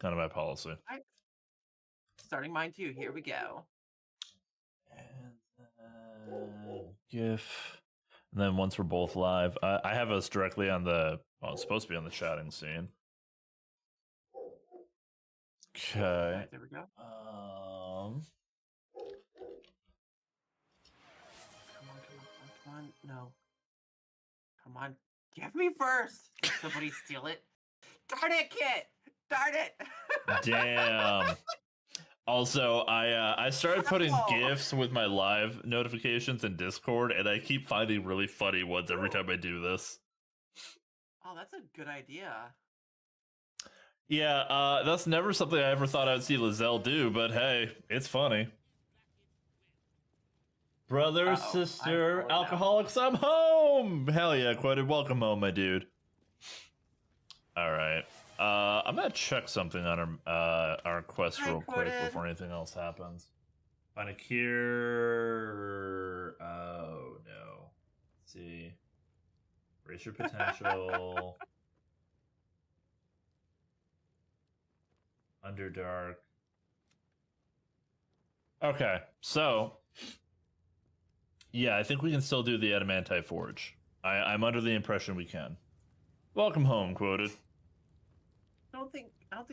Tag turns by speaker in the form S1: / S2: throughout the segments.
S1: kind of my policy.
S2: I, starting mine too. Here we go.
S1: And GIF. And then once we're both live, I have us directly on the, well, it's supposed to be on the chatting scene. Okay.
S2: Right, there we go. Come on. No. Come on. Give me first. Did somebody steal it? Darn it, Kit! Darn it!
S1: Damn. Also, I started putting GIFs with my live notifications in Discord, and I keep finding really funny ones every time I do this.
S2: Oh, that's a good idea.
S1: Yeah, that's never something I ever thought I'd see Lizelle do, but hey, it's funny. Brother, sister, alcoholics, I'm home! Hell yeah, Quoted, welcome home, my dude. Alright. I'm gonna check something on our quest real quick before anything else happens. Find a cure. Oh no. Let's see. Raise your potential. Underdark. Okay, so yeah, I think we can still do the Adamantite Forge. I'm under the impression we can. Welcome home, Quoted.
S2: I don't think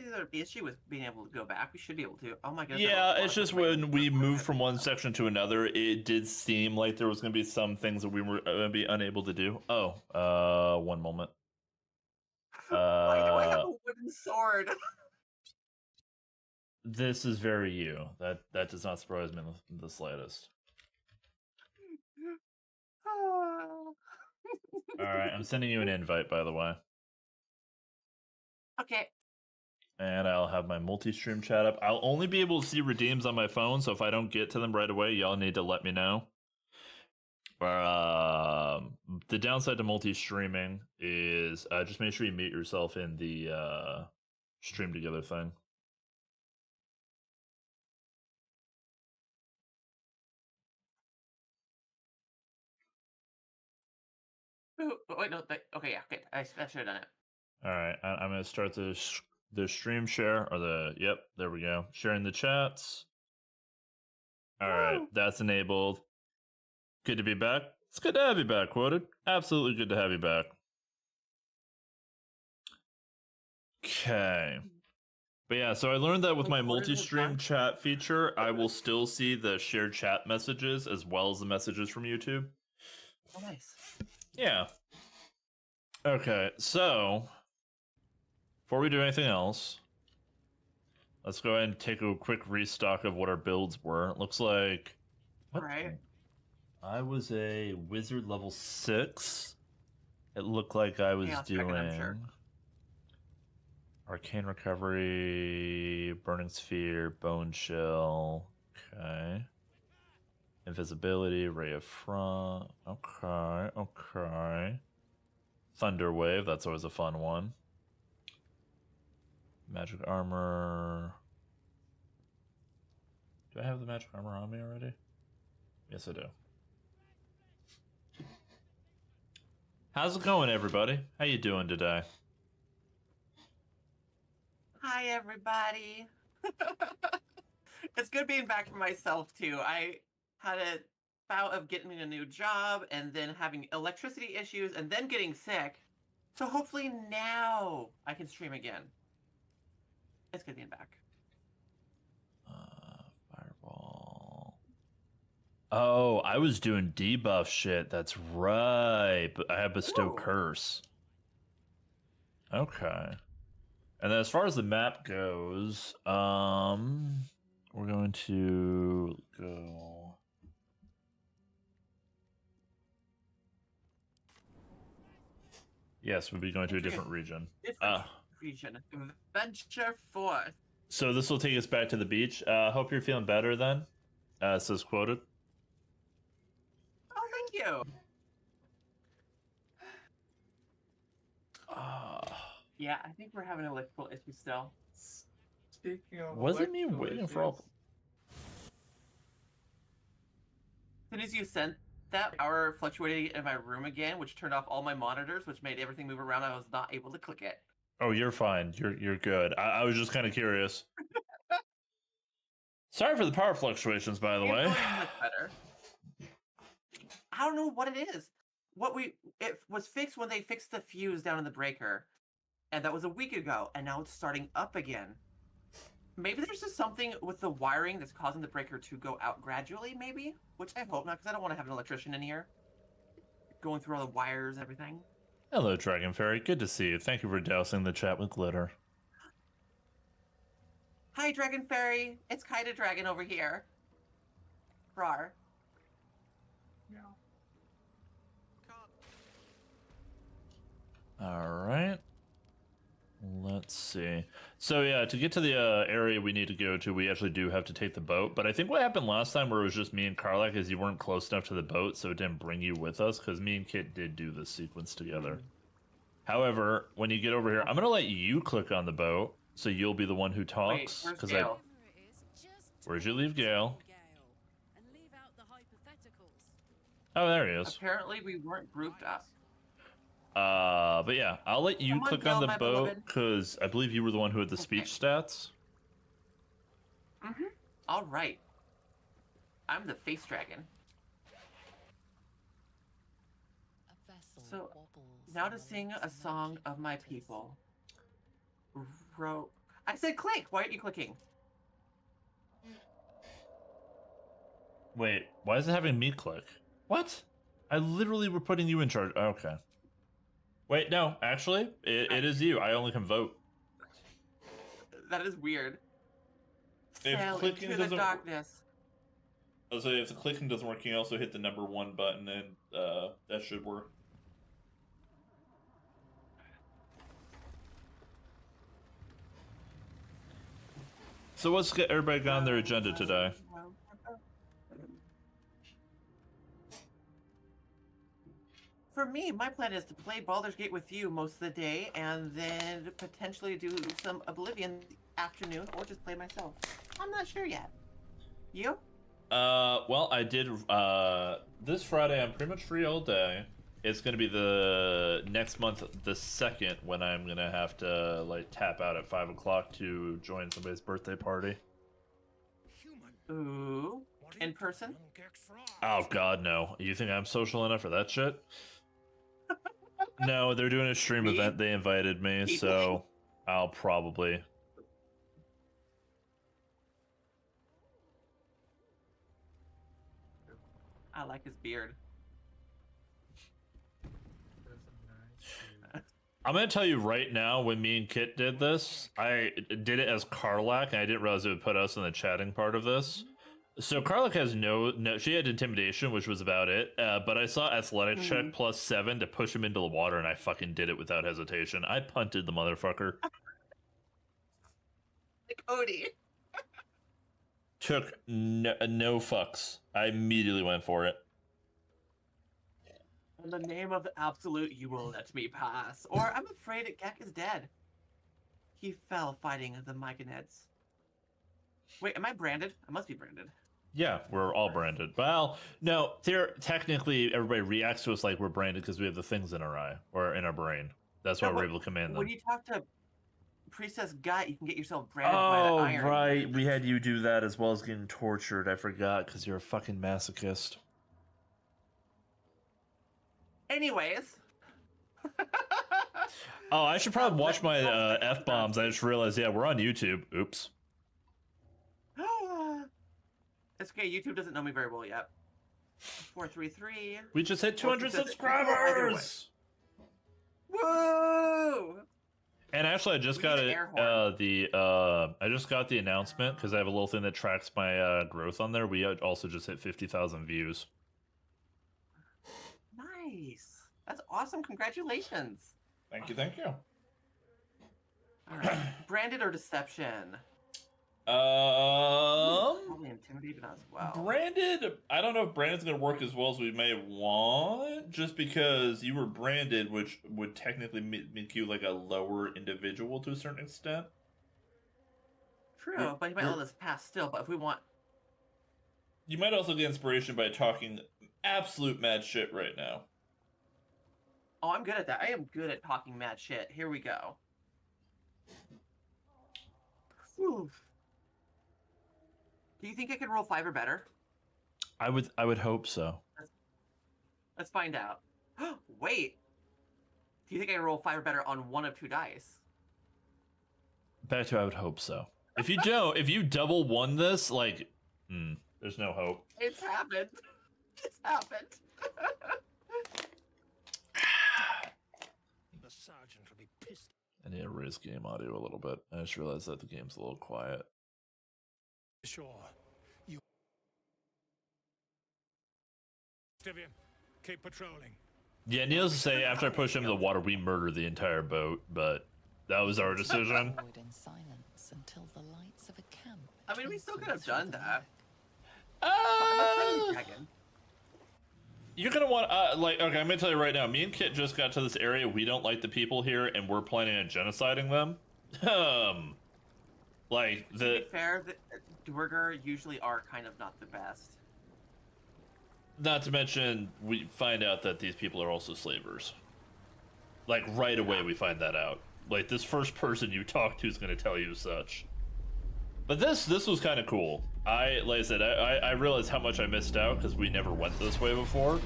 S2: there'd be an issue with being able to go back. We should be able to. Oh my god.
S1: Yeah, it's just when we moved from one section to another, it did seem like there was going to be some things that we were going to be unable to do. Oh, one moment.
S2: Why do I have a wooden sword?
S1: This is very you. That does not surprise me in the slightest. Alright, I'm sending you an invite, by the way.
S2: Okay.
S1: And I'll have my multi-stream chat up. I'll only be able to see redeems on my phone, so if I don't get to them right away, y'all need to let me know. The downside to multi-streaming is just make sure you mute yourself in the stream together thing.
S2: Oh, wait, no. Okay, yeah, okay. I should have done it.
S1: All right, I'm gonna start the stream share or yep, there we go. Sharing the chats. All right, that's enabled. Good to be back. It's good to have you back, Quoted. Absolutely good to have you back. Okay. But yeah, so I learned that with my multi-stream chat feature, I will still see the shared chat messages as well as the messages from YouTube.
S2: Oh, nice.
S1: Yeah. Okay, so before we do anything else, let's go ahead and take a quick restock of what our builds were. It looks like...
S2: All right.
S1: I was a wizard level 6. It looked like I was doing arcane recovery, burning sphere, bone chill. Okay. Invisibility, ray of front. Okay. Thunder wave, that's always a fun one. Magic armor. Do I have the magic armor on me already? Yes, I do. How's it going, everybody? How you doing today?
S2: Hi, everybody. It's good being back for myself, too. I had a bout of getting a new job and then having electricity issues and then getting sick. So hopefully now I can stream again. It's good being back.
S1: Fireball. Oh, I was doing debuff shit. That's right. But I have Bestow Curse. Okay. And then as far as the map goes, we're going to go... Yes, we'll be going to a different region.
S2: Region. Venture forth.
S1: So this will take us back to the beach. Hope you're feeling better then. Says Quoted.
S2: Oh, thank you. Yeah, I think we're having an electrical issue still.
S3: Speaking of
S1: wasn't me waiting for all...
S2: As soon as you sent that, power fluctuated in my room again, which turned off all my monitors, which made everything move around. I was not able to click it.
S1: Oh, you're fine. You're good. I was just kind of curious. Sorry for the power fluctuations, by the
S2: It's
S1: way.
S2: going much better. I don't know what it is. It was fixed when they fixed the fuse down in the breaker, and that was a week ago, and now it's starting up again. Maybe there's just something with the wiring that's causing the breaker to go out gradually, maybe? Which I hope not, because I don't want to have an electrician in here going through all the wires and everything.
S1: Hello, Dragon Fairy. Good to see you. Thank you for dousing the chat with glitter.
S2: Hi, Dragon Fairy. It's Kaida Dragon over here. Rar.
S3: Meow.
S1: All right. Let's see. So yeah, to get to the area we need to go to, we actually do have to take the boat. But I think what happened last time where it was just me and Karlak is you weren't close enough to the boat, so it didn't bring you with us, because me and Kit did do this sequence together. However, when you get over here, I'm going to let you click on the boat, so you'll be the one who talks.
S2: Wait, where's Gale?
S1: Where'd you leave Gale? Oh, there he is.
S2: Apparently we weren't grouped up.
S1: But yeah, I'll let you
S2: Come on,
S1: click
S2: Gale,
S1: on the
S2: my
S1: boat,
S2: beloved.
S1: because I believe you were the one who had the speech stats.
S2: Mm-hmm. All right. I'm the face dragon. So, now to sing a song of my people. I said click! Why aren't you clicking?
S1: Wait, why is it having me click? What? I literally were putting you in charge. Okay. Wait, no, actually, it is you. I only can vote.
S2: That is weird.
S1: If
S2: Sail
S1: clicking
S2: into the
S1: doesn't-
S2: darkness.
S1: I'll say if the clicking doesn't work, you can also hit the number 1 button, and that should work. So what's everybody got on their agenda today?
S2: For me, my plan is to play Baldur's Gate with you most of the day, and then potentially do some Oblivion afternoon, or just play myself. I'm not sure yet. You?
S1: Well, I did, this Friday I'm pretty much free all day. It's gonna be the next month, the 2nd, when I'm gonna have to, like, tap out at 5 o'clock to join somebody's birthday party.
S2: Ooh. In person?
S1: Oh god, no. You think I'm social enough for that shit? No, they're doing a stream
S2: Me?
S1: event, they invited me,
S2: People?
S1: so I'll probably...
S2: I like his beard.
S3: There's a nice
S1: I'm gonna tell you right now, when me and Kit did this, I did it as Karlak, and I didn't realize it would put us in the chatting part of this. So Karlak has no, she had intimidation, which was about it, but I saw athletic check +7 to push him into the water, and I fucking did it without hesitation. I punted the motherfucker.
S2: Like Odie.
S1: Took no fucks. I immediately went for it.
S2: In the name of the absolute, you will let me pass. Or I'm afraid Gek is dead. He fell fighting the Myconets. Wait, am I branded? I must be branded.
S1: Yeah, we're all branded. Well, no, technically everybody reacts to us like we're branded because we have the things in our eye or in our brain. That's why
S2: No,
S1: we're able to command them.
S2: When you talk to Priestess Gut, you can get yourself branded by the iron.
S1: Right. We had you do that as well as getting tortured. I forgot because you're a fucking masochist.
S2: Anyways.
S1: Oh, I should probably watch my F-bombs. I just realized, yeah, we're on YouTube. Oops.
S2: It's okay, YouTube doesn't know me very well yet. 433.
S1: We just hit 200 subscribers!
S2: Woo!
S1: And actually, I just
S2: We
S1: got
S2: need an
S1: it.
S2: air horn.
S1: I just got the announcement because I have a little thing that tracks my growth on there. We also just hit 50,000 views.
S2: Nice. That's awesome. Congratulations.
S1: Thank you, thank you.
S2: All right. Branded or deception? Probably intimidated as well.
S1: Branded. I don't know if branded's gonna work as well as we may want, just because you were branded, which would technically make you like a lower individual to a certain extent.
S2: True, but he might let us pass still. But if we want,
S1: You might also get inspiration by talking absolute mad shit right now.
S2: oh, I'm good at that. I am good at talking mad shit. Here we go. Whew. Do you think I can roll 5 or better?
S1: I would hope so.
S2: Let's find out. Wait. Do you think I can roll 5 or better on one of 2 dice?
S1: Back to I would hope so. If you don't, if you double won this, like, there's no hope.
S2: It's happened. It's happened.
S4: The sergeant will be pissed.
S1: I need to raise game audio a little bit. I just realized that the game's a little quiet.
S4: Sure. You. Stivian, keep patrolling.
S1: Yeah, needless to say, after I pushed him in the water, we murdered the entire boat, but that was our decision.
S5: Forward in silence until the lights of a camp.
S2: I mean, we still could have
S5: twinkle
S2: done
S5: through the
S2: that.
S5: murk.
S2: I'm a friendly dragon.
S1: You're gonna want, like, okay, I'm gonna tell you right now, me and Kit just got to this area, we don't like the people here, and we're planning on genociding them. Like,
S2: To be fair, the Duergar usually are kind of not the best.
S1: not to mention, we find out that these people are also slavers. Like, right away we find that out. Like, this first person you talk to is gonna tell you such. But this was kind of cool. Like I said, I realized how much I missed out because we never went this way before.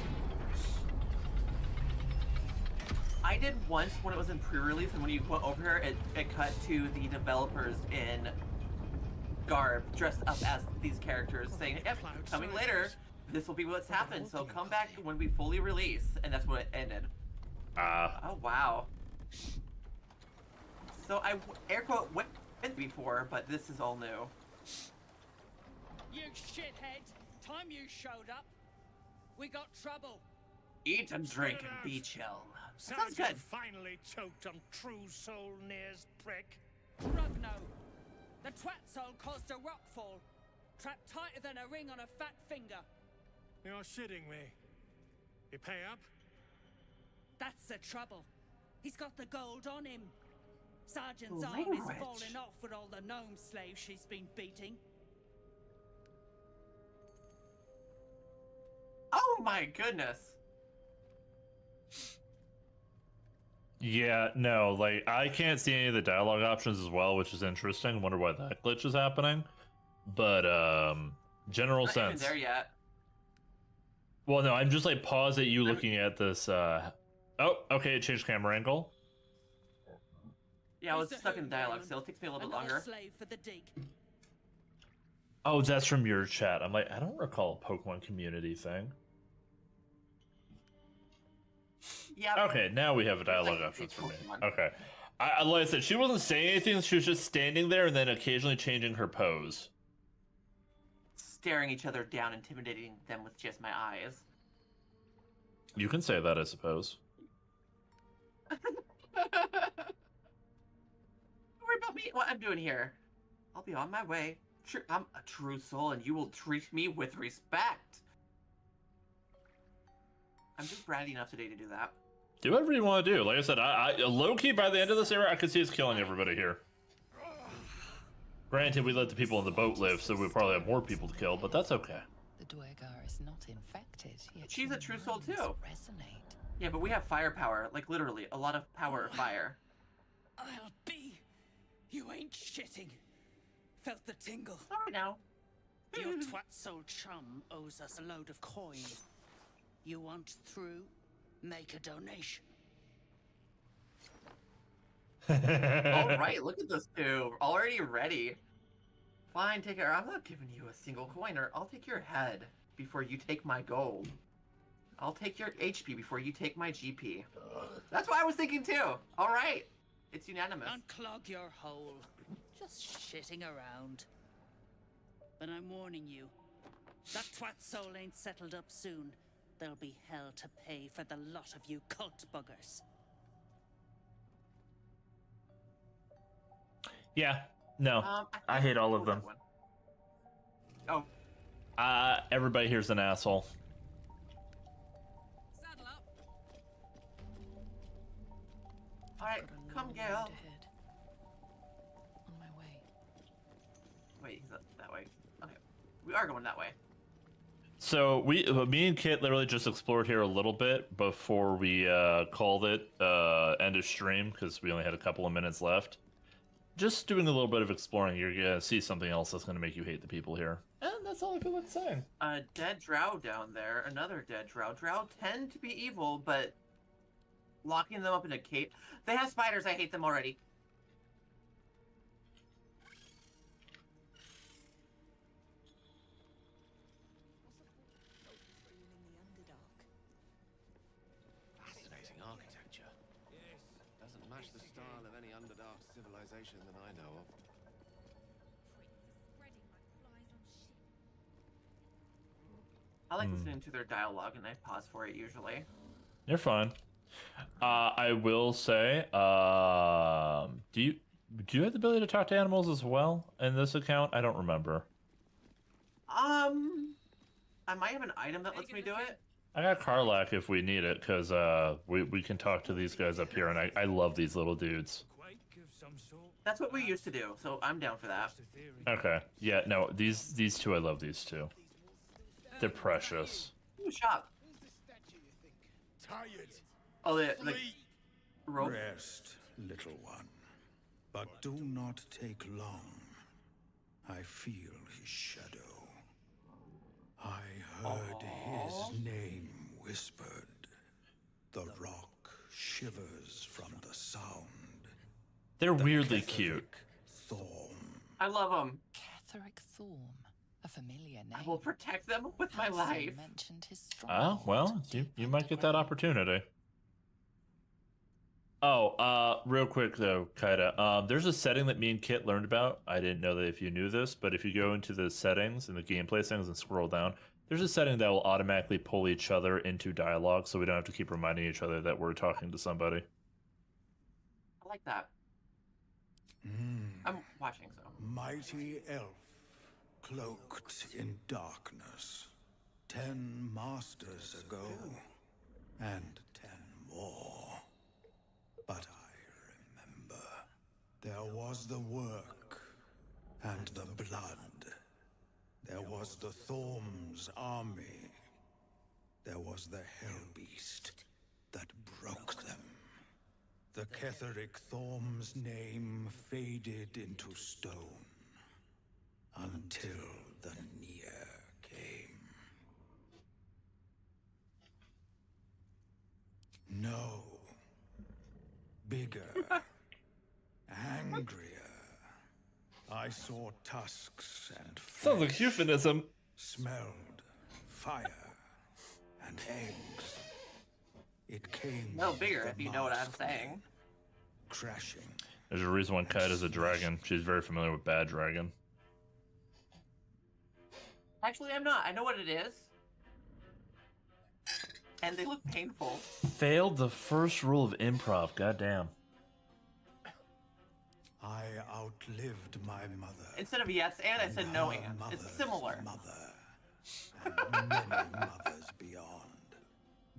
S2: I did once when it was in pre-release, and when you went over here, it cut to the developers in garb, dressed up as these characters, saying, "Yep, coming later, this will be what's happened. So come back when we fully release," and that's when it ended. Oh wow. So I air quote went before, but this is all new.
S6: You shithead! Time you showed up, we got trouble.
S2: Eat and drink and be chill. Sounds
S4: Sergeant
S2: good.
S4: finally choked on true soul Near's prick.
S6: Rugno, the twat soul caused a rockfall, trapped tighter than a ring on a fat finger.
S4: You're shitting me. You pay up?
S6: That's the trouble. He's got the gold on him. Sergeant's arm is
S2: Language.
S6: falling off with all the gnome slaves she's been beating.
S2: Oh my goodness.
S1: Yeah, no, like, I can't see any of the dialogue options as well, which is interesting. Wonder why that glitch is happening. But, general
S2: Not even
S1: sense.
S2: there yet.
S1: Well, no, I'm just, like, pause at you looking at this, Oh, okay, it changed camera angle.
S2: Yeah, I was
S6: He's a
S2: stuck in
S6: hoon,
S2: dialogue,
S6: Raymond.
S2: so it takes me a little bit
S6: Another
S2: longer.
S6: slave for the dig.
S1: Oh, that's from your chat. I'm like, I don't recall a Pokemon community thing.
S2: Yeah.
S1: Okay, now we have a dialogue
S2: like
S1: options
S2: it's
S1: for me.
S2: Pokemon.
S1: Okay. Like I said, she wasn't saying anything, she was just standing there and then occasionally changing her pose.
S2: Staring each other down, intimidating them with just my eyes.
S1: You can say that, I suppose.
S2: Don't worry about me, what I'm doing here. I'll be on my way. I'm a true soul, and you will treat me with respect. I'm just bratty enough today to do that.
S1: Do whatever you want to do. Like I said, low-key, by the end of this era, I could see us killing everybody here. Granted, we let the people on the boat live, so we probably have more people to kill, but that's okay.
S5: The Duergar is not infected, yet
S2: She's
S5: your
S2: a true soul,
S5: minds
S2: too.
S5: Resonate.
S2: Yeah, but we have firepower. Like, literally, a lot of power of fire.
S6: I'll be. You ain't shitting. Felt the tingle.
S2: Sorry now.
S6: Your twat soul chum owes us a load of coin. You want through? Make a donation.
S2: Alright, look at those two. Already ready. Fine, take it. I'm not giving you a single coin, or I'll take your head before you take my gold. I'll take your HP before you take my GP. That's what I was thinking too. Alright. It's unanimous.
S6: Unclog your hole. Just shitting around. But I'm warning you. That twat soul ain't settled up soon. There'll be hell to pay for the lot of you cult buggers.
S1: Yeah, no. I
S2: think
S1: hate all
S2: I'll
S1: of
S2: go
S1: them.
S2: that one. Oh,
S1: Everybody here's an asshole.
S6: Saddle up.
S2: alright.
S5: Got a
S2: Come,
S5: long
S2: Gail.
S5: road ahead. On my way.
S2: Wait, is that way? Okay. We are going that way.
S1: So me and Kit literally just explored here a little bit before we called it end of stream because we only had a couple of minutes left. just doing a little bit of exploring, you're gonna see something else that's gonna make you hate the people here. And that's all I feel like saying.
S2: A dead drow down there. Another dead drow. Drow tend to be evil, but locking them up in a cave. They have spiders. I hate them already.
S7: Fascinating architecture.
S4: Yes.
S7: Doesn't match the style of any Underdark civilization that I know of.
S2: I like listening to their dialogue, and I pause for it usually.
S1: You're fine. I will say, do you have the ability to talk to animals as well in this account? I don't remember.
S2: I might have an item that lets me do it.
S1: I got Karlak if we need it, because we can talk to these guys up here, and I love these little dudes.
S4: Quake of some sort.
S2: That's what we used to do, so I'm down for that.
S4: Just a theory.
S1: Okay. Yeah, no, these two, I love these two. They're precious.
S2: Ooh, shop.
S8: Who's the statue, you think? Tired.
S2: Oh, the
S8: Flee.
S2: rope.
S9: Rest, little one, but do not take long. I feel his shadow. I heard his name whispered. The rock shivers from the sound.
S1: They're
S9: The
S1: weirdly
S9: Ketheric
S1: cute.
S9: Thorn.
S2: I love them.
S5: Ketheric Thorm, a familiar name.
S2: I will protect them with my
S5: Hansen
S2: life.
S5: mentioned his
S1: Oh,
S5: stronghold
S1: well,
S5: deep
S1: you might get that
S5: underground.
S1: opportunity. Oh, real quick though, Kaida. There's a setting that me and Kit learned about. I didn't know that if you knew this, but if you go into the settings and the gameplay settings and scroll down, there's a setting that will automatically pull each other into dialogue, so we don't have to keep reminding each other that we're talking to somebody.
S2: I like that. I'm watching, so.
S9: Mighty elf, cloaked in darkness. 10 masters ago, and 10 more. But I remember, there was the work, and the blood. There was the Thorm's army. There was the Hell Beast that broke them. The Ketheric Thorm's name faded into stone until the Near came. No. Bigger. Angrier. I saw tusks and
S1: Sounds like
S9: flesh,
S1: euphemism.
S9: smelled fire and eggs. It came
S2: No
S9: with
S2: bigger,
S9: the
S2: if you know what I'm
S9: masked men,
S2: saying.
S9: crashing.
S1: There's a reason why Kaida's a dragon. She's very familiar with Bad Dragon.
S2: Actually, I'm not. I know what it is. And they look painful.
S1: Failed the first rule of improv. Goddamn.
S9: I outlived my mother.
S2: Instead of yes and, I said no
S9: her
S2: and. It's
S9: mother's
S2: similar.
S9: Mother, and many mothers beyond.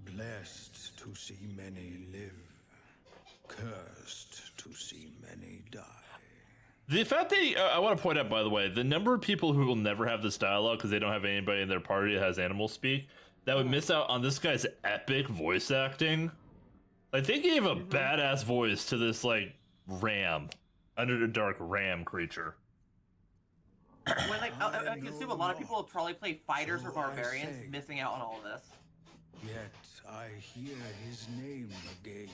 S9: Blessed to see many live, cursed to see many die.
S1: The fact that I want to point out, by the way, the number of people who will never have this dialogue because they don't have anybody in their party that has animal speak, that would miss out on this guy's epic voice acting. Like, they gave a badass voice to this, like, ram, Underdark ram creature.
S2: When, like, I can assume a lot of people will probably play fighters or
S9: So I
S2: barbarians,
S9: say.
S2: missing out on all of this.
S9: Yet I hear his name again,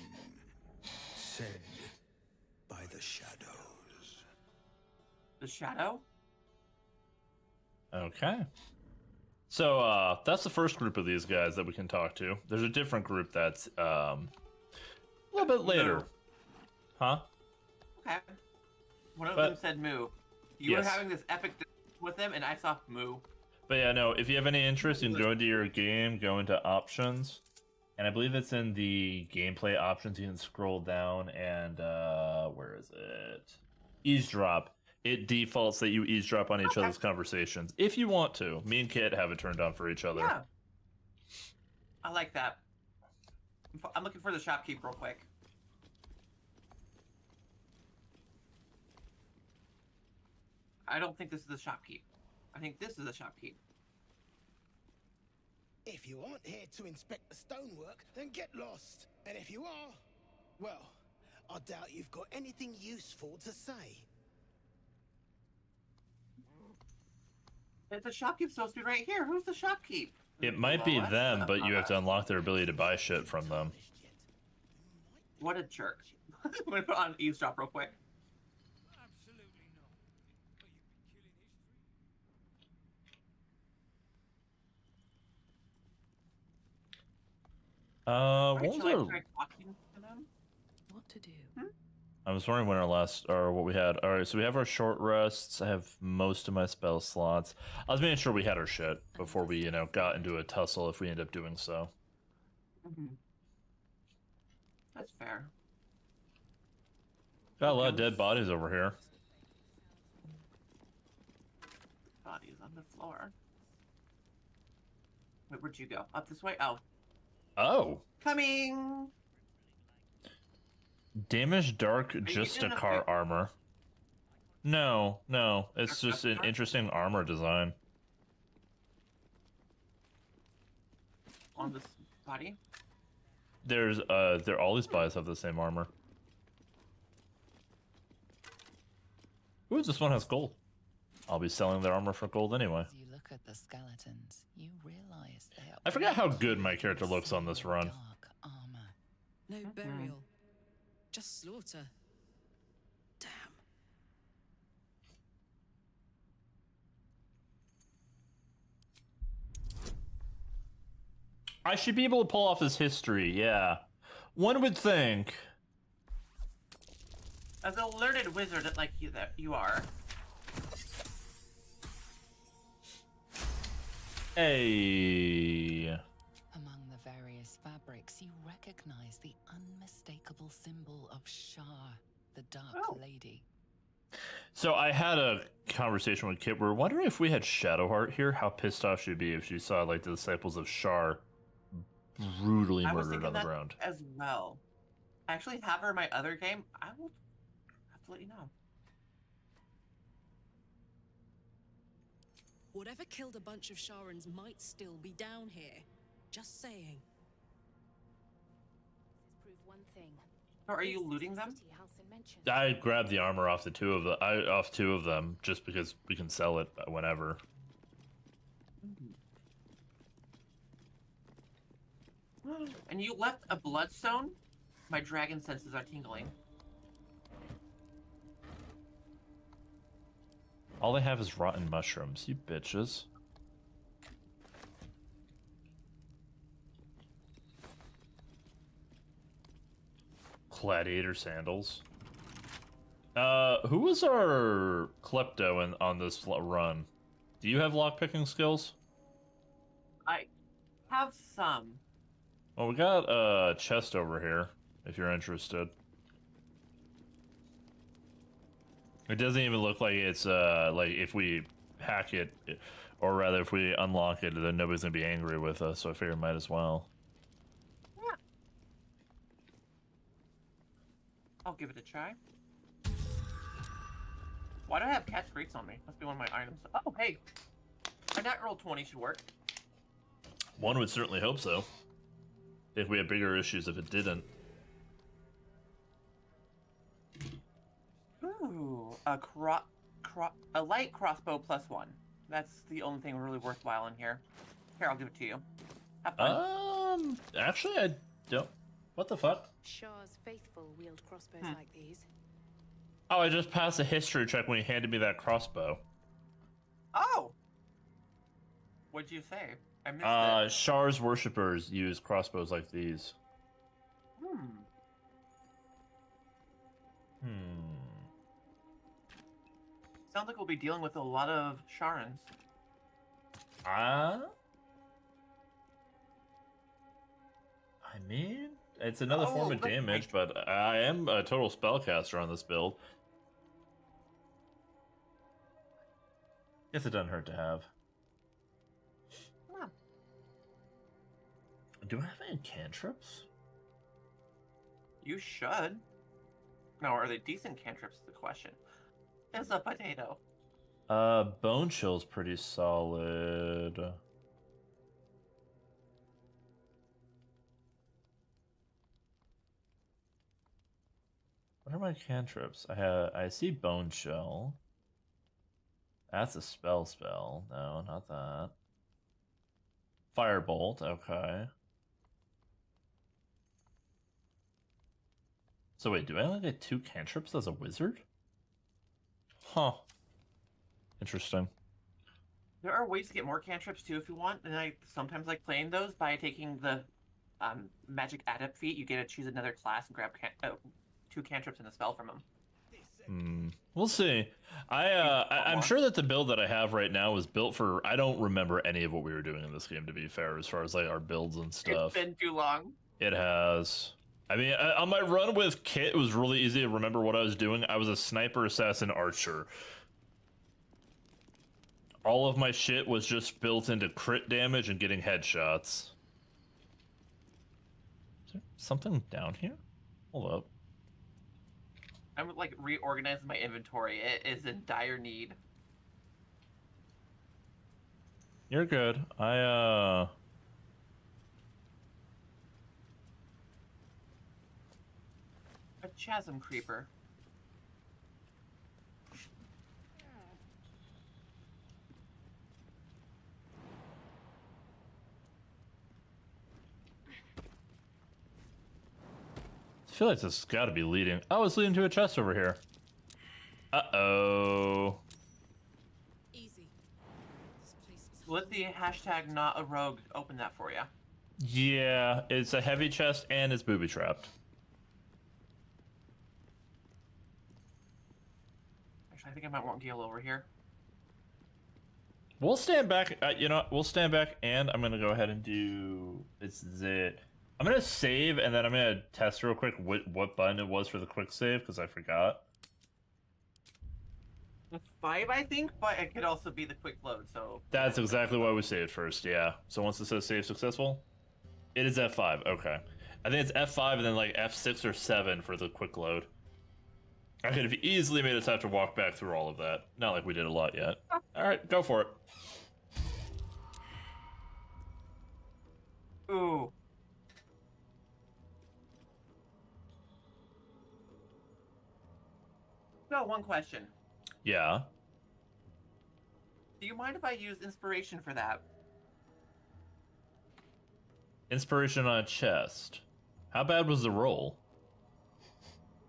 S9: said by the shadows.
S2: The shadow?
S1: Okay. So, that's the first group of these guys that we can talk to. There's a different group that's, a little bit later.
S2: Moo.
S1: Huh?
S2: Okay. One of
S1: But-
S2: them said moo. You were
S1: Yes.
S2: having this epic with them, and I saw moo.
S1: But yeah, no, if you have any interest, you can go into your game, go into options, and I believe it's in the gameplay options. You can scroll down and, where is it? Eavesdrop. It defaults that you eavesdrop on each other's conversations. If you want to. Me and Kit have it turned on for each other.
S2: Yeah. I like that. I'm looking for the shopkeep real quick. I don't think this is the shopkeep. I think this is the shopkeep.
S8: If you aren't here to inspect the stonework, then get lost. And if you are, well, I doubt you've got anything useful to say.
S2: The shopkeep's supposed to be right here. Who's the shopkeep?
S1: It might be
S2: Well,
S1: them,
S2: that's
S1: but you have to
S2: us.
S1: unlock their ability to buy shit from them.
S2: What a jerk. I'm gonna put on eavesdrop real quick.
S4: Absolutely not. But you've been killing history.
S1: What
S2: Alright,
S1: was
S2: shall I
S1: our...
S2: try talking to them?
S5: What to do?
S1: I was wondering when our last, or what we had. All right, so we have our short rests. I have most of my spell slots. I was making sure we had our shit before we, got into a tussle if we end up doing so.
S2: That's fair.
S1: Got a lot of dead bodies over here.
S2: Bodies on the floor. Wait, where'd you go? Up this way? Oh.
S1: Oh!
S2: Coming!
S1: Damaged dark
S2: you
S1: just a
S2: doing
S1: car
S2: okay?
S1: armor. No, it's just an interesting armor design.
S2: On this body?
S1: There's all these bodies have the same armor. Ooh, this one has gold. I'll be selling their armor for gold anyway.
S5: As you look at the skeletons, you realize they are
S1: I forget how
S5: all
S1: good my character looks on this run.
S5: dark armor.
S10: No burial. Just slaughter. Damn.
S1: I should be able to pull off this history, yeah. One would think.
S2: As a learned wizard like you are.
S1: Hey.
S5: Among the various fabrics, you recognize the unmistakable symbol of Shar, the Dark Lady.
S1: So I had a conversation with Kit. We're wondering if we had Shadowheart here, how pissed off she'd be if she saw like the disciples of Shar brutally
S2: I was
S1: murdered
S2: thinking
S1: on the
S2: that
S1: ground.
S2: as well. I actually have her in my other game. I will have to let you know.
S10: Whatever killed a bunch of Sharans might still be down here. Just saying.
S11: Prove one thing.
S2: Or are you looting them?
S1: I grabbed the armor off two of them just because we can sell it whenever.
S2: And you left a bloodstone? My dragon senses are tingling.
S1: All they have is rotten mushrooms, you bitches. Gladiator sandals. Who was our klepto on this run? Do you have lockpicking skills?
S2: I have some.
S1: Well, we got a chest over here, if you're interested. It doesn't even look like it's, like, if we hack it, or rather, if we unlock it, then nobody's gonna be angry with us, so I figured might as well.
S2: Yeah. I'll give it a try. Why do I have catch freaks on me? Must be one of my items. Oh, hey! My natural 20 should work.
S1: One would certainly hope so. If we had bigger issues if it didn't.
S2: Ooh, a light crossbow +1. That's the only thing really worthwhile in here. Here, I'll give it to you. Have fun.
S1: Actually, I don't. What the fuck?
S11: Shar's faithful wield crossbows like these.
S1: Oh, I just passed a history check when he handed me that crossbow.
S2: Oh! What'd you say? I missed it.
S1: Shar's worshippers use crossbows like these.
S2: Sounds like we'll be dealing with a lot of Sharans.
S1: I mean, it's another form of damage, but I am a total spellcaster on this build. Guess it doesn't hurt to have.
S2: Yeah.
S1: Do I have any cantrips?
S2: You should. Now, are they decent cantrips is the question. It's a potato.
S1: Bone Chill's pretty solid. What are my cantrips? I see Bone Chill. That's a spell. No, not that. Firebolt, okay. So wait, do I only get 2 cantrips as a wizard? Huh. Interesting.
S2: There are ways to get more cantrips too if you want, and I sometimes like playing those by taking the magic adept feat. You get to choose another class and grab 2 cantrips and a spell from them.
S1: We'll see. I'm sure that the build that I have right now was built for. I don't remember any of what we were doing in this game, to be fair, as far as like our builds and stuff.
S2: It's been too long.
S1: It has. I mean, on my run with Kit, it was really easy to remember what I was doing. I was a sniper, assassin, archer. All of my shit was just built into crit damage and getting headshots. Is there something down here? Hold up.
S2: I'm like reorganizing my inventory. It is in dire need.
S1: You're good. A
S2: chasm creeper.
S1: I feel like this has got to be leading. Oh, it's leading to a chest over here. Uh-oh.
S10: Easy. This place is
S2: Let the hashtag not a rogue open that for you.
S1: Yeah, it's a heavy chest and it's booby trapped.
S2: Actually, I think I might want Gale over here.
S1: We'll stand back. You know, we'll stand back, and I'm gonna go ahead and do. This is it. I'm gonna save, and then I'm gonna test real quick what button it was for the quick save because I forgot.
S2: The 5, I think, but it could also be the quick load. So
S1: That's exactly why we saved first. Yeah. So once it says save successful, it is F5. Okay. I think it's F5 and then like F6 or 7 for the quick load. I could have easily made us have to walk back through all of that. Not like we did a lot yet. All right, go for it.
S2: Ooh. So, one question.
S1: Yeah.
S2: Do you mind if I use inspiration for that?
S1: Inspiration on a chest. How bad was the roll?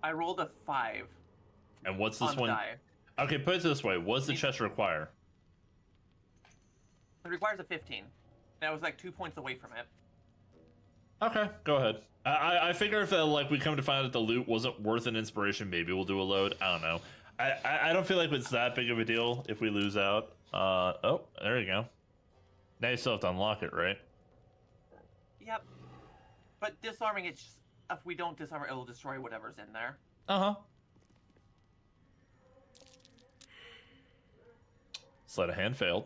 S2: I rolled a 5.
S1: And what's this
S2: on the
S1: one?
S2: die.
S1: Okay, put it this way. What's the chest require?
S2: It requires a 15. And I was like 2 points away from it.
S1: Okay, go ahead. I figure if like we come to find out that the loot wasn't worth an inspiration, maybe we'll do a load. I don't know. I don't feel like it's that big of a deal if we lose out. Oh, there you go. Now you still have to unlock it, right?
S2: Yep. But disarming it, if we don't disarm it, it'll destroy whatever's in there.
S1: Uh-huh. Sleight of hand failed.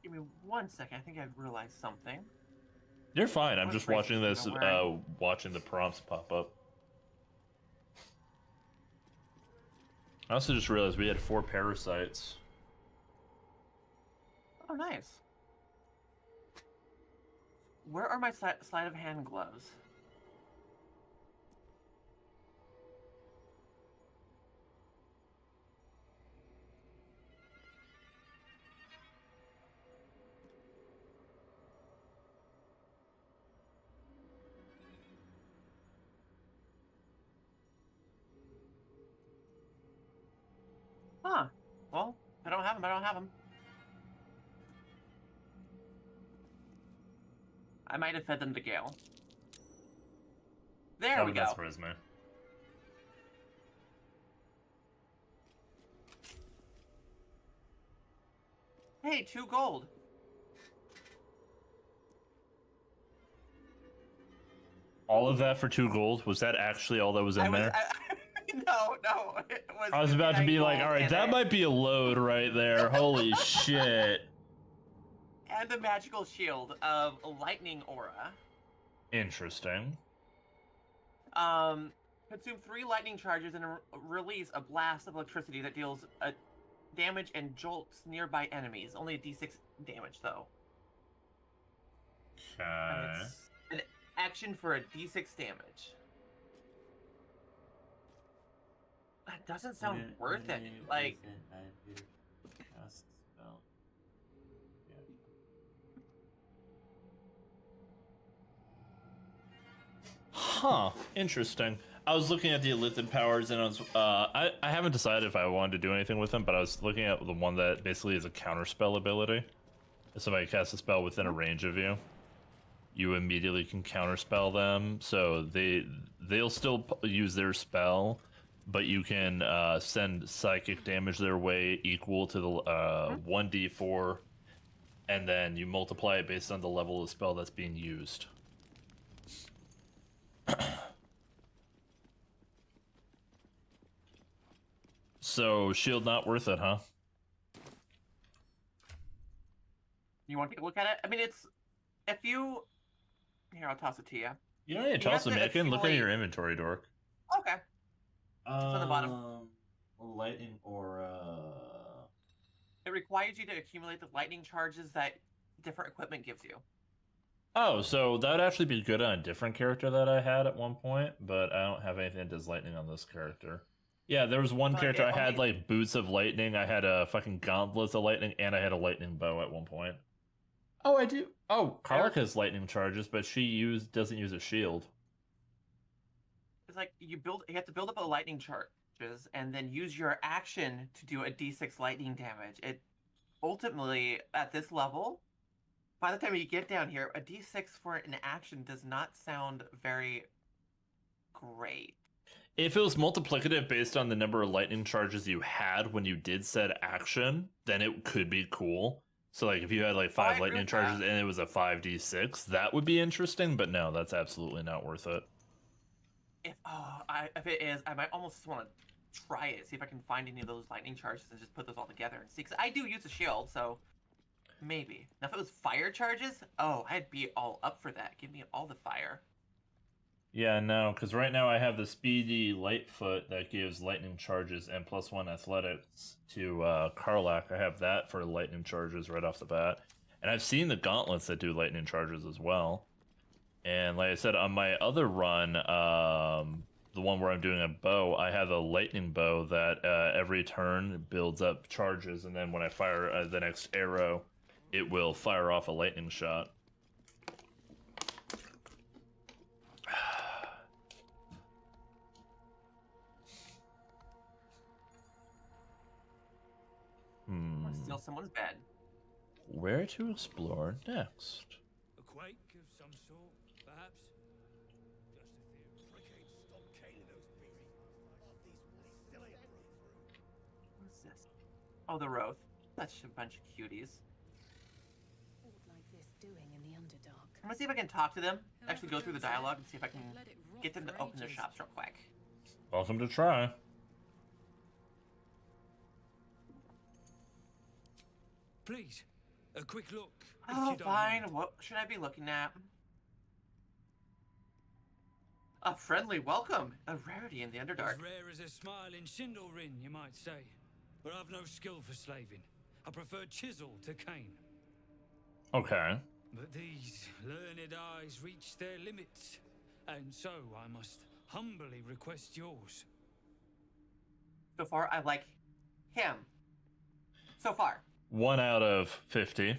S2: Give me 1 second. I think I've realized something.
S1: You're fine. I'm
S2: What
S1: just
S2: phrase
S1: watching
S2: is
S1: this,
S2: it gonna
S1: watching the prompts pop up. I also just realized we had 4 parasites.
S2: Oh, nice. Where are my sleight of hand gloves? Huh. Well, I don't have them. I don't have them. I might have fed them to Gale. There we go.
S1: That's Prisma.
S2: Hey, 2 gold.
S1: All of that for 2 gold? Was that actually all that was in there?
S2: No. It was
S1: I was about to be
S2: 59
S1: like,
S2: gold
S1: all right,
S2: and
S1: that might be a load right there. Holy shit.
S2: And a magical shield of lightning aura.
S1: Interesting.
S2: Consume 3 lightning charges and release a blast of electricity that deals damage and jolts nearby enemies. Only a d6 damage, though.
S1: Okay.
S2: It's an action for a d6 damage. That doesn't sound worth it. Like,
S1: Huh. Interesting. I was looking at the elite powers, and I haven't decided if I wanted to do anything with them, but I was looking at the one that basically is a counterspell ability. If somebody casts a spell within a range of you, you immediately can counterspell them. So they'll still use their spell, but you can send psychic damage their way equal to the 1d4, and then you multiply it based on the level of spell that's being used. So shield not worth it, huh?
S2: You want to take a look at it? I mean, it's if you here, I'll toss it to you.
S1: You don't need to toss it, man. Look at your inventory, Dork.
S2: Okay. It's on the bottom.
S1: Lightning aura.
S2: It requires you to accumulate the lightning charges that different equipment gives you.
S1: Oh, so that would actually be good on a different character that I had at one point, but I don't have anything that does lightning on this character. Yeah, there was one character I had like boots of lightning, I had a fucking gauntlets of lightning, and I had a lightning bow at one point. Oh, I do. Oh, Karlach has lightning charges, but she doesn't use a shield.
S2: It's like you have to build up a lightning charges and then use your action to do a d6 lightning damage. It ultimately at this level, by the time you get down here, a d6 for an action does not sound very great.
S1: If it was multiplicative based on the number of lightning charges you had when you did said action, then it could be cool. So like if you had like 5 lightning charges and it was a 5d6, that would be interesting, but no, that's absolutely not worth it.
S2: If it is, I might almost just want to try it, see if I can find any of those lightning charges and just put those all together and see, because I do use a shield, so maybe. Now if it was fire charges, oh, I'd be all up for that. Give me all the fire.
S1: Yeah, no, because right now I have the Speedy Lightfoot that gives lightning charges and +1 athletics to Karlach. I have that for lightning charges right off the bat. And I've seen the gauntlets that do lightning charges as well. And like I said, on my other run, the one where I'm doing a bow, I have a lightning bow that every turn builds up charges, and then when I fire the next arrow, it will fire off a lightning shot.
S2: Steal someone's bed.
S1: Where to explore next?
S4: A quake of some sort, perhaps? Just a theory.
S8: Stop caning those beasts. Still ain't through.
S2: What's this? Oh, the Roth. Such a bunch of cuties.
S11: What would like this doing in the Underdark?
S2: I'm gonna see if I can talk to them. Actually go through the dialogue and see if I can get them to open their shops real quick.
S1: Welcome to try.
S4: Please, a quick look.
S2: Oh, fine. What should I be looking at? A friendly welcome. A rarity in the Underdark.
S4: As rare as a smile in Sindelrin, you might say. But I've no skill for slaving. I prefer chisel to cane.
S1: Okay.
S4: But these learned eyes reach their limits. And so I must humbly request yours.
S2: So far, I like him. So far.
S1: 1 out of 50.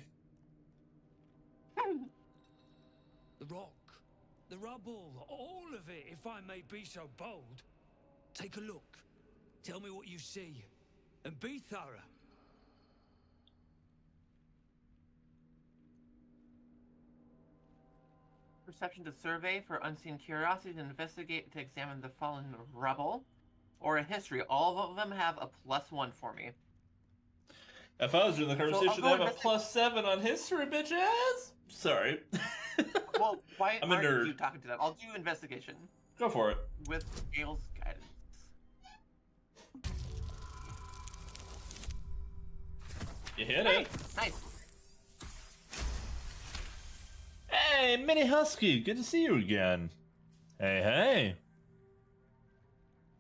S4: The rock, the rubble, all of it, if I may be so bold. Take a look. Tell me what you see. And be thorough.
S2: Perception to survey for unseen curiosity, to investigate, to examine the fallen rubble. Or a history. All of them have a +1 for me.
S1: If I was doing the conversation, I'd have a +7 on history, bitch ass. Sorry.
S2: Well, why
S1: I'm a
S2: aren't
S1: nerd.
S2: you talking to them? I'll do investigation.
S1: Go for it.
S2: With Gale's guidance.
S1: You hit it.
S2: Nice.
S1: Hey, Mini Husky. Good to see you again. Hey, hey.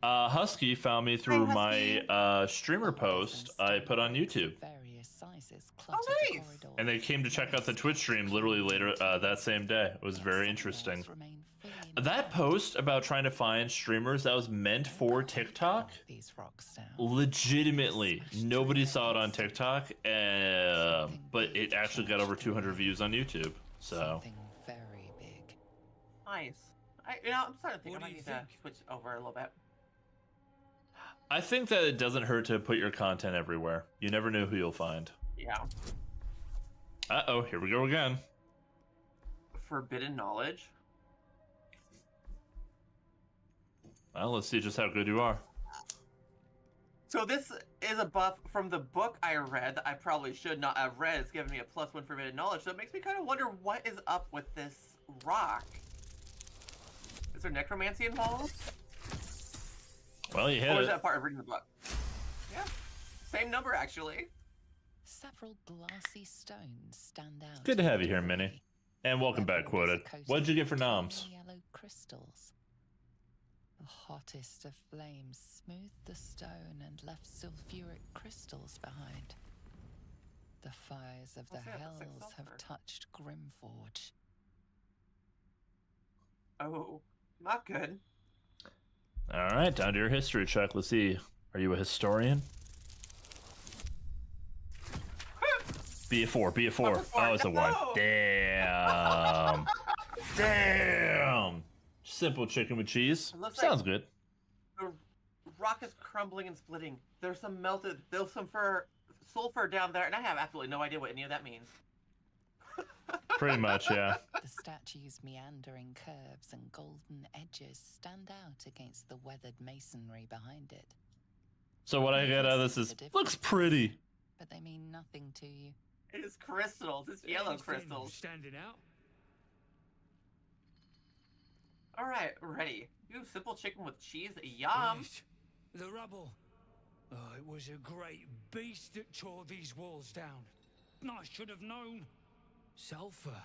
S1: Husky found me through my streamer post I put on YouTube.
S2: Oh, nice.
S1: And they came to check out the Twitch stream literally later that same day. It was very interesting. That post about trying to find streamers that was meant for TikTok, legitimately, nobody saw it on TikTok, but it actually got over 200 views on YouTube. So
S2: Nice. I'm starting to think
S4: What
S2: I
S4: do
S2: might
S4: you
S2: need to
S4: think?
S2: switch over a little bit.
S1: I think that it doesn't hurt to put your content everywhere. You never know who you'll find.
S2: Yeah.
S1: Uh-oh, here we go again.
S2: Forbidden knowledge.
S1: Well, let's see just how good you are.
S2: So this is a buff from the book I read that I probably should not have read. It's giving me a +1 forbidden knowledge, so it makes me kind of wonder what is up with this rock. Is there necromancy involved?
S1: Well, you hit
S2: Or
S1: it.
S2: is that part of reading the book? Yeah. Same number, actually.
S5: Several glassy stones stand out.
S1: Good to have you here, Minnie. And welcome
S5: Their
S1: back,
S5: borders
S1: Quoted.
S5: are coated
S1: What'd you get for
S5: with
S1: noms?
S5: tiny yellow crystals. The hottest of flames smoothed the stone and left sulfuric crystals behind. The fires of the
S2: What's that? That's like
S5: hells have
S2: sulfur.
S5: touched Grimforge.
S2: Oh, not good.
S1: All right, down to your history check. Let's see. Are you a historian? Be a 4, be a 4.
S2: Plus 4.
S1: Oh, it's a 1.
S2: No!
S1: Damn. Damn. Simple chicken with cheese.
S2: It looks
S1: Sounds
S2: like-
S1: good.
S2: The rock is crumbling and splitting. There's some sulfur down there, and I have absolutely no idea what any of that means.
S1: Pretty much, yeah.
S5: The statue's meandering curves and golden edges stand out against the weathered masonry behind it.
S1: So what I get out of this is, looks pretty.
S5: But they mean nothing to you.
S2: It is crystals. It's yellow
S4: Anything
S2: crystals.
S4: standing out?
S2: All right, ready. You simple chicken with cheese. Yum.
S4: Yes, the rubble. Oh, it was a great beast that tore these walls down. I should have known. Sulfur.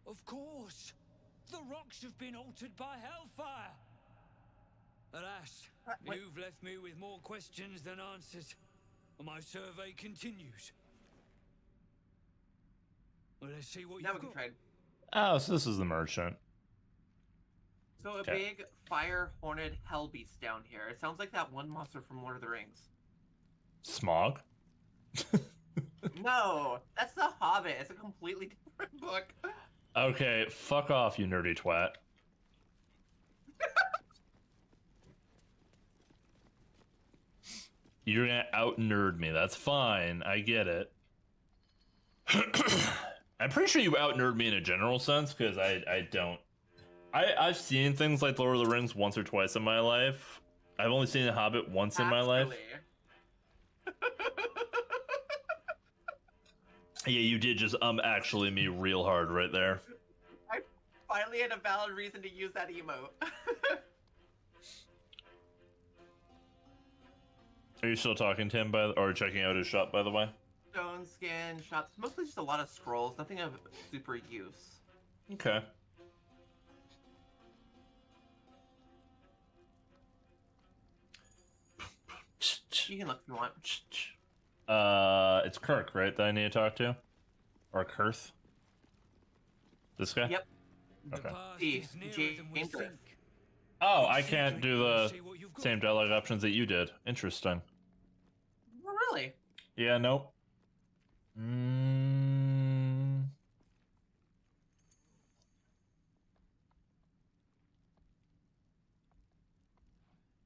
S4: Of course. The rocks have been altered by hellfire. Alas,
S2: Wait.
S4: you've left me with more questions than answers. My survey continues. Well, let's see what
S2: Now we
S4: you've
S2: can
S4: got.
S2: trade.
S1: Oh, so this is the merchant.
S2: So a
S1: Okay.
S2: big fire-horned hell beast down here. It sounds like that one monster from Lord of the Rings.
S1: Smog?
S2: No, that's The Hobbit. It's a completely different book.
S1: Okay, fuck off, you nerdy twat. You're gonna out-nerd me. That's fine. I get it. I'm pretty sure you out-nerd me in a general sense, because I don't... I've seen things like Lord of the Rings once or twice in my life. I've only seen The Hobbit once in my life. Yeah, you did just actually me real hard right there.
S2: I finally had a valid reason to use that emote.
S1: Are you still talking to him or checking out his shop, by the way?
S2: Stone skin shops. Mostly just a lot of scrolls. Nothing of super use.
S1: Okay.
S2: You can look if you want.
S1: It's Kirk, right, that I need to talk to? Or Kurth? This guy?
S2: Yep.
S4: The
S1: Okay.
S4: past
S2: See,
S4: is nearer than we
S2: James Earth.
S4: think.
S1: Oh, I can't do the
S4: See what you've got.
S1: same dialogue options that you did. Interesting.
S2: Oh, really?
S1: Yeah, nope.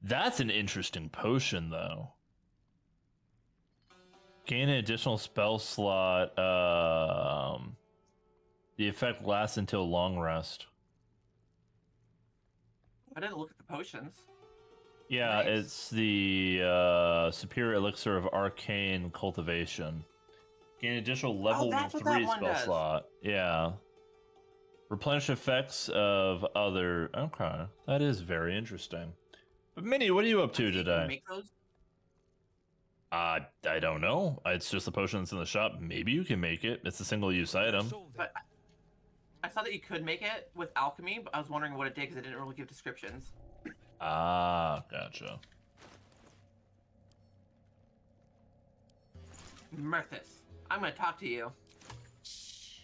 S1: That's an interesting potion, though. Gain an additional spell slot. The effect lasts until long rest.
S2: I didn't look at the potions.
S1: Yeah,
S2: Nice.
S1: it's the Superior Elixir of Arcane Cultivation. Gain additional level
S2: that's what that
S1: 3
S2: one
S1: spell
S2: does.
S1: slot. Yeah. Replenish effects of other... Okay, that is very interesting. But Minnie, what are you up to
S2: You can
S1: today?
S2: make those?
S1: I don't know. It's just the potion that's in the shop. Maybe you can make it. It's a single-use item.
S4: Sold it.
S2: But I saw that you could make it with alchemy, but I was wondering what it did because it didn't really give descriptions.
S1: Ah, gotcha.
S2: Mirthus, I'm gonna talk to you.
S11: Shh.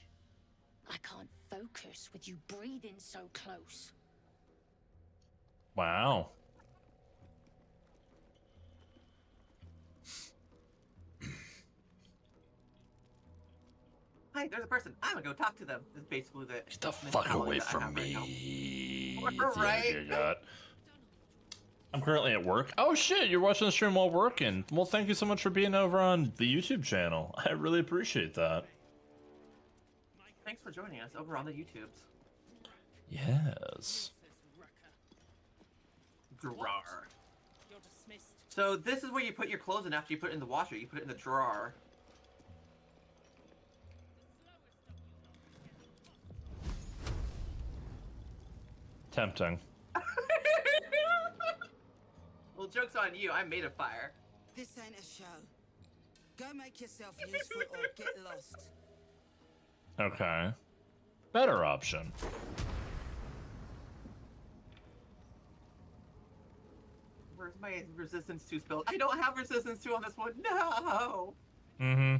S11: I can't focus with you breathing so close.
S1: Wow.
S2: Hi, there's a person. I'm gonna go talk to them. This is basically the
S1: Get the
S2: mentality
S1: fuck away
S2: that I
S1: from
S2: have right now.
S1: me.
S2: Right?
S1: you got. I'm currently at work. Oh shit, you're watching the stream while working. Well, thank you so much for being over on the YouTube channel. I really appreciate that.
S2: Thanks for joining us over on the YouTubes.
S1: Yes.
S2: Drawer.
S6: You're dismissed.
S2: So this is where you put your clothes in after you put it in the washer. You put it in the drawer.
S1: Tempting.
S2: Well, joke's on you. I made a fire.
S12: This ain't a show. Go make yourself useful or get lost.
S1: Okay. Better option.
S2: Where's my resistance 2 spell? I don't have resistance 2 on this one. No.
S1: Mm-hmm.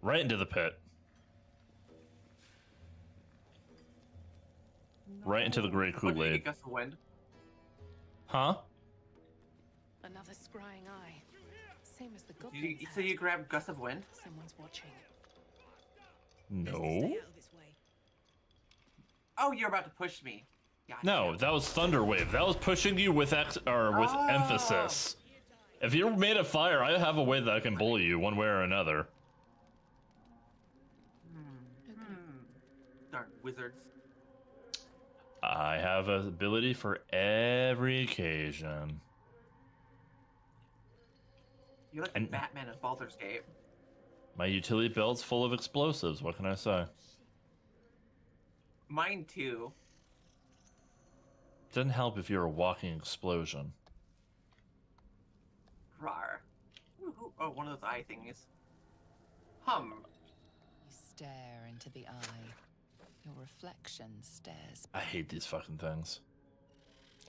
S1: Right into the pit. Right into the great
S2: What did you
S1: Kool-Aid.
S2: get, gust of wind?
S1: Huh?
S10: Another scrying eye. Same as the
S2: So
S10: goblins.
S2: you grab gust of wind?
S10: Someone's watching.
S1: No.
S2: Oh, you're about to push me. Gotcha.
S1: No, that was Thunder Wave. That was pushing you with emphasis. If you're made of fire, I have a way that I can bully you one way or another.
S2: Darn wizards.
S1: I have an ability for every occasion.
S2: You're like the Batman of Baldur's Gate.
S1: My utility belt's full of explosives. What can I say?
S2: Mine too.
S1: Doesn't help if you're a walking explosion.
S2: Rar. Ooh, oh, one of those eye things. Hum.
S5: You stare into the eye. Your reflection stares.
S1: I hate these fucking things.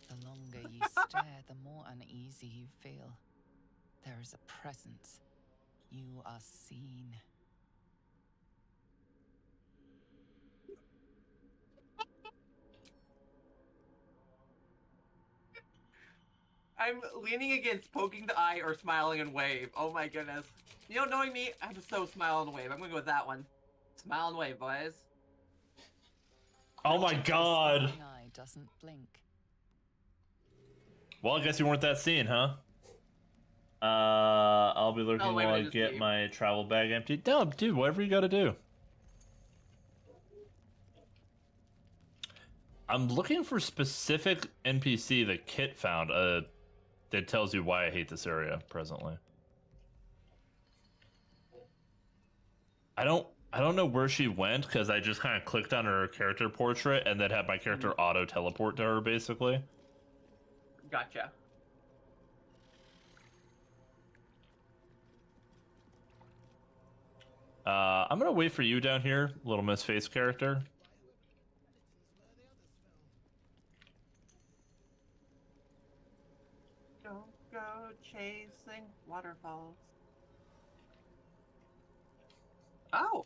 S5: The longer you stare, the more uneasy you feel. There is a presence. You are seen.
S2: I'm leaning against poking the eye or smiling and wave. Oh my goodness. You know, knowing me, I'm so smile and wave. I'm gonna go with that one. Smile and wave, boys.
S1: Oh my god!
S5: The eye doesn't blink.
S1: Well, I guess you weren't that scene, huh? I'll be lurking
S2: wait,
S1: while I
S2: just
S1: get
S2: leave.
S1: my travel bag emptied. No, dude, whatever you gotta do. I'm looking for specific NPC that Kit found that tells you why I hate this area presently. I don't know where she went because I just kind of clicked on her character portrait and then had my character auto teleport to her basically.
S2: Gotcha.
S1: I'm gonna wait for you down here, Little Miss Face character.
S2: Don't go chasing waterfalls. Oh!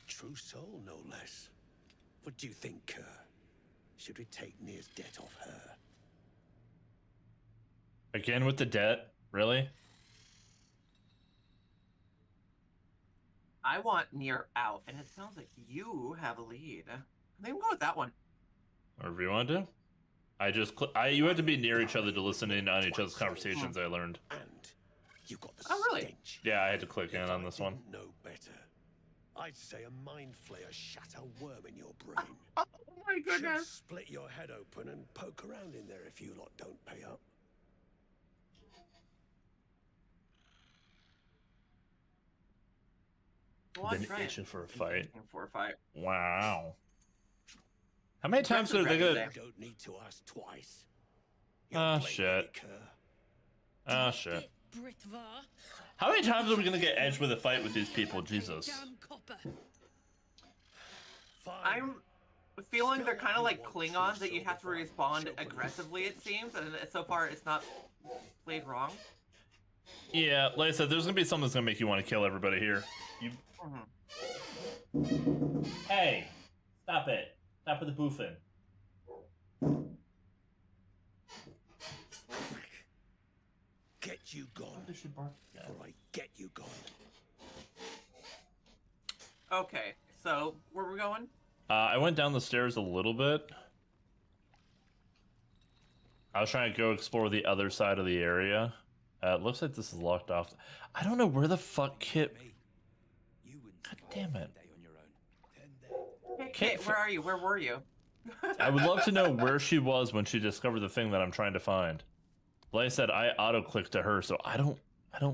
S8: True soul, no less. What do you think, Kerr? Should we take Nir's debt off her?
S1: Again with the debt? Really?
S2: I want Nier out, and it sounds like you have a lead. I think we'll go with that one.
S1: Whatever you want to do. You had to be near each other to listen in on each other's conversations, I learned.
S8: And you got the
S2: Oh, really?
S8: stench.
S1: Yeah, I had to click in on this one.
S8: No better. I'd say a mind flayer shat a worm in your brain.
S2: Oh my
S8: Should
S2: goodness!
S8: split your head open and poke around in there if you lot don't pay up.
S2: Well, I'm
S1: Been
S2: trying.
S1: itching for a fight.
S2: For a fight.
S1: Wow. How many times are they gonna...
S8: You don't need to ask twice.
S1: Ah,
S8: You're
S1: shit.
S8: Kerr.
S1: Ah, shit.
S6: Britvar.
S1: How many times are we gonna get edged with a fight with these people? Jesus.
S6: Damn copper.
S8: Fine.
S2: I'm feeling they're kind of like Klingons that you have to respond aggressively, it seems, and so far it's not played wrong.
S1: Yeah, like I said, there's gonna be something that's gonna make you want to kill everybody here. You... Hey! Stop it. Stop with the boofing.
S8: Get you gone. Before I get you gone.
S2: Okay, so where we're going?
S1: I went down the stairs a little bit. I was trying to go explore the other side of the area. It looks like this is locked off. I don't know where the fuck Kit... God damn it.
S2: Hey,
S1: Kit
S2: Kit, where are you? Where were you?
S1: I would love to know where she was when she discovered the thing that I'm trying to find. Like I said, I auto-clicked to her, so I don't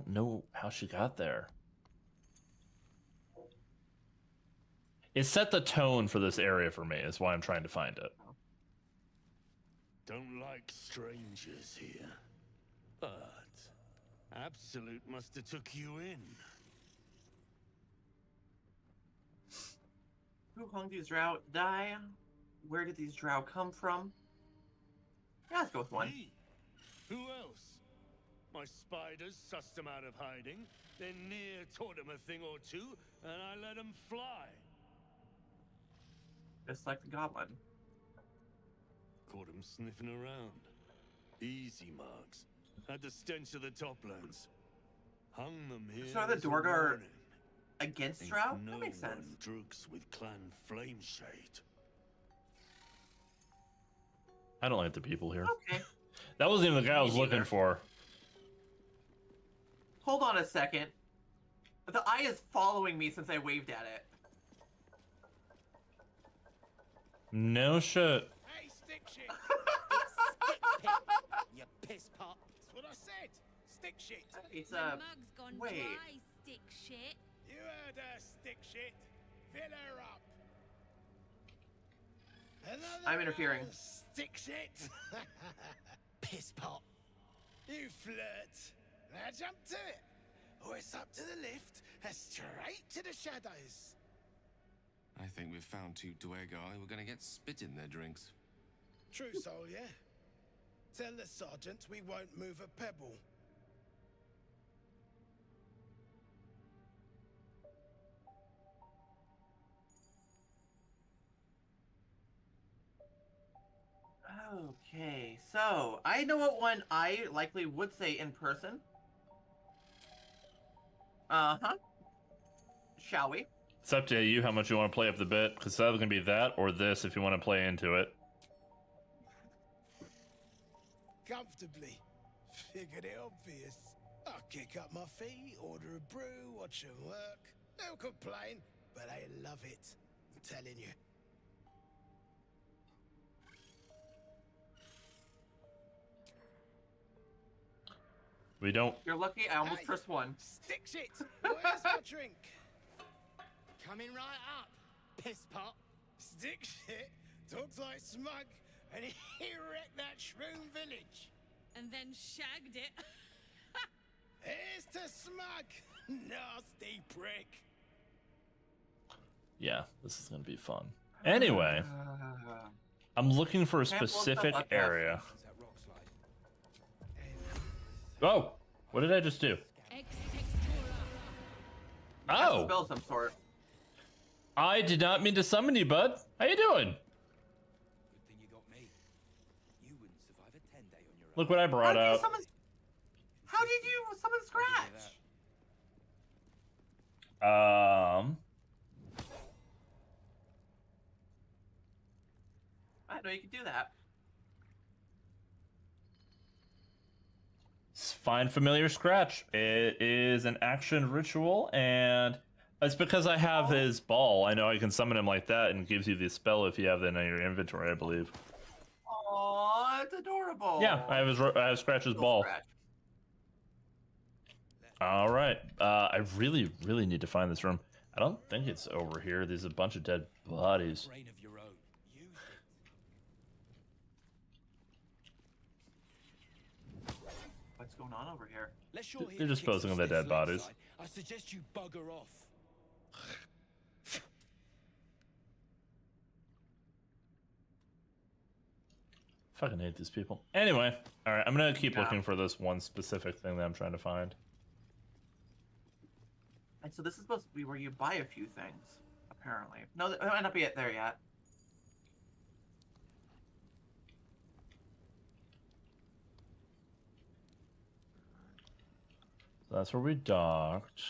S1: know how she got there. It set the tone for this area for me, is why I'm trying to find it.
S8: Don't like strangers here. But Absolute must have took you in.
S2: Who hung these drow die? Where did these drow come from? Yeah, let's go with one.
S8: Me? Who else? My spiders sussed them out of hiding, then near taught them a thing or two, and I let them fly.
S2: Just like the goblin.
S8: Caught them sniffing around. Easy marks. Had the stench of the Toplands. Hung them here.
S2: So the
S8: as a
S2: Dorg are
S8: warning.
S2: against
S8: Think
S2: drow?
S8: No
S2: That makes sense.
S8: one drugs with Clan Flameshade.
S1: I don't like the people here.
S2: Okay.
S1: That wasn't even the guy I
S2: Me
S1: was looking
S2: neither.
S1: for.
S2: Hold on a second. The eye is following me since I waved at it.
S1: No shit.
S7: Hey, stick shit!
S12: You piss pot.
S7: That's what I said. Stick shit.
S2: It's
S11: My mug's gone
S2: wait.
S11: dry, stick shit.
S7: You heard her, stick shit. Fill her up. Another
S2: I'm interfering.
S7: round, Stick shit.
S12: Piss pot.
S7: You flirt. Now jump to it. Or it's up to the lift and straight to the shadows.
S13: I think we've found two Duergar who are going to get spit in their drinks.
S7: True soul, yeah? Tell the sergeant we won't move a pebble.
S2: Okay, so I know what one I likely would say in person. Uh-huh. Shall we?
S1: It's up to you how much you want to play up the bit, because it's either going to be that or this if you want to play into it.
S7: Comfortably. Figured it obvious. I'll kick up my feet, order a brew, watch them work. No complain, but I love it. I'm telling you.
S1: We don't...
S2: You're lucky I almost
S7: Hey,
S2: pressed one.
S7: Stick shit! Where's my drink?
S12: Coming right up. Piss pot.
S7: Stick shit talks like smug, and he wrecked that shroom village.
S10: And then shagged it.
S7: Here's to smug, nasty prick.
S1: Yeah, this is going to be fun. Anyway, I'm looking for a specific area. Oh, what did I just do?
S2: That's a
S1: Oh,
S2: spell of some sort.
S1: I did not mean to summon you, bud. How you doing?
S9: Good thing you got me. You wouldn't survive a 10-day on your own.
S1: Look what I brought out.
S2: How did you summon Scratch? I didn't know you could do that.
S1: Find familiar Scratch. It is an action ritual, and it's because I have his ball. I know I can summon him like that, and it gives you the spell if you have that in your inventory, I believe.
S2: Aw, it's adorable.
S1: Yeah, I have Scratch's ball.
S2: Scratch.
S1: All right. I really need to find this room. I don't think it's over here. There's a bunch of dead bodies.
S9: Brain of your own. Use it.
S2: What's going on over here?
S9: Let's your
S1: They're disposing of the dead bodies.
S9: I suggest you bugger off.
S1: Fucking hate these people. Anyway, all right. I'm gonna keep
S2: Yeah.
S1: looking for this one specific thing that I'm trying to find.
S2: And so this is supposed to be where you buy a few things, apparently. No, it might not be there yet.
S1: So that's where we docked.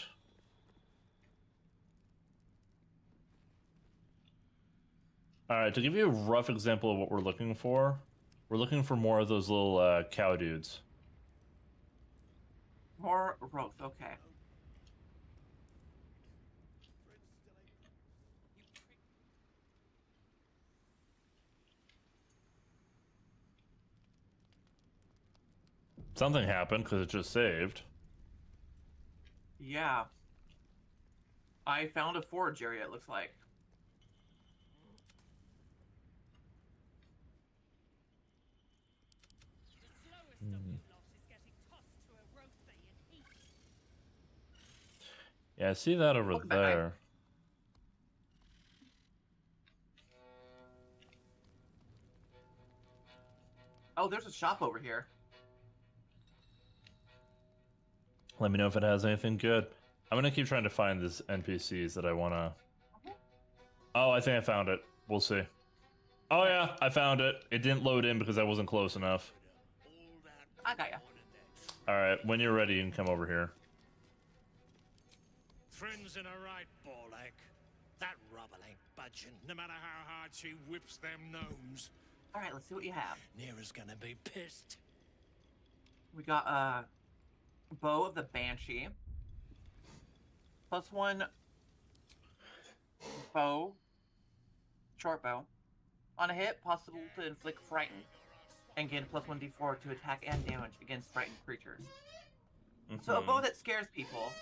S1: All right, to give you a rough example of what we're looking for more of those little cow dudes.
S2: More growth, okay.
S1: Something happened because it just saved.
S2: Yeah. I found a forge area, it looks like.
S1: Yeah, I see that over
S2: Welcome back.
S1: there.
S2: Oh, there's a shop over here.
S1: Let me know if it has anything good. I'm gonna keep trying to find these NPCs that I wanna... Oh, I think I found it. We'll see. Oh yeah, I found it. It didn't load in because I wasn't close enough.
S2: I got ya.
S1: Alright, when you're ready, you can come over here.
S14: Friends in a right, Borlek. That rubble ain't budging, no matter how hard she whips them gnomes.
S2: Alright, let's see what you have.
S14: Nera's gonna be pissed.
S2: We got a bow of the Banshee. +1 bow. Short bow. On a hit, possible to inflict frighten. And gain +1 d4 to attack and damage against frightened creatures. So a bow that scares people,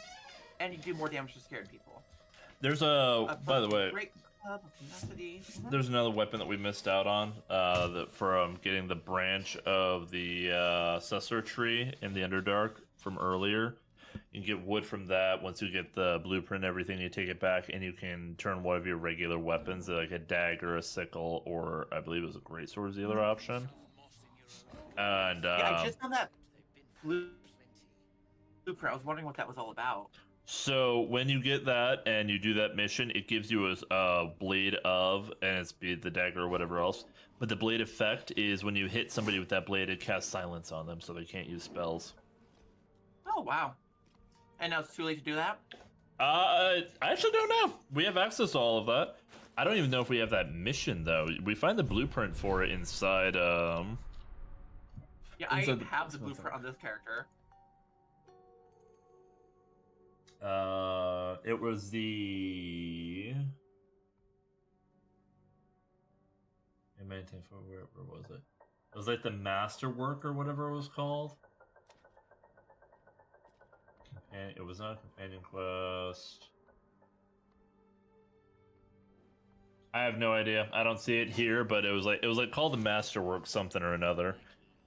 S2: and you do more damage to scared people.
S1: There's a by the way,
S2: Great club of tenacity.
S1: there's another weapon that we missed out on from getting the branch of the Sussor tree in the Underdark from earlier. You can get wood from that. Once you get the blueprint and everything, you take it back and you can turn one of your regular weapons, like a dagger, a sickle, or I believe it was a greatsword is the other option. And
S2: yeah, I just found that blueprint. I was wondering what that was all about.
S1: So when you get that and you do that mission, it gives you a blade of, and it's be the dagger or whatever else. But the blade effect is when you hit somebody with that blade, it casts silence on them, so they can't use spells.
S2: Oh wow! And now it's too late to do that.
S1: I actually don't know. We have access to all of that. I don't even know if we have that mission though. We find the blueprint for it inside.
S2: Yeah, I have the blueprint on this character.
S1: It was the. Where was it? It was like the masterwork or whatever it was called. It was not a companion quest. I have no idea. I don't see it here, but it was like called the masterwork something or another.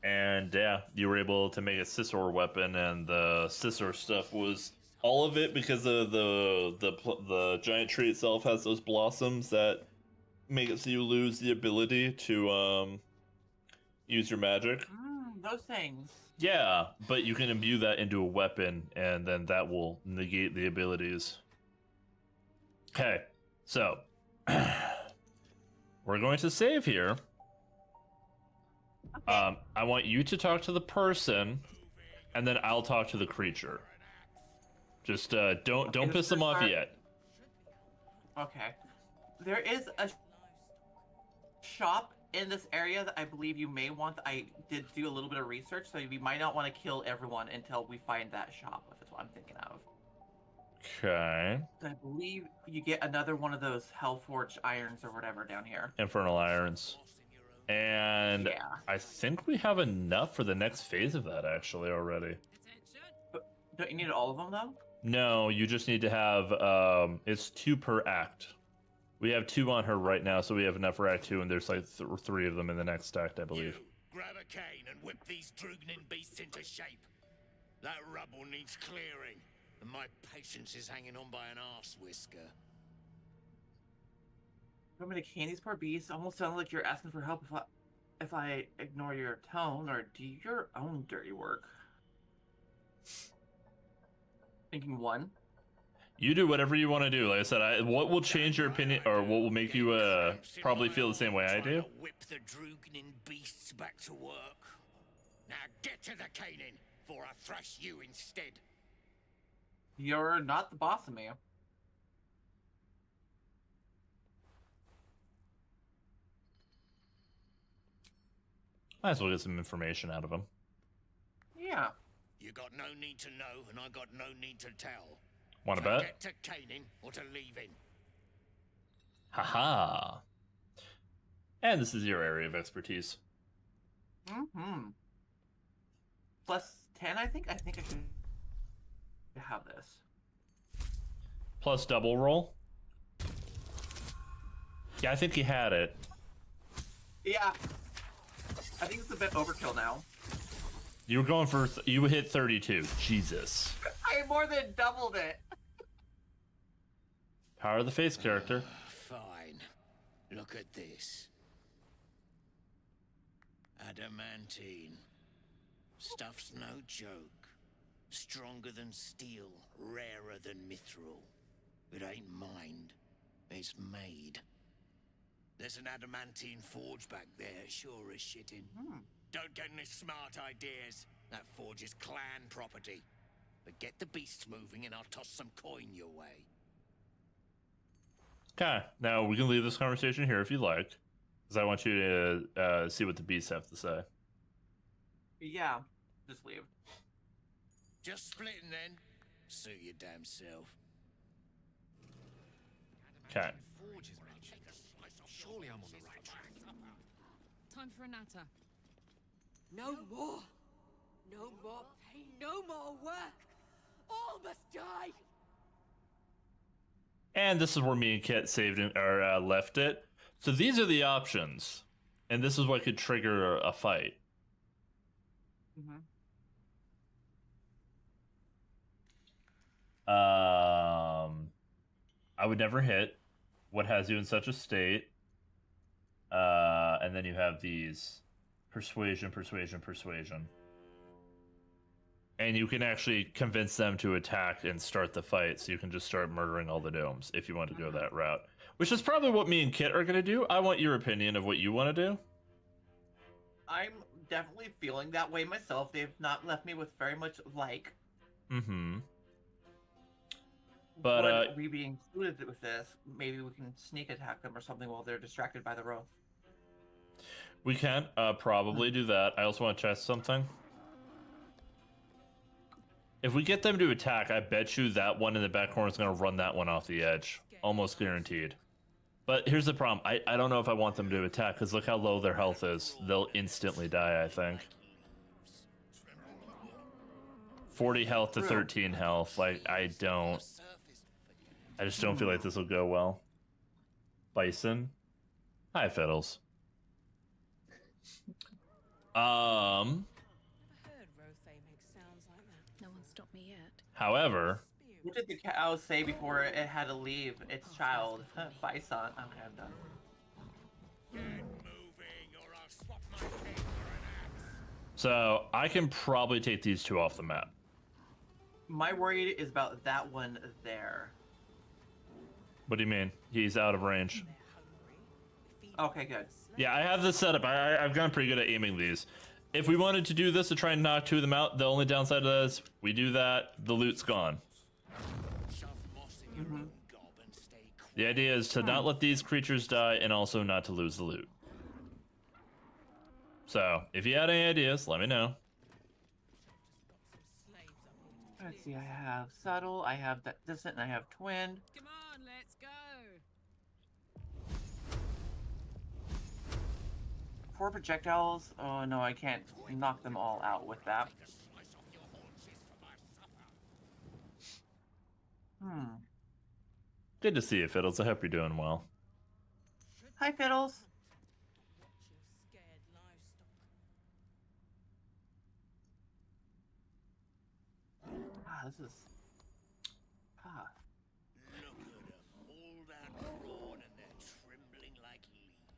S1: And yeah, you were able to make a scissor weapon, and the scissor stuff was all of it because of the giant tree itself has those blossoms that make it so you lose the ability to use your magic.
S2: Those things.
S1: Yeah, but you can imbue that into a weapon, and then that will negate the abilities. Okay, so we're going to save here.
S2: Okay.
S1: I want you to talk to the person, and then I'll talk to the creature. Just don't piss them off yet.
S2: Okay. There is a shop in this area that I believe you may want. I did do a little bit of research, so we might not want to kill everyone until we find that shop, if that's what I'm thinking of.
S1: Okay.
S2: I believe you get another one of those Hellforged irons or whatever down here.
S1: Infernal irons. And
S2: yeah.
S1: I think we have enough for the next phase of that actually already.
S2: But don't you need all of them though?
S1: No, you just need to have it's 2 per act. We have 2 on her right now, so we have enough for Act 2, and there's like 3 of them in the next act, I believe.
S14: You, grab a cane and whip these Drugnin beasts into shape. That rubble needs clearing, and my patience is hanging on by an arse whisker.
S2: You want me to cane these poor beasts? Almost sounds like you're asking for help if I ignore your tone or do your own dirty work. Thinking 1.
S1: You do whatever you want to do. Like I said, what will change your opinion, or what will make you probably feel the same way I do?
S14: Whip the Drugnin beasts back to work. Now get to the caning, for I thrash you instead.
S2: You're not the boss of me.
S1: Might as well get some information out of him.
S2: Yeah.
S14: You got no need to know, and I got no need to tell.
S1: Want to
S14: So
S1: bet?
S14: Get to caning or to leaving.
S1: Haha. And this is your area of expertise.
S2: Mm-hmm. Plus 10, I think. I think I should have this.
S1: Plus double roll. Yeah, I think he had it.
S2: Yeah. I think it's a bit overkill now.
S1: You were going for you hit 32. Jesus.
S2: I more than doubled it.
S1: Power of the face character.
S14: Fine. Look at this. Adamantine. Stuff's no joke. Stronger than steel, rarer than mithril. It ain't mined, it's made. There's an adamantine forge back there, sure as shitting. Don't get any smart ideas. That forge is clan property. But get the beasts moving and I'll toss some coin your way.
S1: Okay, now we can leave this conversation here if you like, because I want you to see what the beasts have to say.
S2: Yeah, just leave.
S14: Just splitting then. Suit your damn self.
S1: Okay.
S13: Surely I'm on the right track.
S10: Time for a natter.
S15: No more. No more pain. No more work. All must die.
S1: And this is where me and Kit saved it, or left it. So these are the options, and this is what could trigger a fight.
S2: Mm-hmm.
S1: I would never hit. What has you in such a state? And then you have these persuasion, persuasion, persuasion. And you can actually convince them to attack and start the fight, so you can just start murdering all the gnomes if you want to go that route. Which is probably what me and Kit are going to do. I want your opinion of what you want to do.
S2: I'm definitely feeling that way myself. They've not left me with very much like.
S1: Mm-hmm. But
S2: would we be included with this? Maybe we can sneak attack them or something while they're distracted by the row.
S1: we can probably do that. I also want to test something. If we get them to attack, I bet you that one in the back corner is going to run that one off the edge. Almost guaranteed. But here's the problem. I don't know if I want them to attack, because look how low their health is. They'll instantly die, I think. 40 health to 13 health. Like, I just don't feel like this will go well. Bison. Hi, Fiddles.
S10: Heard Rothay make sounds like that.
S11: No one stopped me yet.
S1: However,
S2: What did the cow say before it had to leave its child? Bison. Okay, I'm done.
S14: Get moving or I'll swap my cane for an axe.
S1: so I can probably take these two off the map.
S2: My worry is about that one there.
S1: What do you mean? He's out of range.
S2: Okay, good.
S1: Yeah, I have this set up. I've gotten pretty good at aiming these. If we wanted to do this to try and knock two of them out, the only downside of that is we do that, the loot's gone.
S2: Mm-hmm.
S1: The idea is to not let these creatures die and also not to lose the loot. So, if you had any ideas, let me know.
S2: Let's see, I have subtle, I have that distant, and I have twin.
S10: Come on, let's go.
S2: 4 projectiles. Oh no, I can't knock them all out with that.
S1: Good to see you, Fiddles. I hope you're doing well.
S2: Hi, Fiddles. Ah, this is tough.
S14: Look at them, all that brawn and they're trembling like leaves.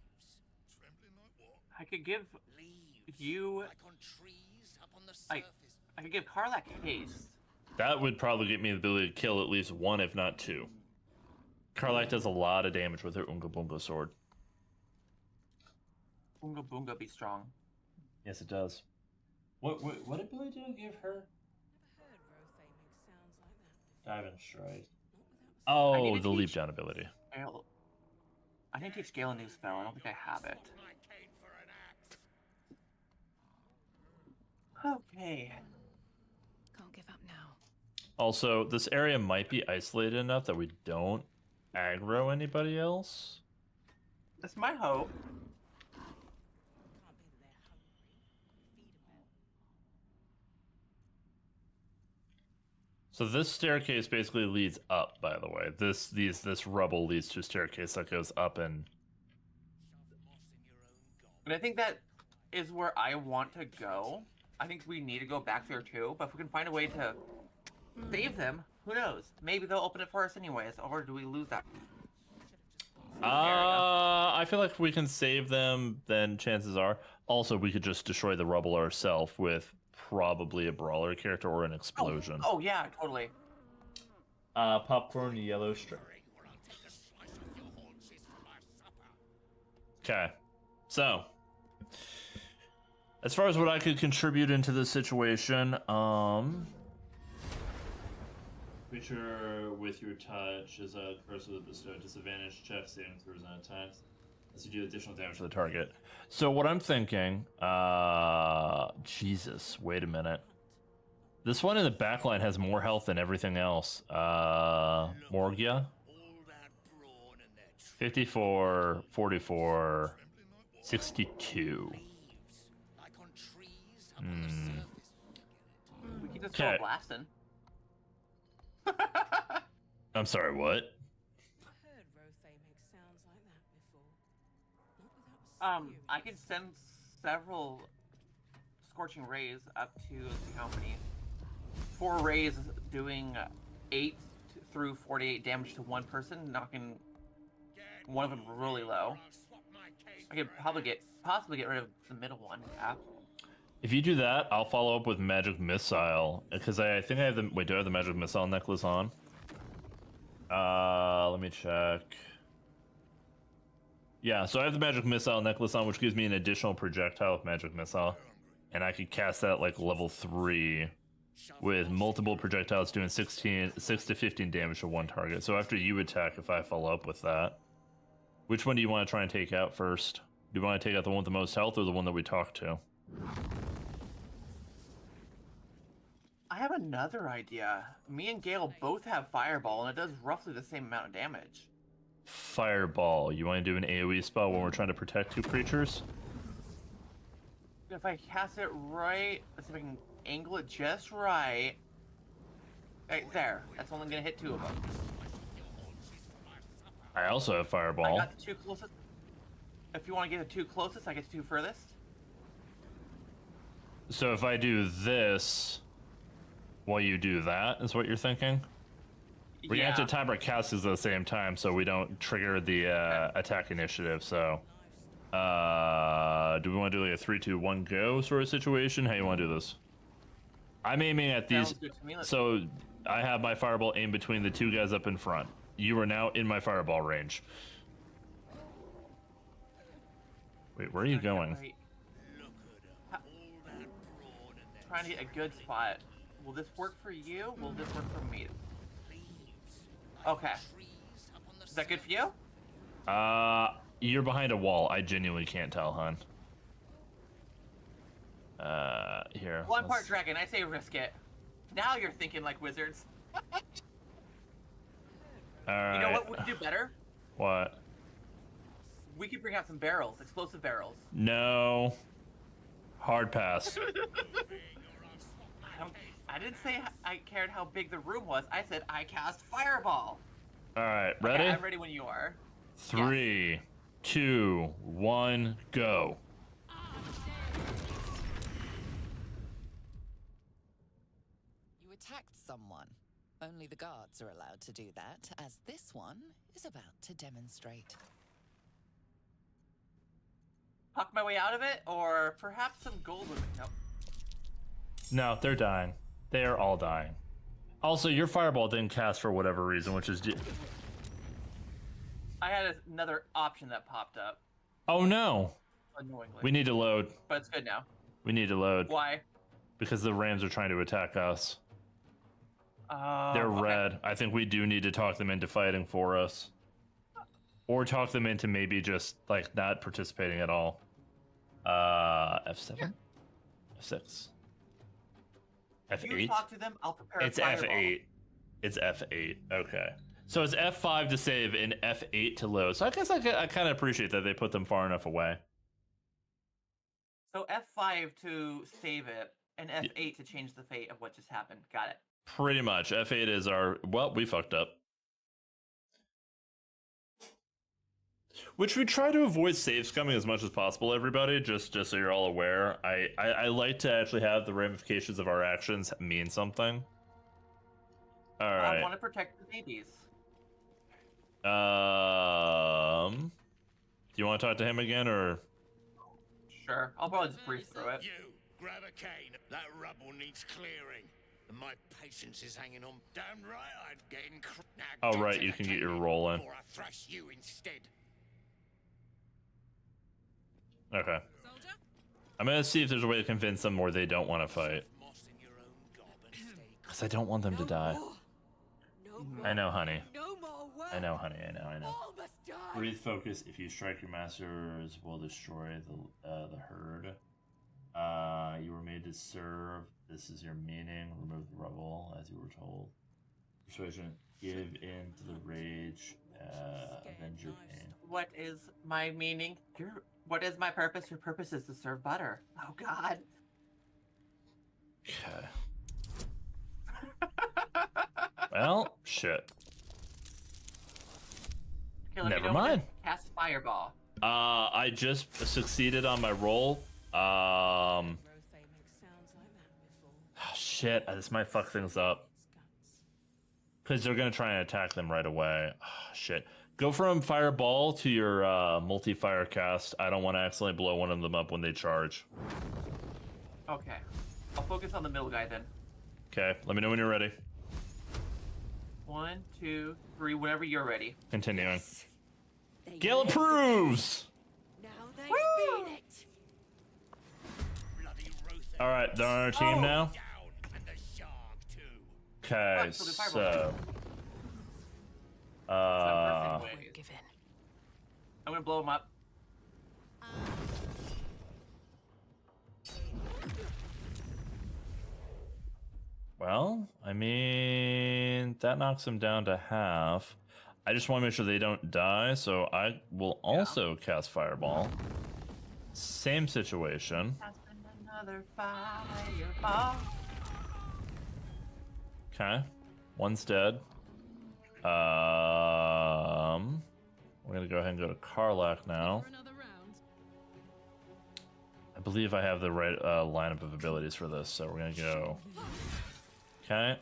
S14: Trembling like what?
S2: I could give
S14: Leaves.
S2: you.
S14: Like on trees up on the surface.
S2: I could give Karlak haste.
S1: That would probably get me the ability to kill at least one, if not two. Karlak does a lot of damage with her Oonga Boonga sword.
S2: Boonga Boonga be strong.
S1: Yes, it does. What ability did I give her? Dive and strike. Oh, the leap down ability.
S2: I need to teach Gale a new spell. I don't think I have it. Okay.
S5: Can't give up now.
S1: Also, this area might be isolated enough that we don't aggro anybody else.
S2: That's my hope.
S1: So this staircase basically leads up, by the way. This rubble leads to a staircase that goes up and...
S2: And I think that is where I want to go. I think we need to go back there too, but if we can find a way to save them, who knows? Maybe they'll open it for us anyways, or do we lose that?
S1: I feel like if we can save them, then chances are. Also, we could just destroy the rubble ourselves with probably a brawler character or an explosion.
S2: Oh yeah, totally.
S1: Popcorn yellow strip. Okay, so as far as what I could contribute into this situation, creature with your touch is a curse with a bestow disadvantage check saving throws and attacks as you do additional damage to the target. So what I'm thinking, Jesus, wait a minute. This one in the back line has more health than everything else. Morgia? 54, 44, 62.
S2: We can just go blasting.
S1: I'm sorry, what?
S2: I can send several scorching rays up to the company. 4 rays doing 8 through 48 damage to one person, knocking one of them really low. I could possibly get rid of the middle one. Yeah.
S1: If you do that, I'll follow up with magic missile because I think I have the wait. Do I have the magic missile necklace on? Let me check. Yeah, so I have the magic missile necklace on, which gives me an additional projectile with magic missile, and I could cast that like level 3 with multiple projectiles doing 6 to 15 damage to one target. So after you attack, if I follow up with that, which one do you want to try and take out first? Do you want to take out the one with the most health or the one that we talked to?
S2: I have another idea. Me and Gale both have Fireball, and it does roughly the same amount of damage.
S1: Fireball. You want to do an AoE spell when we're trying to protect 2 creatures?
S2: If I cast it right, let's see if I can angle it just right. Right there. That's only gonna hit 2 of them.
S1: I also have Fireball.
S2: I got the 2 closest. If you want to get the 2 closest, I get the 2 furthest.
S1: So if I do this, while you do that, is what you're thinking? We're gonna have to time our casts at the same time so we don't trigger the attack initiative. So, do we want to do like a 3, 2, 1 go sort of situation? How you want to do this? I'm aiming at these. So I have my fireball aimed between the 2 guys up in front. You are now in my fireball range. Wait, where are you going?
S2: Trying to get a good spot. Will this work for you? Will this work for me? Okay. Is that good for you?
S1: You're behind a wall. I genuinely can't tell, hon. Here.
S2: One part dragon. I say risk it. Now you're thinking like wizards.
S1: Alright.
S2: You know what we could do better?
S1: What?
S2: We could bring out some barrels, explosive barrels.
S1: No. Hard pass.
S2: I didn't say I cared how big the room was. I said I cast Fireball.
S1: Alright, ready?
S2: Okay, I'm ready when you are.
S1: 3, 2, 1, go.
S5: You attacked someone. Only the guards are allowed to do that, as this one is about to demonstrate.
S2: Talk my way out of it, or perhaps some gold would... Nope.
S1: No, they're dying. They are all dying. Also, your fireball didn't cast for whatever reason, which is...
S2: I had another option that popped up.
S1: Oh no!
S2: Annoyingly.
S1: We need to load.
S2: But it's good now.
S1: We need to load.
S2: Why?
S1: Because the Rams are trying to attack us.
S2: Oh,
S1: They're red. I think we do need to talk them into fighting for us. Or talk them into maybe just, like, not participating at all. F7? F6. F8?
S2: You talk to them, I'll prepare
S1: It's
S2: a fireball.
S1: F8. It's F8. Okay. So it's F5 to save and F8 to load. So I guess I kind of appreciate that they put them far enough away.
S2: So F5 to save it, and F8 to change the fate of what just happened. Got it.
S1: Pretty much. F8 is our... Well, we fucked up. Which we try to avoid save scumming as much as possible, everybody, just so you're all aware. I like to actually have the ramifications of our actions mean something. Alright.
S2: I want to protect the babies.
S1: Do you want to talk to him again, or...?
S2: Sure. I'll probably just breeze through it.
S14: You, grab a cane. That rubble needs clearing. And my patience is hanging on. Damn right I'd get in... Now
S1: Oh,
S14: get
S1: right,
S14: to
S1: you
S14: the
S1: can get
S14: cane
S1: your roll in.
S14: before I thrash you instead.
S1: Okay. I'm gonna see if there's a way to convince them where they don't want to fight. Because I don't want them to die. I know, honey. I know, honey. I know. Breathe focus. If you strike, your masters will destroy the herd. You were made to serve. This is your meaning. Remove the rubble, as you were told. Persuasion. Give in to the rage. Avenge your pain.
S2: What is my meaning? What is my purpose? Your purpose is to serve butter. Oh, God.
S1: Okay. Well, shit.
S2: Okay,
S1: Never mind.
S2: Cast fireball.
S1: I just succeeded on my roll. Oh, shit, this might fuck things up. Because they're gonna try and attack them right away. Oh, shit. Go from fireball to your multi-fire cast. I don't want to accidentally blow one of them up when they charge.
S2: Okay. I'll focus on the middle guy then.
S1: Okay, let me know when you're ready.
S2: 1, 2, 3, whenever you're ready.
S1: Continuing. Gale approves!
S15: Now they feel it.
S1: Alright, they're on our team now. Okay, so...
S2: I'm gonna blow him up.
S1: Well, I mean, that knocks them down to half. I just want to make sure they don't die, so I will also cast Fireball. Same situation.
S2: Another fireball.
S1: Okay, one's dead. We're gonna go ahead and go to Karlach now. I believe I have the right lineup of abilities for this, so we're gonna go. Okay.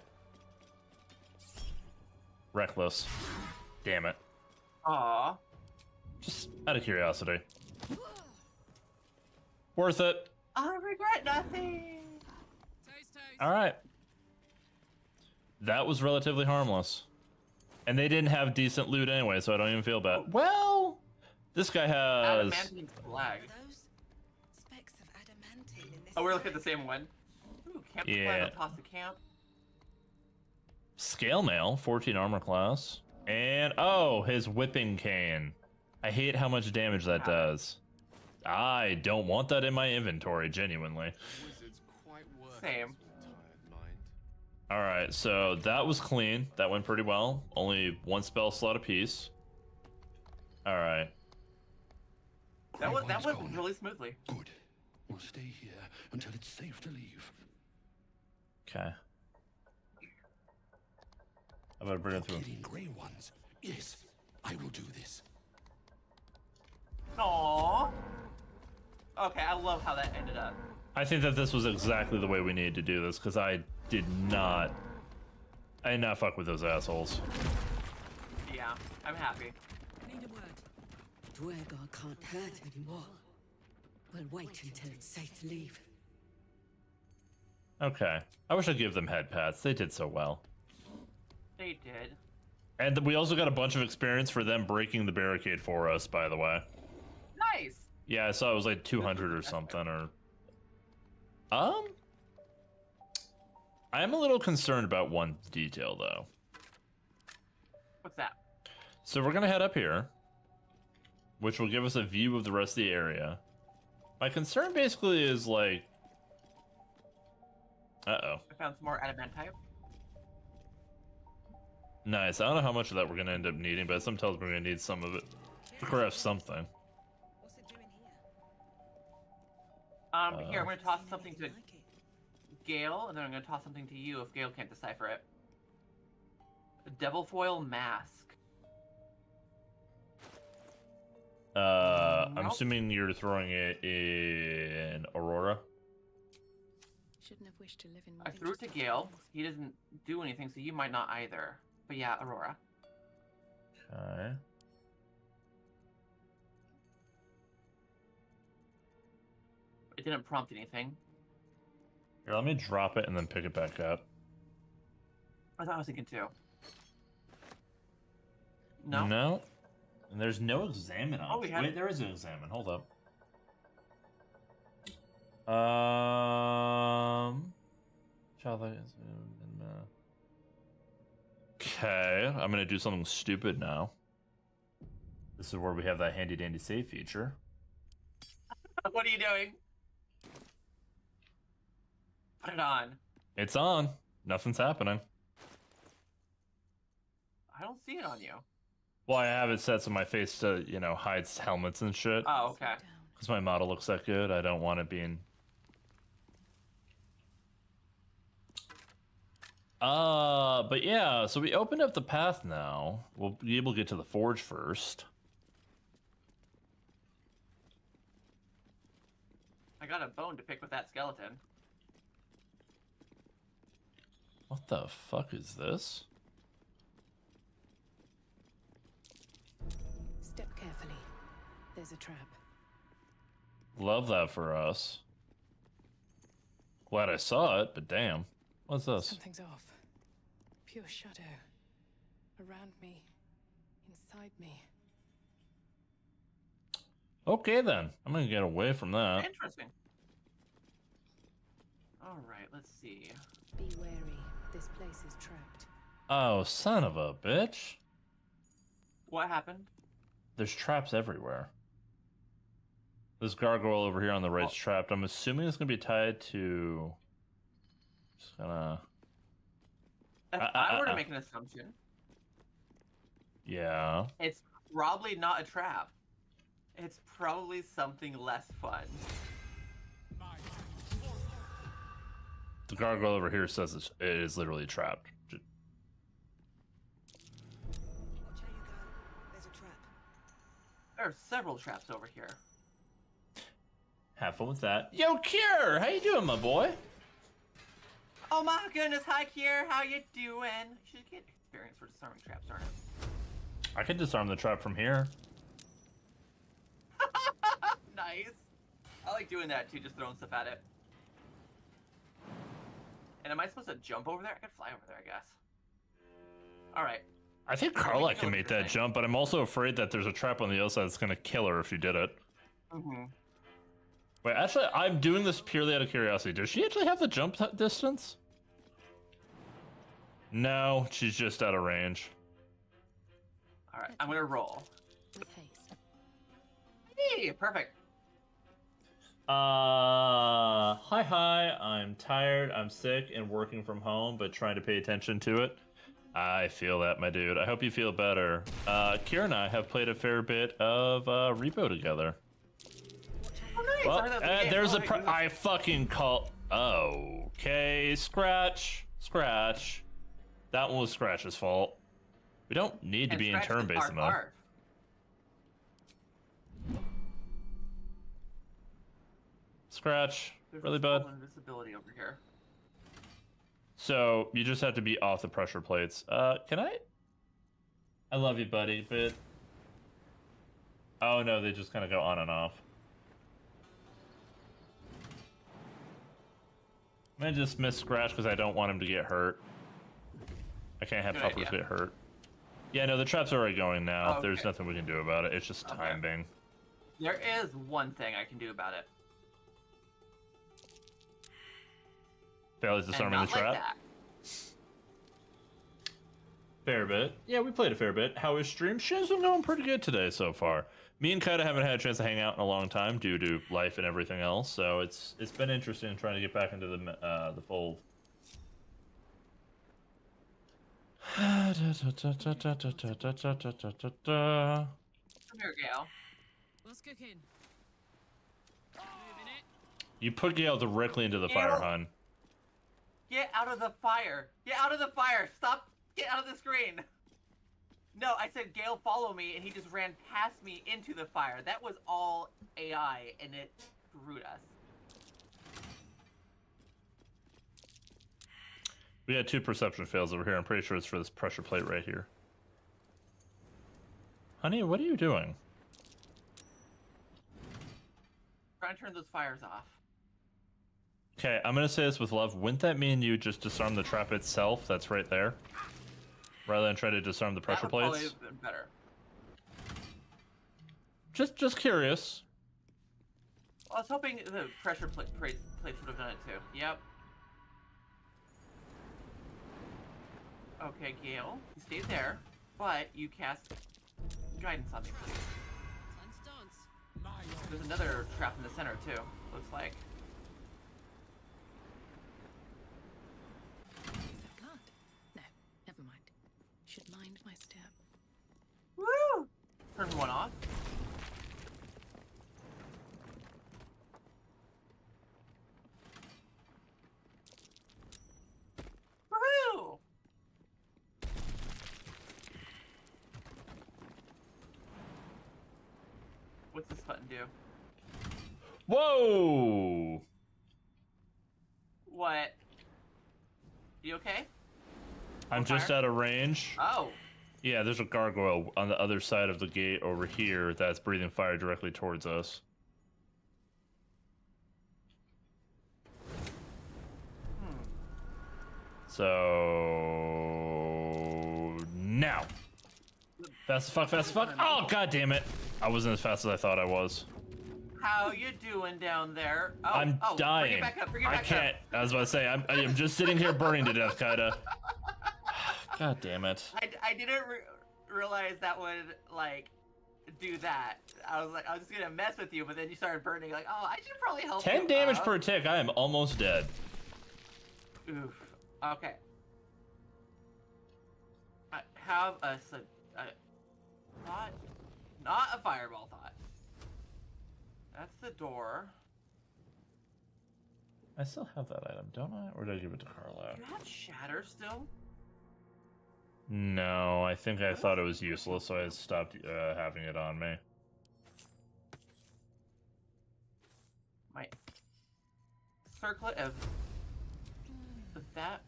S1: Reckless. Damn it.
S2: Aww.
S1: Just out of curiosity. Worth it.
S2: I regret nothing.
S1: Alright. That was relatively harmless. And they didn't have decent loot anyway, so I don't even feel bad. Well, this guy has...
S2: Adamantine flag. Oh, we're looking at the same one. Ooh, camp
S1: Yeah.
S2: toss the camp.
S1: Scale mail, 14 armor class. And, oh, his whipping cane. I hate how much damage that does. I don't want that in my inventory, genuinely.
S2: Same.
S1: Alright, so that was clean. That went pretty well. Only one spell slot apiece. Alright.
S2: That went really smoothly.
S16: Good. We'll stay here until it's safe to leave.
S1: Okay. I'm gonna bring it through.
S16: Killing grey ones. Yes, I will do this.
S2: Aww. Okay, I love how that ended up.
S1: I think that this was exactly the way we needed to do this, because I did not fuck with those assholes.
S2: Yeah, I'm happy.
S10: Need a word. Duergar can't hurt anymore. We'll wait until it's safe to leave.
S1: Okay. I wish I'd give them head pats. They did so well.
S2: They did.
S1: And we also got a bunch of experience for them breaking the barricade for us, by the way.
S2: Nice!
S1: Yeah, I saw it was like 200 or something, or... I am a little concerned about one detail, though.
S2: What's that?
S1: So we're gonna head up here, which will give us a view of the rest of the area. My concern basically is, like... Uh-oh.
S2: I found some more adamantite.
S1: Nice. I don't know how much of that we're gonna end up needing, but some tells me we're gonna need some of it to craft something.
S2: Here, I'm gonna toss something to Gale, and then I'm gonna toss something to you if Gale can't decipher it. A devil foil mask.
S1: I'm assuming you're throwing it in Aurora.
S17: Shouldn't have wished to live in.
S2: I threw it to Gale. He doesn't do anything, so you might not either. But yeah, Aurora.
S1: Okay.
S2: It didn't prompt anything.
S1: Here, let me drop it and then pick it back up.
S2: I thought I was thinking too. No?
S1: No. And there's no examine
S2: Oh, we have...
S1: Wait, there is an examine. Hold up. Okay, I'm gonna do something stupid now. This is where we have that handy dandy save feature.
S2: What are you doing? Put it on.
S1: It's on. Nothing's happening.
S2: I don't see it on you.
S1: Well, I have it set so my face to, you know, hides helmets and shit.
S2: Oh, okay.
S1: Because my model looks that good. I don't want it being... But yeah, so we opened up the path now. We'll be able to get to the forge first.
S2: I got a bone to pick with that skeleton.
S1: What the fuck is this?
S17: Step carefully. There's a trap.
S1: Love that for us. Glad I saw it, but damn. What's this?
S17: Something's off. Pure shadow. Around me. Inside me.
S1: Okay then. I'm gonna get away from that.
S2: Interesting. Alright, let's see.
S17: Be wary. This place is trapped.
S1: Oh, son of a bitch.
S2: What happened?
S1: There's traps everywhere. This gargoyle over here on the right's trapped. I'm assuming it's gonna be tied to... Just gonna...
S2: If I were to make an assumption...
S1: Yeah.
S2: It's probably not a trap. It's probably something less fun.
S1: The gargoyle over here says it is literally trapped.
S12: Watch how you go. There's a trap.
S2: There are several traps over here.
S1: Have fun with that. Yo, Cure! How you doing, my boy?
S2: Oh my goodness, hi Kier, how you doing? You should get experience for disarming traps, aren't it?
S1: I can disarm the trap from here.
S2: Nice. I like doing that too, just throwing stuff at it. And am I supposed to jump over there? I can fly over there, I guess. Alright.
S1: I think Carla can make that jump, but I'm also afraid that there's a trap on the other side that's gonna kill her if she did it.
S2: Mm-hmm.
S1: Wait, actually, I'm doing this purely out of curiosity. Does she actually have the jump distance? No, she's just out of range.
S2: Alright, I'm gonna roll.
S17: With haste.
S2: Hey, perfect.
S1: Hi, I'm tired, I'm sick, and working from home, but trying to pay attention to it. I feel that, my dude. I hope you feel better. Kira and I have played a fair bit of Repo together.
S2: Oh, nice.
S1: Well, there's a I fucking call. Okay, Scratch. That one was Scratch's fault. We don't need to be in turn-based mode. Scratch, really bad.
S2: Invisibility over here.
S1: So you just have to be off the pressure plates. Can I? I love you, buddy, but oh no, they just kind of go on and off. I'm gonna just miss Scratch because I don't want him to get hurt. I can't have puppers get hurt. Yeah, no, the trap's already going now.
S2: Okay.
S1: There's nothing we can do about it. It's just timing.
S2: There is one thing I can do about it.
S1: Failures disarming the trap.
S2: Like that.
S1: Fair bit. Yeah, we played a fair bit. How is stream? Stream's been going pretty good today so far. Me and Kaida haven't had a chance to hang out in a long time due to life and everything else, so it's been interesting trying to get back into the fold.
S2: Come here, Gale.
S15: What's cooking? Moving it.
S1: You put Gale directly into the fire, hon.
S2: Get out of the fire! Get out of the fire! Stop! Get out of the screen! No, I said Gale follow me, and he just ran past me into the fire. That was all AI, and it screwed us.
S1: We had 2 perception fails over here. I'm pretty sure it's for this pressure plate right here. Honey, what are you doing?
S2: Trying to turn those fires off.
S1: Okay, I'm gonna say this with love. Wouldn't that mean you just disarm the trap itself that's right there? Rather than try to disarm the pressure
S2: That would probably
S1: plates?
S2: have been better.
S1: Just curious.
S2: I was hoping the pressure plates would have done it too. Yep. Okay, Gale, you stay there, but you cast guidance on me, please. There's another trap in the center too, looks like.
S17: Can't. No, never mind. Should mind my step.
S2: Woo! Turn one off. Woohoo! What's this button do?
S1: Whoa!
S2: What? You okay?
S1: I'm just out of range.
S2: Oh.
S1: Yeah, there's a gargoyle on the other side of the gate over here that's breathing fire directly towards us. So now. Fast as fuck, fast as fuck. Oh, god damn it. I wasn't as fast as I thought I was.
S2: How you doing down there? Oh,
S1: I'm dying.
S2: Bring it back up, bring it back
S1: I can't. I was about to say, I am just sitting here burning to death, kinda. God damn it.
S2: I didn't realize that would, like, do that. I was just gonna mess with you, but then you started burning, like, oh, I should probably help
S1: 10
S2: you
S1: damage
S2: up.
S1: per tick. I am almost dead.
S2: Oof. Okay. I have a thought. Not a fireball thought. That's the door.
S1: I still have that item, don't I? Or did I give it to Carla?
S2: Do you have shatter still?
S1: No, I think I thought it was useless, so I stopped having it on me.
S2: My circlet of that.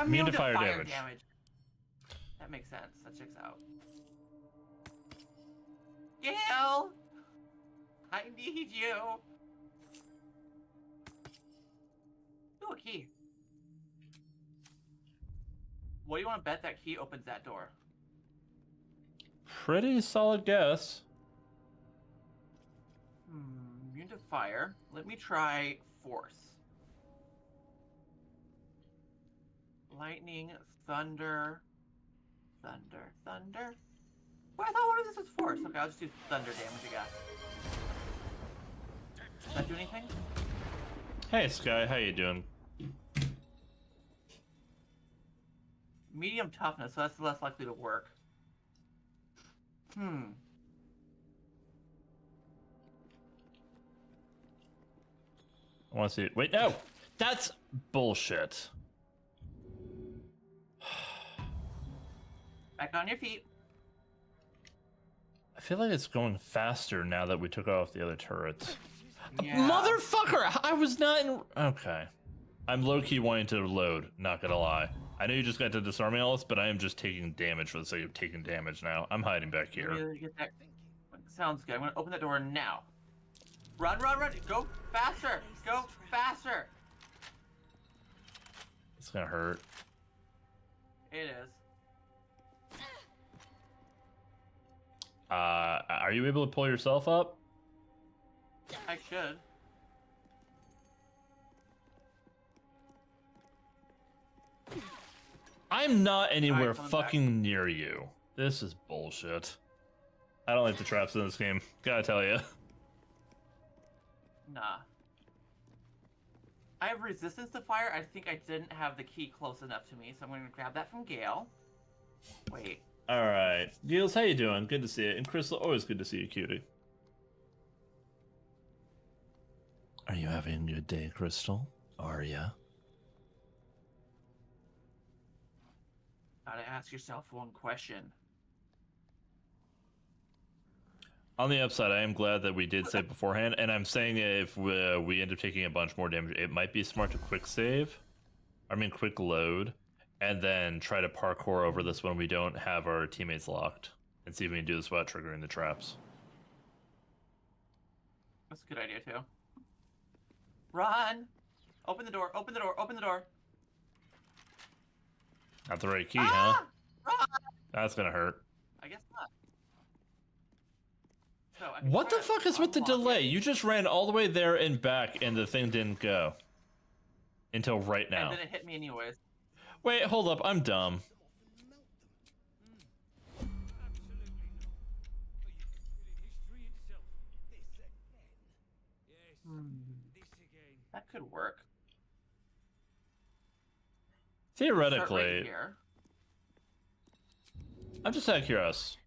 S1: Immune to fire damage.
S2: That makes sense. That checks out. Gale! I need you! Ooh, a key. What do you want to bet that key opens that door?
S1: Pretty solid guess.
S2: Immune to fire. Let me try force. Lightning, thunder, thunder. Well, I thought one of this was force. Okay, I'll just do thunder damage, I guess. Does that do anything?
S1: Hey, Sky, how you doing?
S2: Medium toughness, so that's less likely to work. I
S1: want to see it. Wait, no! That's bullshit.
S2: Back on your feet.
S1: I feel like it's going faster now that we took off the other turrets.
S2: Yeah.
S1: Motherfucker! I was not in... Okay. I'm low-key wanting to load, not gonna lie. I know you just got to disarming all this, but I am just taking damage for the sake of taking damage now. I'm hiding back here.
S2: Get that. Sounds good. I'm gonna open that door now. Run, run, run! Go faster! Go faster!
S1: It's gonna hurt.
S2: It is.
S1: Are you able to pull yourself up?
S2: I should.
S1: I'm not anywhere
S2: coming
S1: fucking near you. This is bullshit. I don't like the traps in this game. Gotta tell you.
S2: Nah. I have resistance to fire. I think I didn't have the key close enough to me, so I'm going to grab that from Gale. Wait.
S1: All right, Gilles, how you doing? Good to see you. And Crystal, always good to see you, cutie. Are you having a good day, Crystal? Are ya?
S2: Gotta ask yourself one question.
S1: On the upside, I am glad that we did save beforehand, and I'm saying if we end up taking a bunch more damage, it might be smart to quick save. I mean, quick load, and then try to parkour over this when we don't have our teammates locked, and see if we can do this without triggering the traps.
S2: That's a good idea, too. Run! Open the door, open the door, open the door.
S1: Not the right key, huh?
S2: Run!
S1: That's gonna hurt.
S2: I guess not. So, I
S1: What the fuck is with the delay? You just ran all the way there and back, and the thing didn't go. Until right now.
S2: And then it hit me anyways.
S1: Wait, hold up, I'm dumb.
S2: That could work.
S1: Theoretically.
S2: Start right here.
S1: I'm just out of curiosity.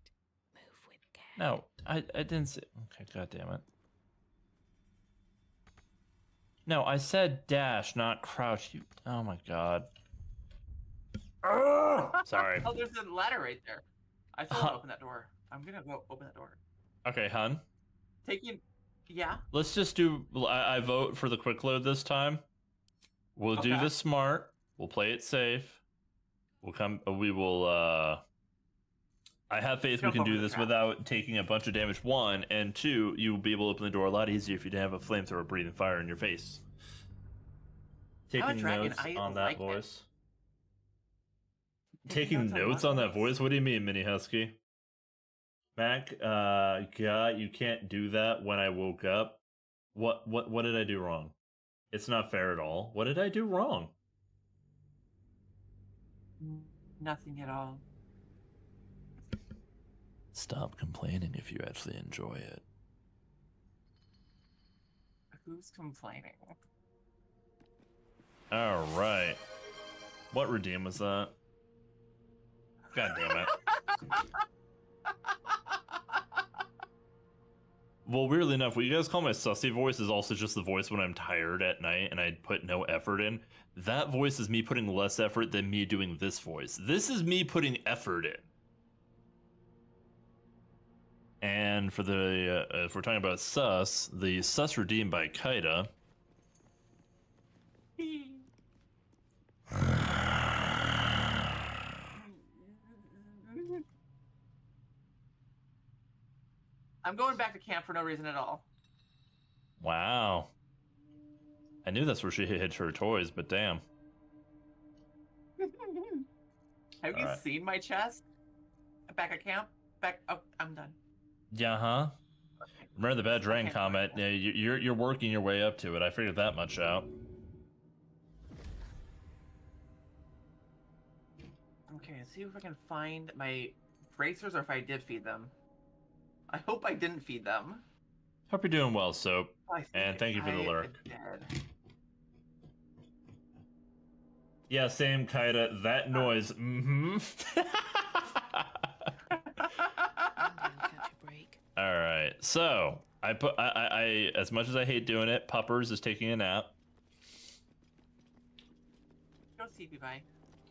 S1: No, I didn't say. Okay, god damn it. No, I said dash, not crouch. You. Oh my god. Sorry.
S2: Oh, there's a ladder right there. I still want to open that door. I'm gonna go open that door.
S1: Okay, hun.
S2: Taking. Yeah.
S1: Let's just do. I vote for the quick load this time. We'll do
S2: Okay.
S1: this smart. We'll play it safe. We'll come. We will. I have faith we
S2: Jump
S1: can
S2: over
S1: do
S2: the
S1: this
S2: trap.
S1: without taking a bunch of damage. One and two, you will be able to open the door a lot easier if you didn't have a flamethrower breathing fire in your face.
S2: I'm a
S1: Taking
S2: dragon,
S1: notes
S2: I
S1: on that
S2: like it.
S1: voice.
S2: Taking
S1: Taking notes on that voice? What do you mean, Mini Husky? Mac, God, you can't do that when I woke up. What did I do wrong? It's not fair at all. What did I do wrong?
S2: Nothing at all.
S1: Stop complaining if you actually enjoy it.
S2: Who's complaining?
S1: All right. What redeem was that? God damn it. Well, weirdly enough, what you guys call my sussy voice is also just the voice when I'm tired at night and I put no effort in. That voice is me putting less effort than me doing this voice. This is me putting effort in. And for the, if we're talking about sus, the sus redeemed by Kaida.
S2: I'm going back to camp for no reason at all.
S1: Wow. I knew that's where she hid her toys, but damn.
S2: Have you
S1: Alright.
S2: seen my chest? Back at camp? Back. Oh, I'm done.
S1: Yeah, huh? Remember the bad drain comment? Yeah, you're working your way up to it. I figured that much out.
S2: Okay, let's see if I can find my bracers or if I did feed them. I hope I didn't feed them.
S1: Hope you're doing well, Soap.
S2: I think
S1: And thank you for the
S2: I
S1: lurk.
S2: did.
S1: Yeah, same, Kaida. That noise. Mm-hmm. All right. So I as much as I hate doing it, Puppers is taking a nap.
S2: Go CP bye.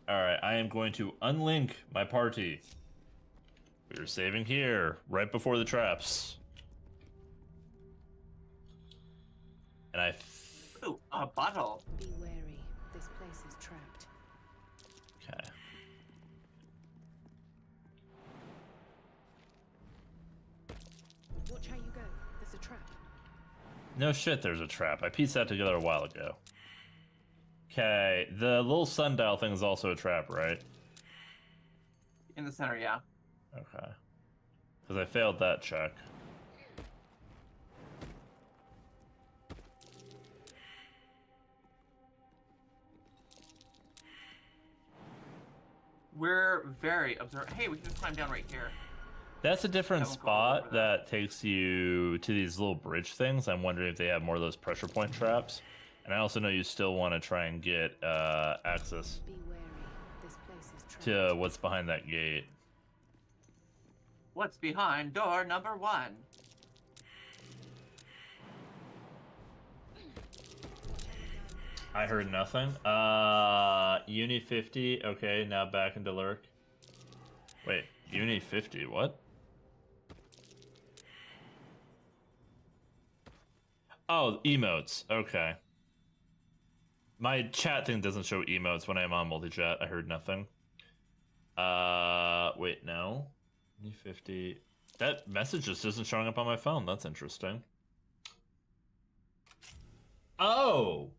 S1: All right. I am going to unlink my party. We're saving here, right before the traps. And I.
S2: Ooh, a bottle.
S17: Be wary. This place is trapped.
S1: Okay.
S17: Watch how you go. There's a trap.
S1: No shit, there's a trap. I pieced that together a while ago. Okay, the little sundial thing is also a trap, right?
S2: In the center, yeah.
S1: Okay. Because I failed that check.
S2: We're very observant. Hey, we can just climb down right here.
S1: That's a different
S2: I won't go
S1: spot
S2: over
S1: that takes you to these little bridge things. I'm wondering if they have more of those pressure point traps. And I also know you still want to try and get access
S17: Be wary. This place is trapped.
S1: to what's behind that gate.
S2: What's behind door number 1?
S1: I heard nothing. Uni 50. Okay, now back into lurk. Wait, Uni 50. What? Oh, emotes. Okay. My chat thing doesn't show emotes when I'm on multi-chat. I heard nothing. Wait, no. Uni 50. That message just isn't showing up on my phone. That's interesting. Oh!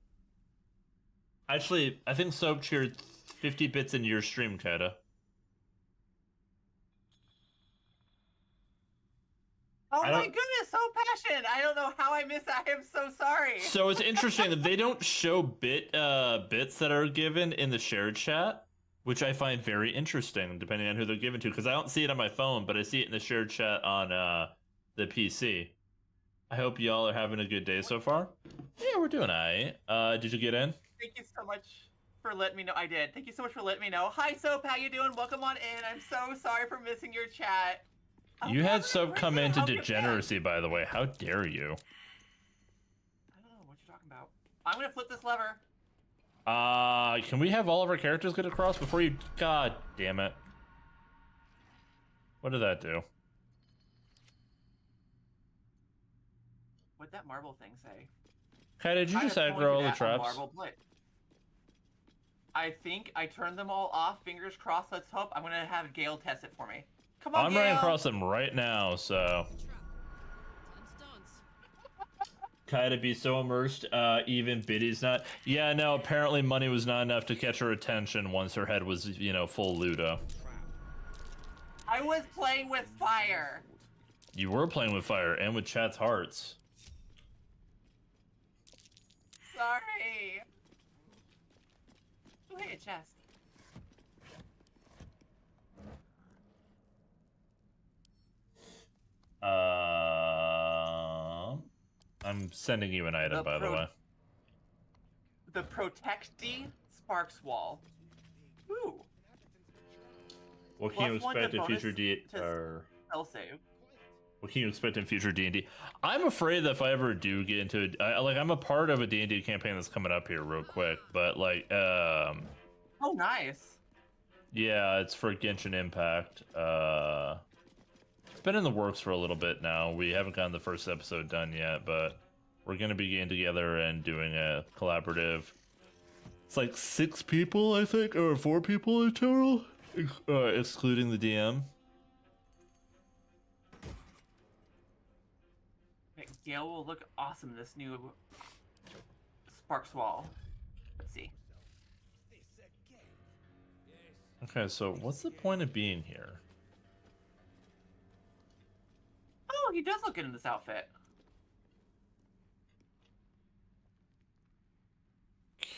S1: Actually, I think Soap cheered 50 bits in your stream, Kaida.
S2: Oh my goodness, so passionate. I don't know how I missed that. I am so sorry.
S1: So it's interesting that they don't show bits that are given in the shared chat, which I find very interesting, depending on who they're given to, because I don't see it on my phone, but I see it in the shared chat on the PC. I hope y'all are having a good day so far. Yeah, we're doing alright. Did you get in?
S2: Thank you so much for letting me know. I did. Thank you so much for letting me know. Hi, Soap. How you doing? Welcome on in. I'm so sorry for missing your chat.
S1: You had Soap come into degeneracy, by the way. How dare you?
S2: I don't know what you're talking about. I'm gonna flip this lever.
S1: Can we have all of our characters get across before you... God damn it. What did that do?
S2: What'd that marble thing say?
S1: Kai, did you just aggro all the traps?
S2: Marble plate. I think I turned them all off. Fingers crossed. Let's hope. I'm gonna have Gale test it for me. Come on,
S1: I'm
S2: Gale.
S1: running across them right now, so... Kai to be so immersed, even Biddy's not... Yeah, no, apparently money was not enough to catch her attention once her head was, you know, full Ludo.
S2: I was playing with fire.
S1: You were playing with fire, and with chat's hearts.
S2: Sorry. Oh, hey, a chest.
S1: I'm sending you an item, by the way.
S2: The Protecty Sparks Wall. Ooh.
S1: What can you expect in future
S2: Spell save.
S1: What can you expect in future D&D? I'm afraid that if I ever do get into it, I'm a part of a D&D campaign that's coming up here real quick, but like,
S2: Oh, nice.
S1: Yeah, it's for Genshin Impact. It's been in the works for a little bit now. We haven't gotten the first episode done yet, but we're gonna be getting together and doing a collaborative. It's like 6 people, I think, or 4 people in total, excluding the DM.
S2: Gale will look awesome in this new Sparks Wall. Let's see.
S1: Okay, so what's the point of being here?
S2: Oh, he does look good in this outfit.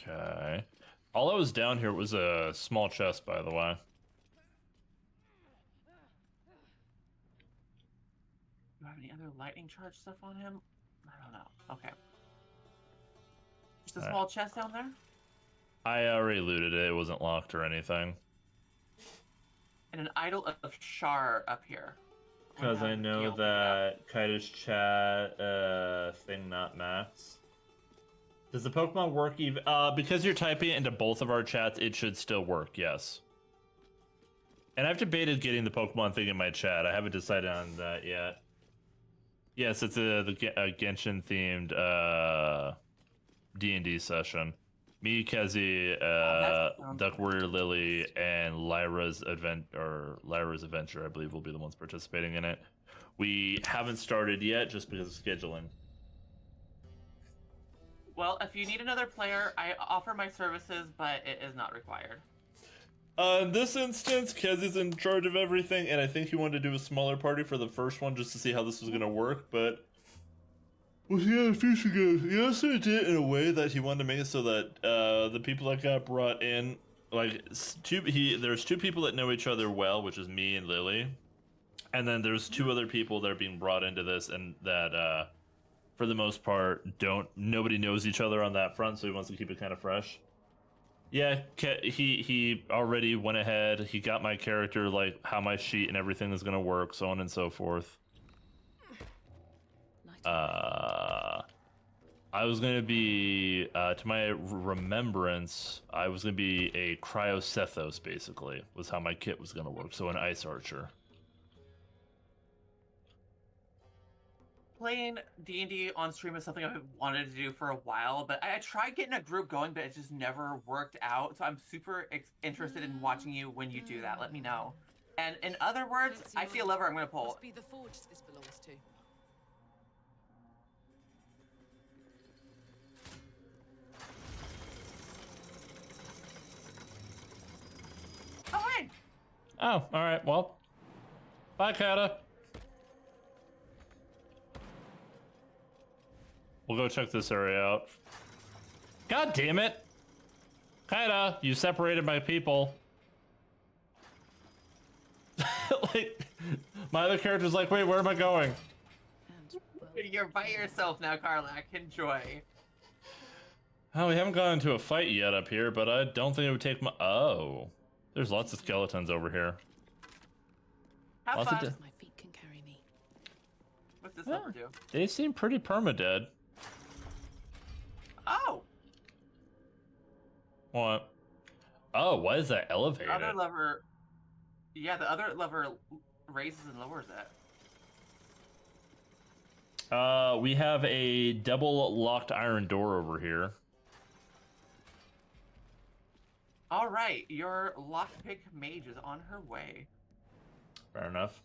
S1: Okay. All I was down here was a small chest, by the way.
S2: Do I have any other lightning charge stuff on him? I don't know. Okay. Just a small chest down there?
S1: I already looted it. It wasn't locked or anything.
S2: And an idol of Shar up here.
S1: Because I know that Kaida's chat thing not max. Does the Pokemon work even? Because you're typing it into both of our chats, it should still work, yes. And I've debated getting the Pokemon thing in my chat. I haven't decided on that yet. Yes, it's a Genshin themed D&D session. Me, Kezi, Duck Warrior Lily, and Lyra's Adventure, I believe, will be the ones participating in it. We haven't started yet just because of scheduling.
S2: Well, if you need another player, I offer my services, but it is not required.
S1: In this instance, Kezi's in charge of everything, and I think he wanted to do a smaller party for the first one just to see how this was going to work, but... Well, yeah, future goes. He also did it in a way that he wanted to make it so that the people that got brought in, like, there's 2 people that know each other well, which is me and Lily, and then there's 2 other people that are being brought into this, and that for the most part, nobody knows each other on that front, so he wants to keep it kind of fresh. Yeah, he already went ahead. He got my character, like how my sheet and everything is gonna work, so on and so forth. I was gonna be, to my remembrance, I was gonna be a Cryosethos, basically, was how my kit was gonna work, so an Ice Archer.
S2: Playing D&D on stream is something I've wanted to do for a while, but I tried getting a group going, but it just never worked out. So I'm super interested in watching you when you do that. Let me know. And in other words, I see a lever I'm going to pull.
S15: Must be the forge this belongs to.
S2: Oh, hey!
S1: Oh, alright, well. Bye, Kata. We'll go check this area out. God damn it! Kata, you separated my people. Like, my other character's like, wait, where am I going?
S2: You're by yourself now, Karlak. Enjoy.
S1: Oh, we haven't gone into a fight yet up here, but I don't think it would take my... Oh. There's lots of skeletons over here.
S2: Have
S1: lots
S2: fun.
S15: My feet can carry me.
S2: What's this lever do?
S1: They seem pretty permadead.
S2: Oh!
S1: What? Oh, why is that elevated?
S2: The other lever... Yeah, the other lever raises and lowers it.
S1: We have a double locked iron door over here.
S2: All right, your lockpick mage is on her way.
S1: Fair enough.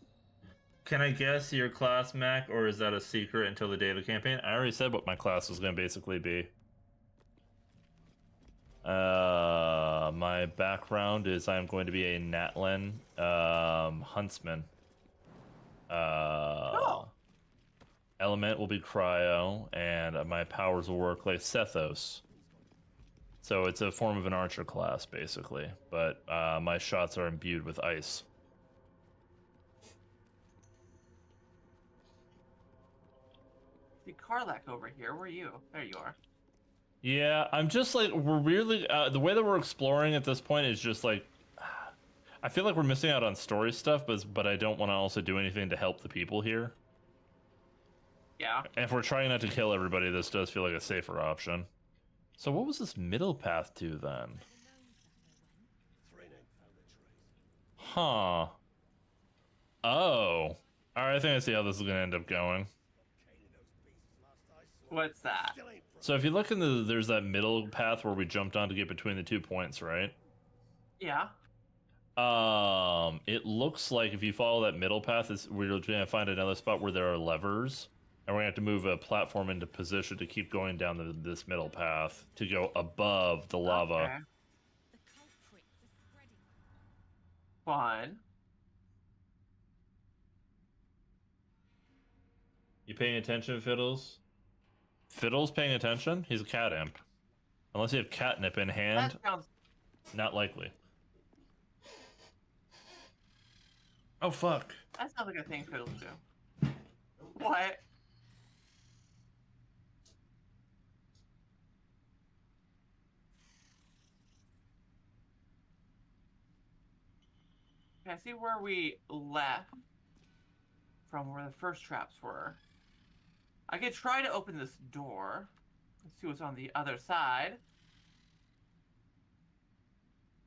S1: Can I guess your class, Mac, or is that a secret until the day of the campaign? I already said what my class was going to basically be. My background is I'm going to be a Natlan huntsman. Element will be cryo, and my powers will work like Sethos. So it's a form of an archer class, basically. But my shots are imbued with ice.
S2: See Karlak over here. Where are you? There you are.
S1: Yeah, I'm just like, we're really, the way that we're exploring at this point is just like, I feel like we're missing out on story stuff, but I don't want to also do anything to help the people here.
S2: Yeah.
S1: And if we're trying not to kill everybody, this does feel like a safer option. So what was this middle path to then? Huh. Oh. Alright, I think I see how this is going to end up going.
S2: What's that?
S1: So if you look in there's that middle path where we jumped on to get between the 2 points, right?
S2: Yeah.
S1: It looks like if you follow that middle path, we're going to find another spot where there are levers, and we're going to have to move a platform into position to keep going down this middle path to go above the lava.
S2: Okay. Fun.
S1: You paying attention, Fiddles? Fiddle's paying attention? He's a cat imp. Unless you have catnip in hand.
S2: That sounds...
S1: Not likely. Oh, fuck.
S2: That sounds like a thing Fiddles do. What? Okay, I see where we left from where the first traps were. I could try to open this door. Let's see what's on the other side.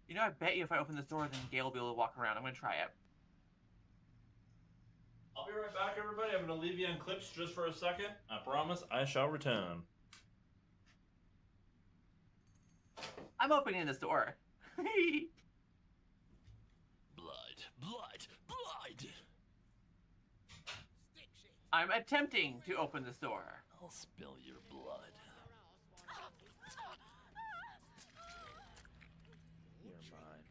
S2: You know, I bet you if I open this door, then Gale will be able to walk around. I'm going to try it.
S1: I'll be right back, everybody. I'm going to leave you on clips just for a second. I promise I shall return.
S2: I'm opening this door.
S16: Blood.
S2: I'm attempting to open this door.
S16: I'll spill your blood.
S1: You're mine.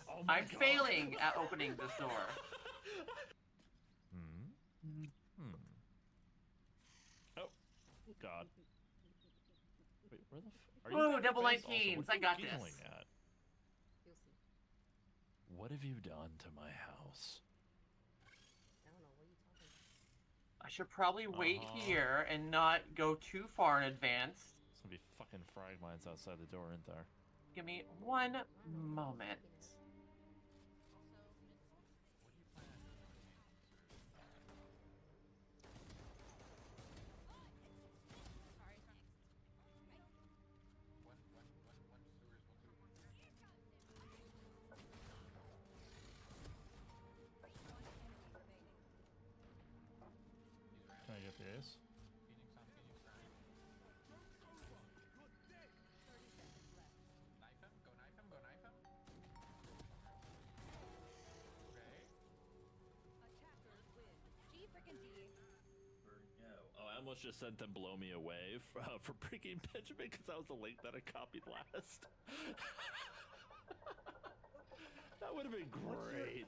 S16: Oh
S2: I'm failing at opening this door.
S1: Oh, God. Wait, where the f- are you?
S2: Ooh, double
S1: guys
S2: 19s.
S1: Also,
S2: I
S1: what
S2: got
S1: are you
S2: this.
S1: giggling at? What have you done to my house?
S2: I should probably wait
S1: Uh-huh.
S2: here and not go too far in advance.
S1: There's gonna be fucking frag mines outside the door, isn't there?
S2: Give me one moment.
S1: Can I get the ace? Oh, I almost just sent them blow me away for breaking Benjamin because that was the link that I copied last. That would have been great.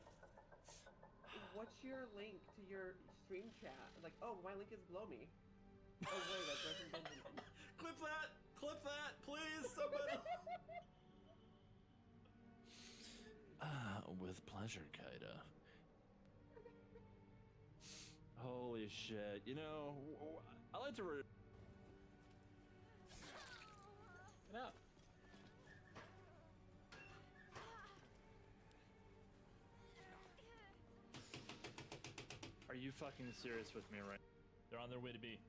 S2: What's your link to your stream chat? Like, oh, my link is blow me. Oh wait, that's Resident Benjamin.
S1: Clip that! Clip that! Please, somebody! With pleasure, Kaida. Holy shit. You know, I like to Get out. Are you fucking serious with me right? They're on their way to B.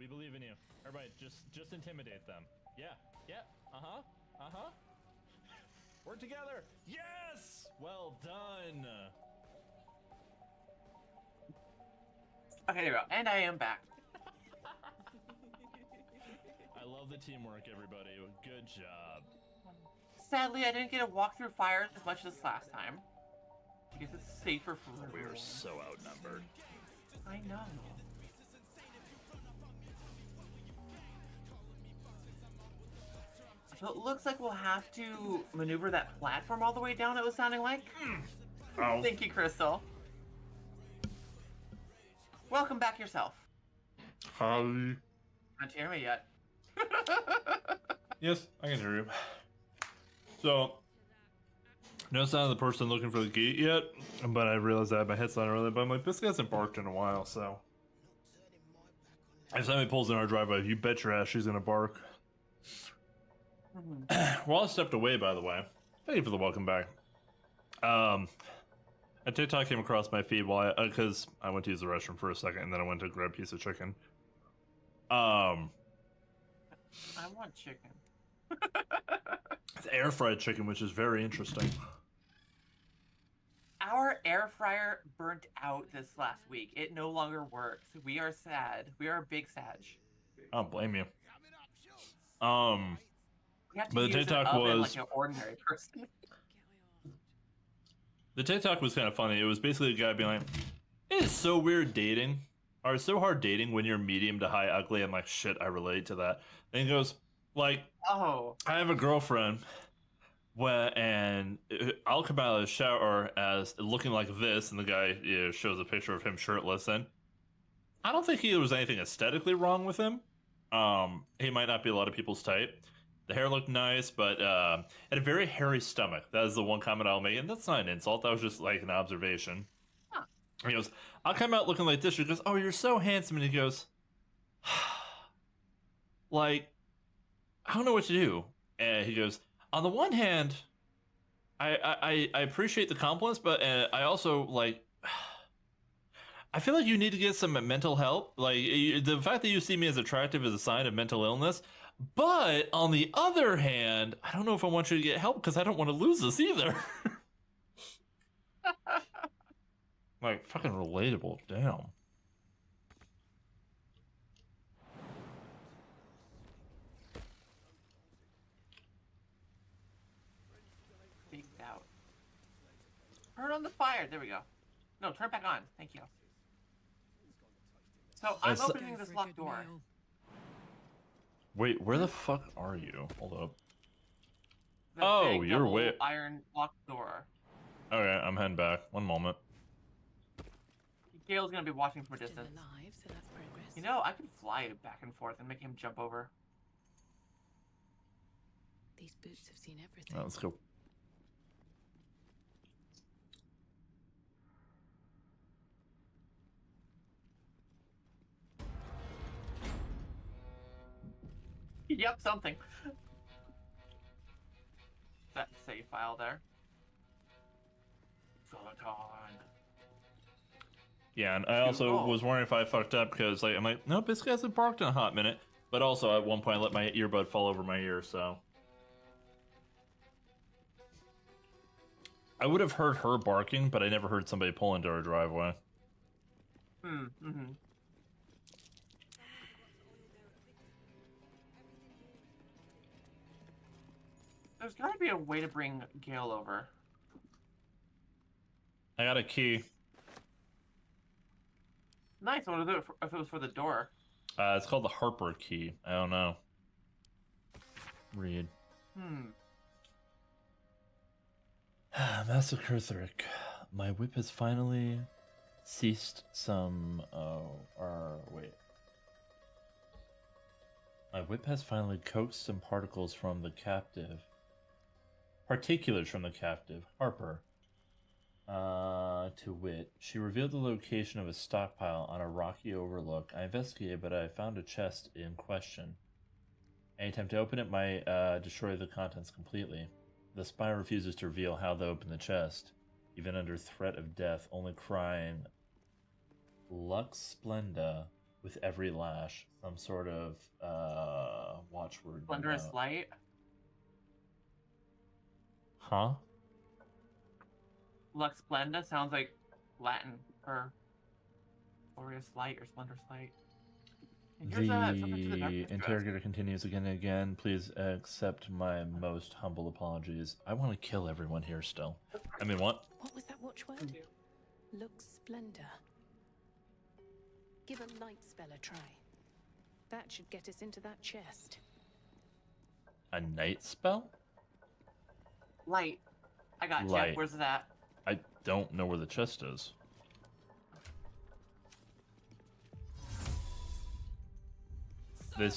S1: We believe in you. Everybody, just intimidate them. Yeah, yeah, uh-huh, uh-huh. Work together. Yes! Well done.
S2: Okay, there we go. And I am back.
S1: I love the teamwork, everybody. Good job.
S2: Sadly, I didn't get to walk through fire as much as last time. I guess it's safer for
S1: We
S2: everyone.
S1: are so outnumbered.
S2: I know. So it looks like we'll have to maneuver that platform all the way down, it was sounding like.
S1: Oh.
S2: Thank you, Crystal. Welcome back yourself.
S1: Hi.
S2: Can't hear me yet.
S1: Yes, I can hear you. So, no sign of the person looking for the gate yet, but I realized I had my headset on earlier, but I'm like, this hasn't barked in a while, so. If somebody pulls in our driveway, you bet your ass she's gonna bark. While I stepped away, by the way, thank you for the welcome back. A TikTok came across my feed while because I went to use the restroom for a second, and then I went to grab a piece of chicken.
S2: I want chicken.
S1: It's air fried chicken, which is very interesting.
S2: Our air fryer burnt out this last week. It no longer works. We are sad. We are big sad.
S1: I don't blame you.
S2: We have to
S1: But the
S2: use
S1: TikTok
S2: an oven
S1: was
S2: like an ordinary person.
S1: the TikTok was kind of funny. It was basically a guy being like, "It is so weird dating, or it's so hard dating when you're medium to high ugly." I'm like, shit, I relate to that. And he goes, like,
S2: oh,
S1: I have a girlfriend, and I'll come out of the shower as looking like this, and the guy shows a picture of him shirtless, and I don't think there was anything aesthetically wrong with him. He might not be a lot of people's type. The hair looked nice, but had a very hairy stomach. That is the one comment I'll make, and that's not an insult. That was just like an observation.
S2: Huh.
S1: He goes, I'll come out looking like this. She goes, oh, you're so handsome. And he goes, like, I don't know what to do. And he goes, on the one hand, I appreciate the compliments, but I also, like, I feel like you need to get some mental help. Like, the fact that you see me as attractive is a sign of mental illness. But on the other hand, I don't know if I want you to get help because I don't want to lose this either. Like, fucking relatable. Damn.
S2: Big out. Turn on the fire. There we go. No, turn it back on. Thank you. So I'm opening this locked door.
S1: Wait, where the fuck are you? Hold up.
S2: The
S1: Oh,
S2: big
S1: you're
S2: double
S1: way.
S2: iron locked door.
S1: Okay, I'm heading back. One moment.
S2: Gale's gonna be watching from a distance.
S17: Alive, so that's progress.
S2: You know, I could fly back and forth and make him jump over.
S17: These boots have seen everything.
S1: Let's go.
S2: Yep, something. That save file there.
S1: Yeah, and I also was wondering if I fucked up because like I'm like, no, Biscuit hasn't barked in a hot minute. But also at one point I let my earbud fall over my ear, so I would have heard her barking, but I never heard somebody pull into our driveway.
S2: Mm-hmm. There's gotta be a way to bring Gale over.
S1: I got a key.
S2: Nice. I wonder if it was for the door.
S1: It's called the Harper key. I don't know. Read. Master Kurthric, my whip has finally ceased some. Wait. My whip has finally coaxed some particles from the captive. Particulars from the captive, Harper. To wit, she revealed the location of a stockpile on a rocky overlook. I investigated, but I found a chest in question. Any attempt to open it might destroy the contents completely. The spy refuses to reveal how to open the chest, even under threat of death, only crying Lux Splenda with every lash, some sort of watchword.
S2: Splendorous light?
S1: Huh?
S2: Lux Splenda sounds like Latin for glorious light or splendorous light. And here's something to the darkness
S1: interrogator continues again and again. Please accept my most humble apologies. I want to kill everyone here still. I mean, what?
S17: What was that watchword? Lux Splendor. Give a light spell a try. That should get us into that chest.
S1: A night spell?
S2: Light. I got you.
S1: Light.
S2: Where's that?
S1: I don't know where the chest is. They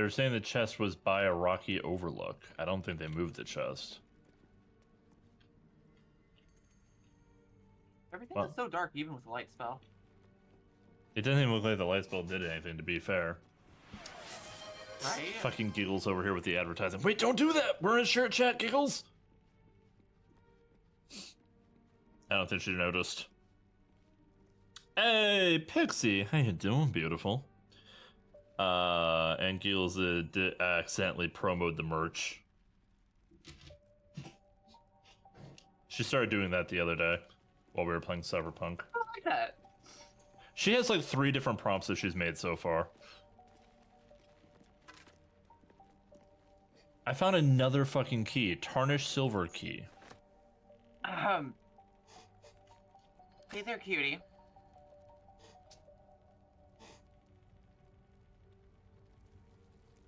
S1: were saying the chest was by a rocky overlook. I don't think they moved the chest.
S2: Everything is so dark, even with the light spell.
S1: It doesn't even look like the light spell did anything, to be fair.
S2: Right?
S1: Fucking Giggles over here with the advertising. Wait, don't do that! We're in shirt chat, Giggles! I don't think she noticed. Hey, Pixie! How you doing, beautiful? And Giggles accidentally promoted the merch. She started doing that the other day while we were playing Cyberpunk.
S2: I like that.
S1: She has like 3 different prompts that she's made so far. I found another fucking key. Tarnished silver key.
S2: Hey there, cutie.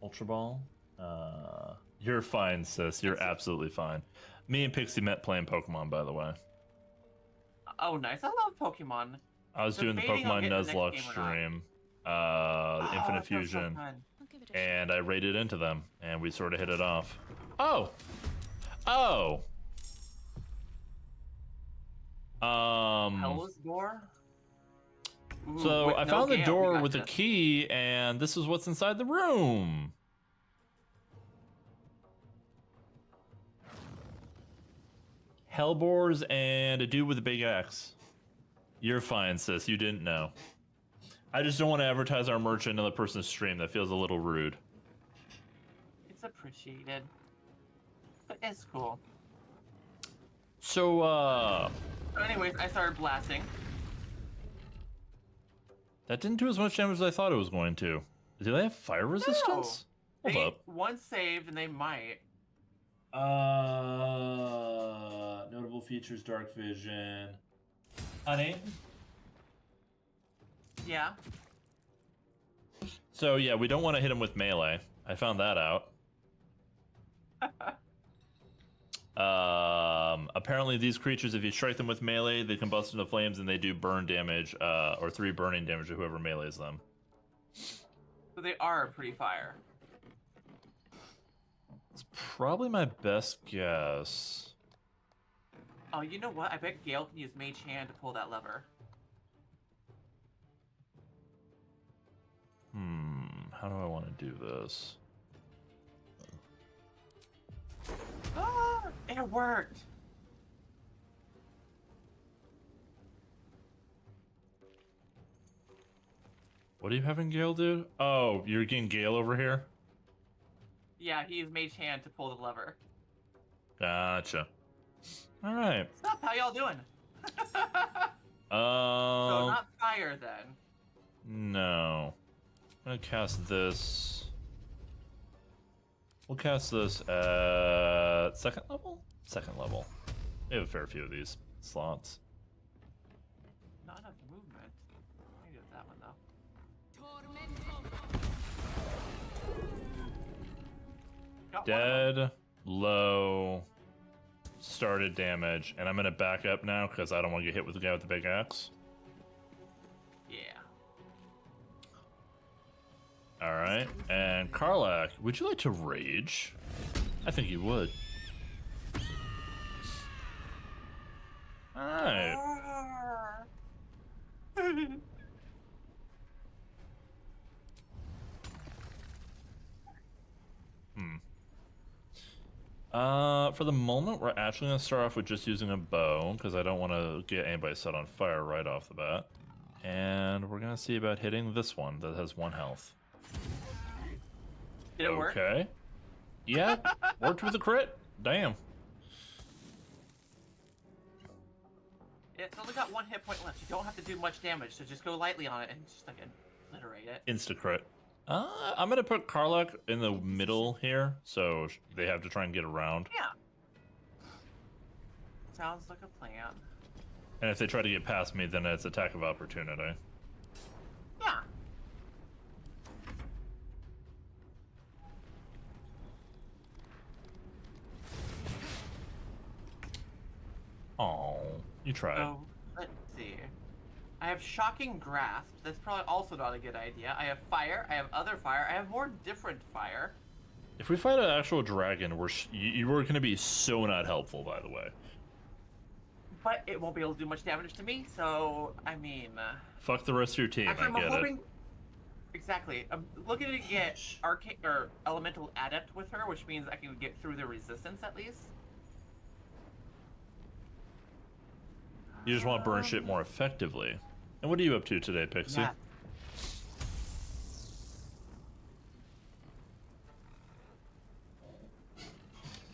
S1: Ultra Ball? You're fine, sis. You're absolutely fine. Me and Pixie met playing Pokemon, by the way.
S2: Oh, nice. I love Pokemon.
S1: I was doing the Pokemon Nuzlocke stream, the Infinite Fusion, and I raided into them, and we sort of hit it off. Oh! Oh!
S2: Hell's door? Ooh,
S1: So I found the
S2: Gale,
S1: door with a key, and this is what's inside the room. Hellbores and a dude with a big axe. You're fine, sis. You didn't know. I just don't want to advertise our merch in another person's stream. That feels a little rude.
S2: It's appreciated. But it's cool.
S1: So,
S2: So anyways, I started blasting.
S1: that didn't do as much damage as I thought it was going to. Do they have fire resistance?
S2: No.
S1: Hold up.
S2: Once saved, and they might.
S1: Notable features, dark vision. Honey?
S2: Yeah.
S1: So yeah, we don't want to hit him with melee. I found that out. Apparently these creatures, if you strike them with melee, they combust into flames and they do burn damage, or 3 burning damage to whoever melees them.
S2: So they are pretty fire.
S1: It's probably my best guess.
S2: Oh, you know what? I bet Gale can use Mage Hand to pull that lever.
S1: How do I do this.
S2: Ah, it worked.
S1: What are you having Gale do? Oh, you're getting Gale over here?
S2: Yeah, he used Mage Hand to pull the lever.
S1: Gotcha. Alright.
S2: Stop, how y'all doing? So not fire then.
S1: No. I'm gonna cast this. We'll cast this at second level? Second level. We have a fair few of these slots.
S2: Not enough movement. I need that one though.
S1: Dead, low, started damage, and I'm gonna back up now because I don't want to get hit with the guy with the big axe.
S2: Yeah.
S1: Alright, and Karlach, would you like to rage? I think you would. Alright. For the moment, we're actually going to start off with just using a bow, because I don't want to get anybody set on fire right off the bat. And we're going to see about hitting this one that has 1 health.
S2: Did it work?
S1: Okay. Yeah, worked with a crit. Damn.
S2: It's only got 1 hit point left. You don't have to do much damage, so just go lightly on it and just like obliterate it.
S1: Insta crit. I'm going to put Karlach in the middle here, so they have to try and get around.
S2: Yeah. Sounds like a plan.
S1: And if they try to get past me, then it's attack of opportunity.
S2: Yeah.
S1: Oh, you tried.
S2: So, let's see. I have Shocking Grasp. That's probably also not a good idea. I have Fire. I have Other Fire. I have more different Fire.
S1: If we fight an actual dragon, you were going to be so not helpful, by the way.
S2: But it won't be able to do much damage to me, so, I mean...
S1: Fuck the rest of your team,
S2: actually,
S1: I get it.
S2: Exactly. I'm looking to get Arcane or Elemental Adept with her, which means I can get through the resistance at least.
S1: You just want to burn shit more effectively. And what are you up to today, Pixie?
S2: Yeah.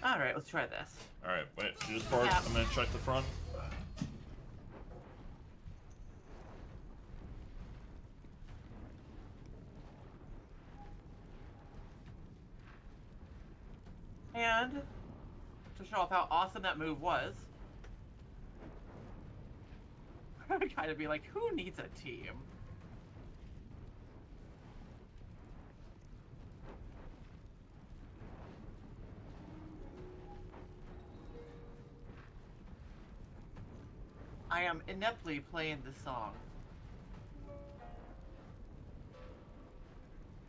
S2: Alright, let's try this.
S1: Alright, wait, do this part.
S2: Yeah.
S1: I'm gonna check the front.
S2: And to show off how awesome that move was, kind of be like, who needs a team? I am ineptly playing this song.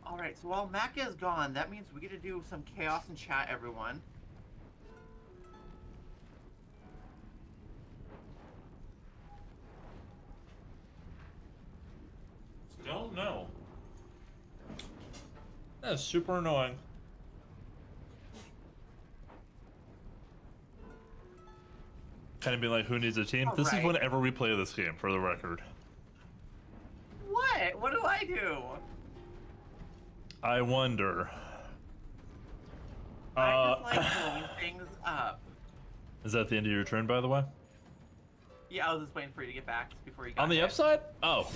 S2: Alright, so while Maka is gone, that means we get to do some chaos in chat, everyone.
S1: Still no. That's super annoying. Kind of being like, who needs a team? This is whenever we play this game, for the record.
S2: What? What do I do?
S1: I wonder.
S2: I just like blowing things up.
S1: Is that the end of your turn, by the way?
S2: Yeah, I was just waiting for you to get back before you got
S1: On the
S2: hit.
S1: upside? Oh.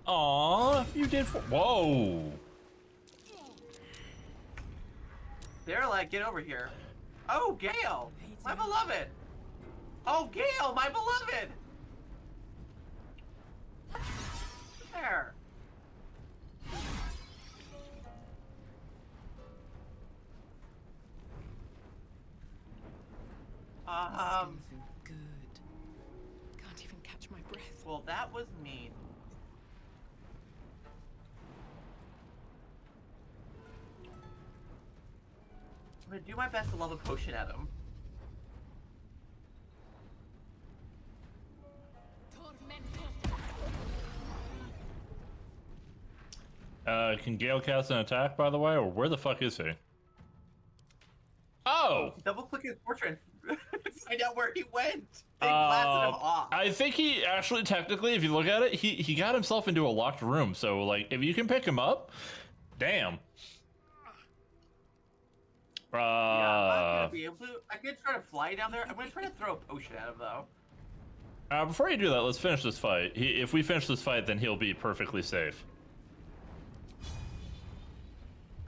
S1: Aw, you did. Whoa.
S2: They're like, get over here. Oh, Gale, my beloved. Oh, Gale, my beloved. There.
S17: Feel good. Can't even catch my breath.
S2: Well, that was mean. I'm gonna do my best to love a potion at him.
S1: Can Gale cast an attack, by the way, or where the fuck is he? Oh!
S2: Double click his portrait and find out where he went. They blasted him off.
S1: I think he actually, technically, if you look at it, he got himself into a locked room. So, like, if you can pick him up, damn.
S2: Yeah, I'm not gonna be able to. I could try to fly down there. I'm gonna try to throw a potion at him, though.
S1: Before you do that, let's finish this fight. If we finish this fight, then he'll be perfectly safe.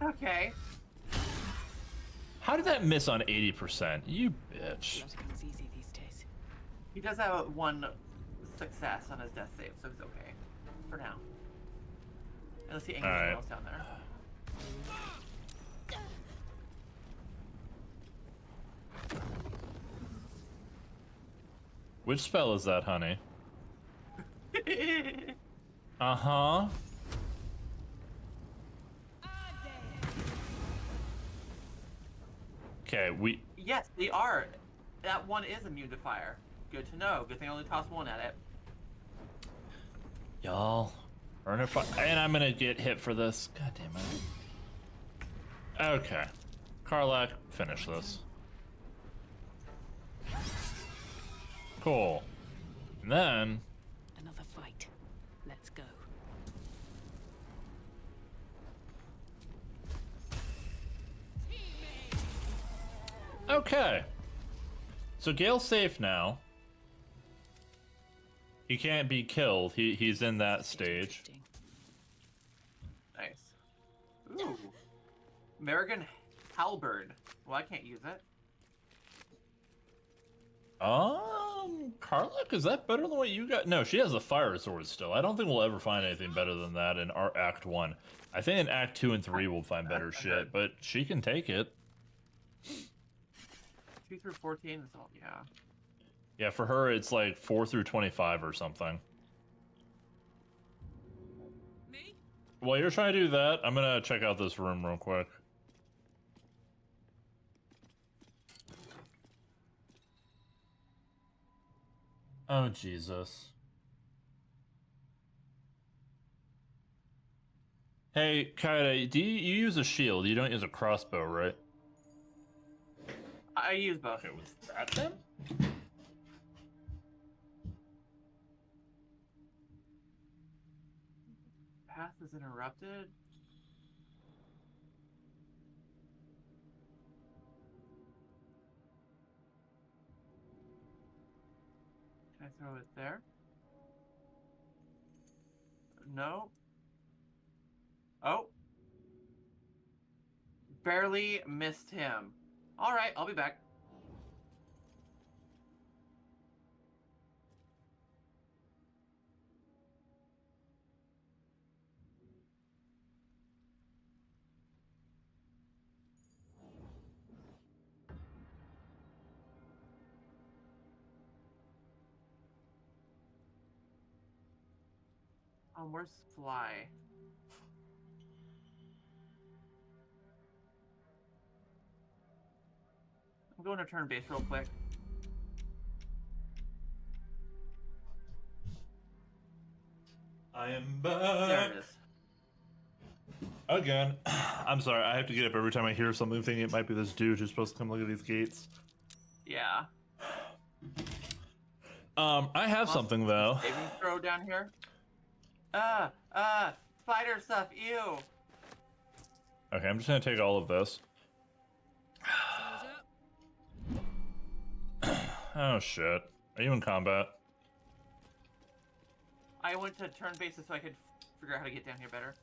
S2: Okay.
S1: How did that miss on 80%? You bitch.
S2: He does have one success on his death save, so he's okay. For now. Unless he angers someone else down there.
S1: Which spell is that, honey? Uh-huh. Okay, we...
S2: Yes, they are. That one is immune to fire. Good to know. Good thing I only tossed one at it.
S1: Y'all. And I'm gonna get hit for this. God damn it. Okay. Karlach, finish this. Cool. And then...
S6: Another fight. Let's go.
S1: Okay. So Gale's safe now. He can't be killed. He's in that stage.
S2: Nice. Ooh. American Halberd. Well, I can't use it.
S1: Karlach, is that better than what you got? No, she has a fire sword still. I don't think we'll ever find anything better than that in our Act 1. I think in Act 2 and 3 we'll find better shit, but she can take it.
S2: 2 through 14 is all, yeah.
S1: Yeah, for her it's like 4 through 25 or something.
S6: Me?
S1: While you're trying to do that, I'm gonna check out this room real quick. Oh, Jesus. Hey, Kaida, do you use a shield? You don't use a crossbow, right?
S2: I use both.
S1: Okay, was that them?
S2: Path is interrupted. Can I throw it there? No. Oh. Barely missed him. All right, I'll be back. Where's Fly? I'm going to turn base real quick.
S1: I am back.
S2: There it is.
S1: Again. I'm sorry, I have to get up every time I hear something thinking it might be this dude who's supposed to come look at these gates.
S2: Yeah.
S1: I have something though.
S2: Saving throw down here. Spider stuff, ew.
S1: Okay, I'm just gonna take all of this. Oh shit. Are you in combat?
S2: I went to turn bases so I could figure out how to get down here better.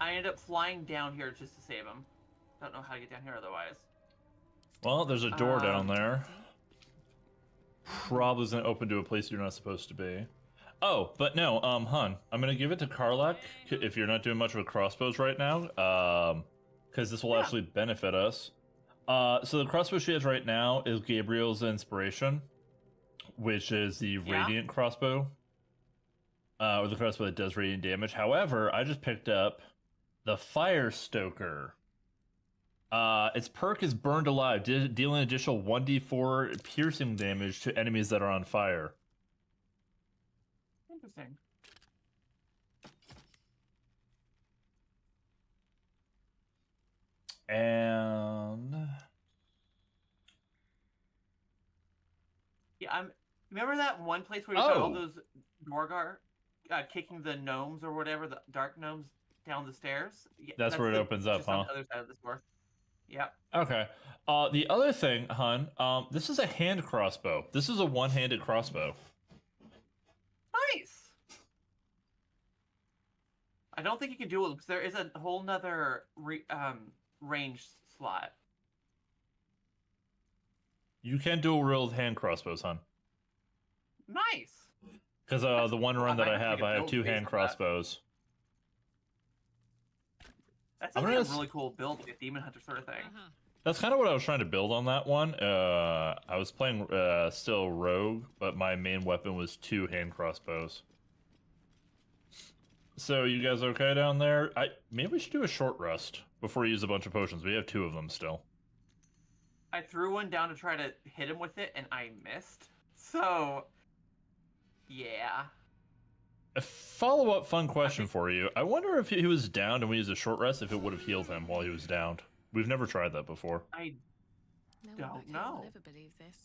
S2: I ended up flying down here just to save him. Don't know how to get down here otherwise.
S1: Well, there's a door down there. Probably isn't open to a place you're not supposed to be. Oh, but no, Hun, I'm gonna give it to Karlach if you're not doing much with crossbows right now, because this will actually benefit us. So the crossbow she has right now is Gabriel's inspiration, which is the radiant crossbow, or the crossbow that does radiant damage. However, I just picked up the Fire Stoker. Its perk is Burned Alive, dealing additional 1d4 piercing damage to enemies that are on fire.
S2: Interesting.
S1: And
S2: Yeah, remember that one place where you found all those Dorgar kicking the gnomes or whatever, the dark gnomes down the stairs? Yeah,
S1: that's where it opens up,
S2: just on
S1: huh?
S2: the other side of this door. Yep.
S1: Okay. The other thing, hun, this is a hand crossbow. This is a one-handed crossbow.
S2: Nice. I don't think you can do it because there is a whole nother range slot.
S1: You can dual wield hand crossbows, hun.
S2: Nice.
S1: Because the one run that I have two hand crossbows.
S2: That's a really cool build, like a demon hunter sort of thing.
S1: That's kind of what I was trying to build on that one. I was playing still rogue, but my main weapon was 2 hand crossbows. So you guys okay down there? Maybe we should do a short rest before we use a bunch of potions. We have 2 of them still.
S2: I threw one down to try to hit him with it, and I missed. So, yeah.
S1: A follow-up fun question for you. I wonder if he was downed and we used a short rest, if it would have healed him while he was downed. We've never tried that before.
S2: I don't know.
S17: I'll never believe this.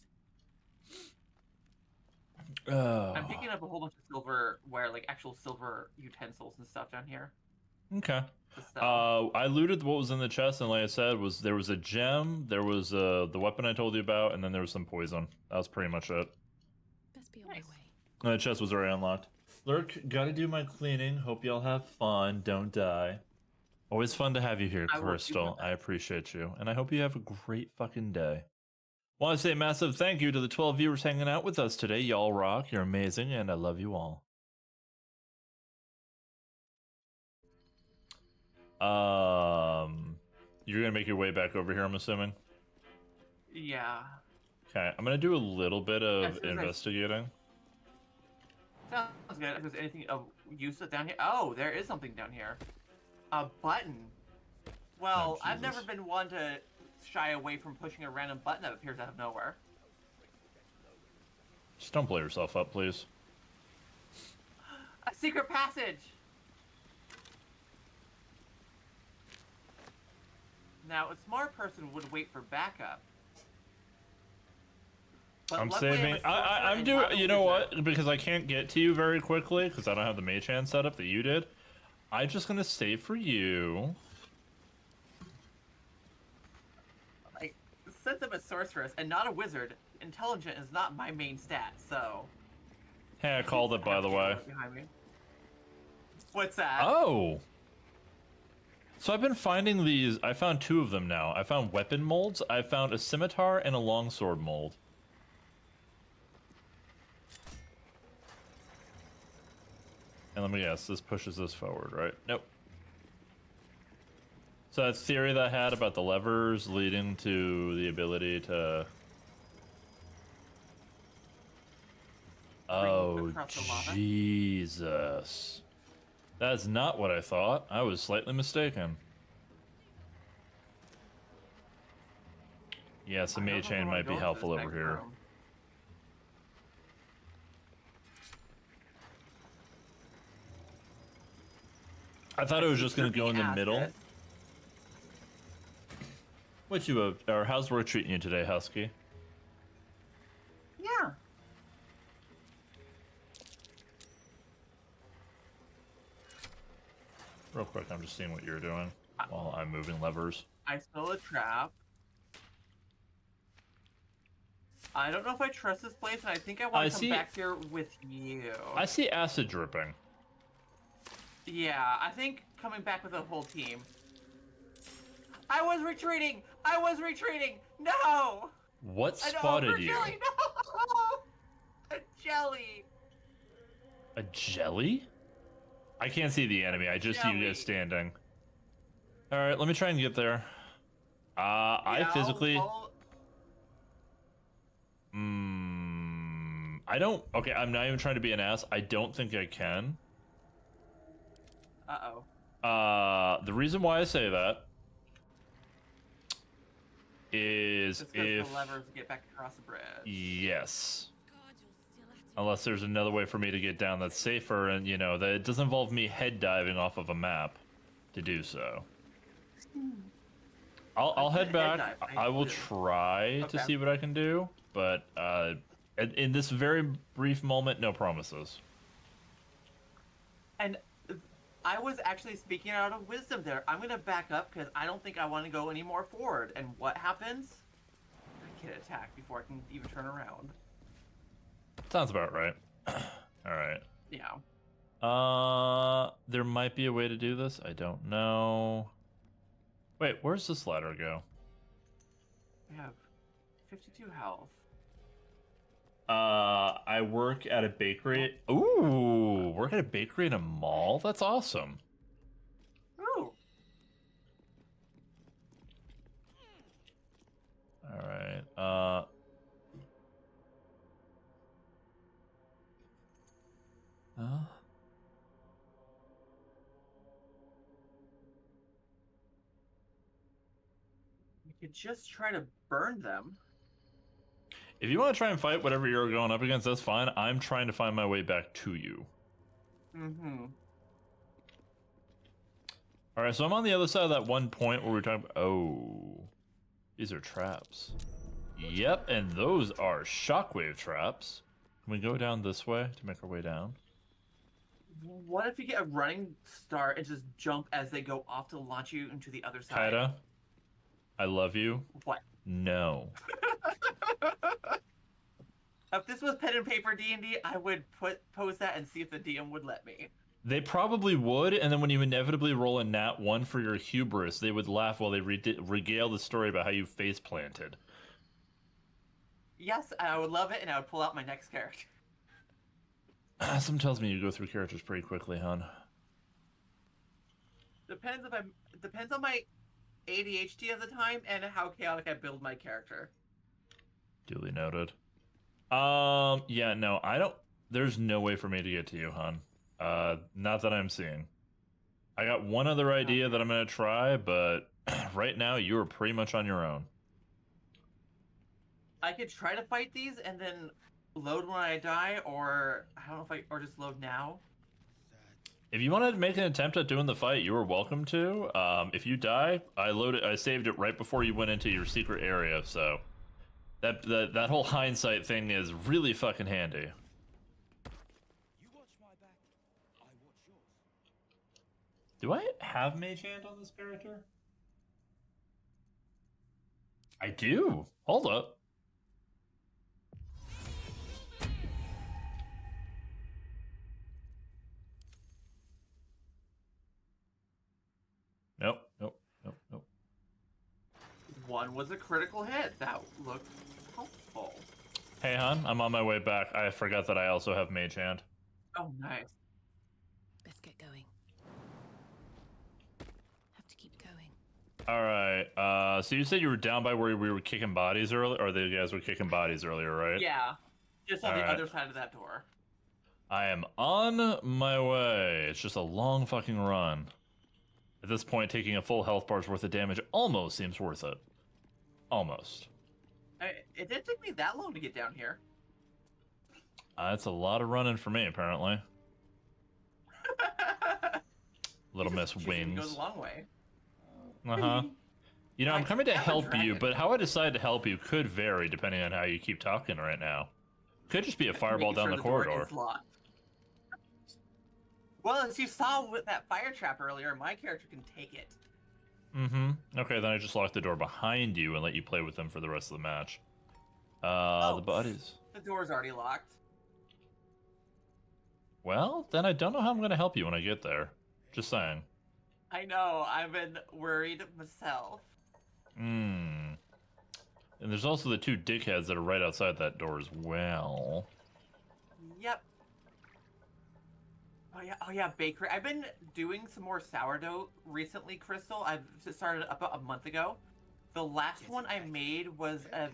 S2: I'm picking up a whole bunch of silverware, like actual silver utensils and stuff down here.
S1: Okay. I looted what was in the chest, and like I said, there was a gem, there was the weapon I told you about, and then there was some poison. That was pretty much it.
S17: Best be on my way.
S1: And the chest was already unlocked. Lurk, gotta do my cleaning. Hope y'all have fun. Don't die. Always fun to have you here, Crystal. I appreciate you, and I hope you have a great fucking day. Want to say a massive thank you to the 12 viewers hanging out with us today. Y'all rock. You're amazing, and I love you all. You're gonna make your way back over here, I'm assuming?
S2: Yeah.
S1: Okay, I'm gonna do a little bit of investigating.
S2: Sounds good. If there's anything of use down here. Oh, there is something down here. A button. Well, I've never been one to shy away from pushing a random button that appears out of nowhere.
S1: Just don't blow yourself up, please.
S2: A secret passage! Now, a smart person would wait for backup. But
S1: I'm saving. I'm doing. You know what? Because I can't get to you very quickly because I don't have the mage hand setup that you did. I'm just gonna save for you.
S2: Like, since I'm a sorceress and not a wizard, intelligent is not my main stat. So.
S1: Hey, I called it, by the way.
S2: Behind me. What's that?
S1: Oh. So I've been finding these. I found 2 of them now. I found weapon molds. I found a scimitar and a longsword mold. And let me guess, this pushes this forward, right? Nope. So that theory that I had about the levers leading to the ability to... Oh, Jesus. That's not what I thought. I was slightly mistaken. Yes, a mage hand might be helpful over here. I thought it was just going to go in the middle. What you or how's work treating you today, Husky?
S2: Yeah.
S1: Real quick, I'm just seeing what you're doing while I'm moving levers.
S2: I stole a trap. I don't know if I trust this place, and I think I want to come back here with you.
S1: I see acid dripping.
S2: Yeah, I think coming back with the whole team. I was retreating! I was retreating! No!
S1: What spotted you?
S2: Jelly, no! A jelly!
S1: A jelly? I can't see the enemy, I just see you guys standing. Alright, let me try and get there. I physically... I don't... Okay, I'm not even trying to be an ass. I don't think I can.
S2: Uh-oh.
S1: The reason why I say that is
S2: if the levers get back across the bridge.
S1: Yes. Unless there's another way for me to get down that's safer and, you know, that it doesn't involve me head diving off of a map to do so. I'll head back. I will try to see what I can do, but in this very brief moment, no promises.
S2: And I was actually speaking out of wisdom there. I'm going to back up because I don't think I want to go any more forward. And what happens? I get attacked before I can even turn around.
S1: Sounds about right. All right.
S2: Yeah.
S1: There might be a way to do this. I don't know. Wait, where's this ladder go?
S2: We have 52 health.
S1: I work at a bakery. Ooh, work at a bakery in a mall? That's awesome.
S2: Ooh.
S1: All right.
S2: We could just try to burn them.
S1: If you want to try and fight whatever you're going up against, that's fine. I'm trying to find my way back to you.
S2: Mm-hmm.
S1: All right, so I'm on the other side of that one point where we were talking about... Oh. These are traps. Yep, and those are shockwave traps. Can we go down this way to make our way down?
S2: What if you get a running start and just jump as they go off to launch you into the other side?
S1: Kaida, I love you.
S2: What?
S1: No.
S2: If this was pen and paper D&D, I would post that and see if the DM would let me.
S1: They probably would, and then when you inevitably roll a nat 1 for your hubris, they would laugh while they regale the story about how you face planted.
S2: Yes, I would love it, and I would pull out my next character.
S1: Something tells me you go through characters pretty quickly, hon.
S2: Depends on my ADHD of the time and how chaotic I build my character.
S1: Duly noted. Yeah, no, there's no way for me to get to you, hon. Not that I'm seeing. I got one other idea that I'm gonna try, but right now you are pretty much on your own.
S2: I could try to fight these and then load when I die, or I don't know if or just load now.
S1: If you want to make an attempt at doing the fight, you are welcome to. If you die, I saved it right before you went into your secret area, so that whole hindsight thing is really fucking handy. Do I have Mage Hand on this character? I do. Hold up. Nope.
S2: One was a critical hit. That looked helpful.
S1: Hey, hon, I'm on my way back. I forgot that I also have Mage Hand.
S2: Oh, nice.
S17: Let's get going. Have to keep going.
S1: All right. So you said you were down by where we were kicking bodies earlier, or the guys were kicking bodies earlier, right?
S2: Yeah, just on the other side of that door.
S1: I am on my way. It's just a long fucking run. At this point, taking a full health bar's worth of damage almost seems worth it. Almost.
S2: It didn't take me that long to get down here.
S1: That's a lot of running for me, apparently. Little Miss Wings.
S2: Goes a long way.
S1: Uh-huh. You know, I'm coming to help you, but how I decide to help you could vary depending on how you keep talking right now. Could just be a fireball down the corridor.
S2: Well, as you saw with that fire trap earlier, my character can take it.
S1: Mm-hmm. Okay, then I just lock the door behind you and let you play with them for the rest of the match. The buddies.
S2: The door's already locked.
S1: Well, then I don't know how I'm going to help you when I get there. Just saying.
S2: I know, I've been worried myself.
S1: And there's also the two dickheads that are right outside that door as well.
S2: Yep. Oh yeah, bakery. I've been doing some more sourdough recently, Crystal. I've started about a month ago. The last one I made was a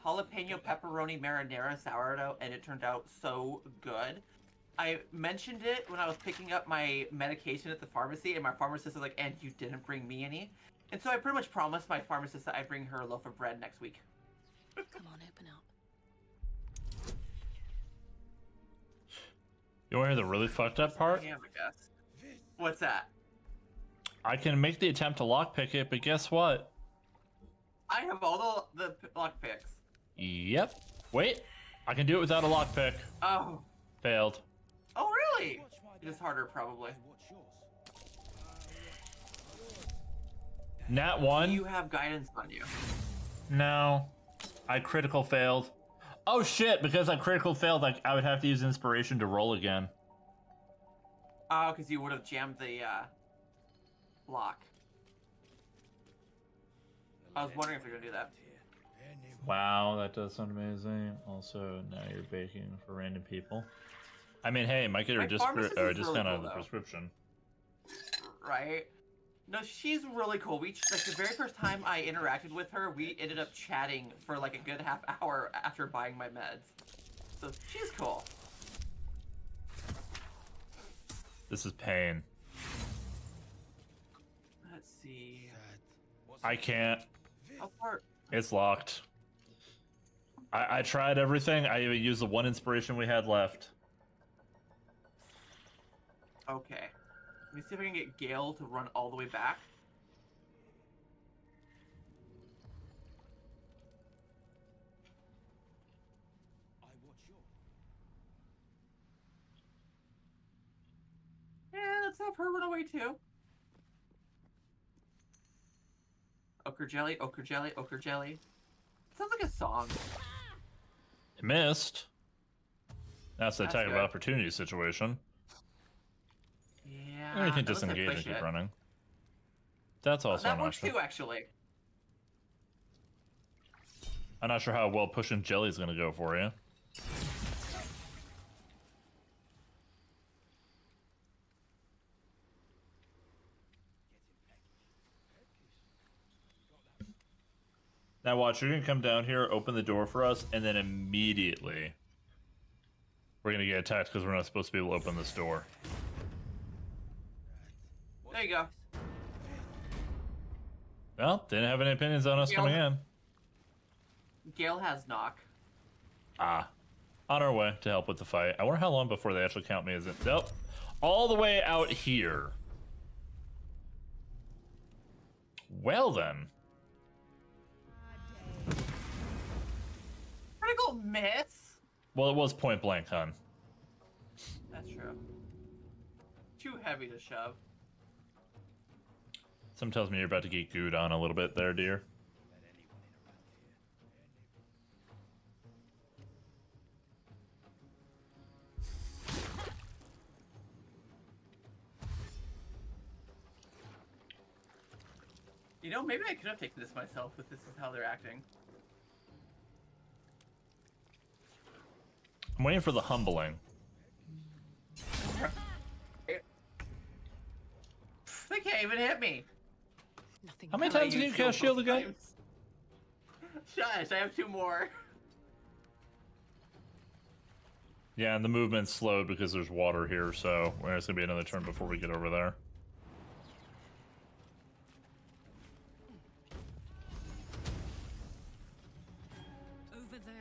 S2: jalapeno pepperoni marinara sourdough, and it turned out so good. I mentioned it when I was picking up my medication at the pharmacy, and my pharmacist was like, "And you didn't bring me any?" And so I pretty much promised my pharmacist that I'd bring her a loaf of bread next week.
S17: Come on, open up.
S1: You want to hear the really fucked up part?
S2: I guess. What's that?
S1: I can make the attempt to lockpick it, but guess what?
S2: I have all the lock picks.
S1: Yep. Wait. I can do it without a lockpick.
S2: Oh.
S1: Failed.
S2: Oh, really? It is harder, probably.
S1: Nat 1?
S2: You have guidance on you.
S1: No. I critical failed. Oh shit, because I critical failed, like I would have to use inspiration to roll again.
S2: Oh, because you would have jammed the lock. I was wondering if you're gonna do that.
S1: Wow, that does sound amazing. Also, now you're baking for random people. I mean, hey, might get her discount
S2: really
S1: on
S2: cool,
S1: the
S2: though.
S1: prescription.
S2: Right? No, she's really cool. We like the very first time I interacted with her, we ended up chatting for like a good half hour after buying my meds. So she's cool.
S1: This is pain.
S2: Let's see.
S1: I can't.
S2: How far?
S1: It's locked. I tried everything. I even used the one inspiration we had left.
S2: Okay. Let me see if I can get Gale to run all the way back. Yeah, let's have her run away too. Ochre jelly, ochre jelly, ochre jelly. Sounds like a song.
S1: It missed. That's the
S2: That's
S1: attack of
S2: good.
S1: opportunity situation.
S2: Yeah.
S1: Or you can
S2: that looks like
S1: disengage and
S2: push
S1: keep
S2: it.
S1: running. That's also
S2: That
S1: an
S2: works
S1: option.
S2: too, actually.
S1: I'm not sure how well pushing jelly is going to go for you. Now watch, you're going to come down here, open the door for us, and then immediately we're going to get attacked because we're not supposed to be able to open this door.
S2: There you go.
S1: Well, didn't have any opinions on us
S2: Gale-
S1: coming in.
S2: Gale has knock.
S1: Ah. On our way to help with the fight. I wonder how long before they actually count me as it. Nope. All the way out here. Well then.
S2: Critical miss?
S1: Well, it was point blank, hon.
S2: That's true. Too heavy to shove.
S1: Some tells me you're about to get gooed on a little bit there, dear.
S2: You know, maybe I could have taken this myself if this is how they're acting.
S1: I'm waiting for the humbling.
S2: They can't even hit me.
S1: How many times did you cast shield again?
S2: Shush, I have 2 more.
S1: Yeah, and the movement's slowed because there's water here, so it's gonna be another turn before we get over there.
S10: Over there.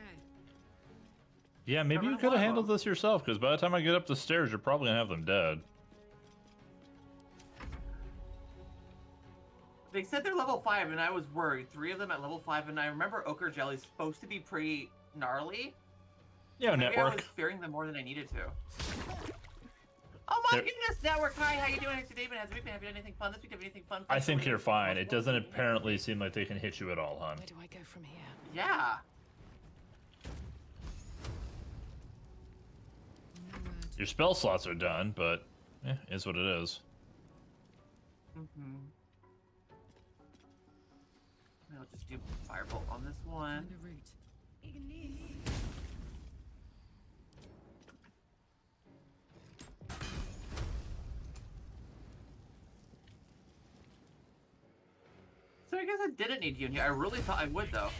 S1: Yeah, maybe you could have handled this yourself, because by the time I get up the stairs, you're probably gonna have them dead.
S2: They said they're level 5, and I was worried. 3 of them at level 5, and I remember Ochre Jelly's supposed to be pretty gnarly.
S1: Yeah,
S2: Maybe
S1: network.
S2: I was fearing them more than I needed to. Oh my goodness, network! Hi, how you doing? It's David. Has the week been? Have you done anything fun this week? Have you anything fun?
S1: I think you're fine. It doesn't apparently seem like they can hit you at all, hon.
S17: Where do I go from here?
S2: Yeah.
S1: Your spell slots are done, but is what it is.
S2: Mm-hmm. I'll just do firebolt on this one. So I guess I didn't need you in here. I really thought I would, though.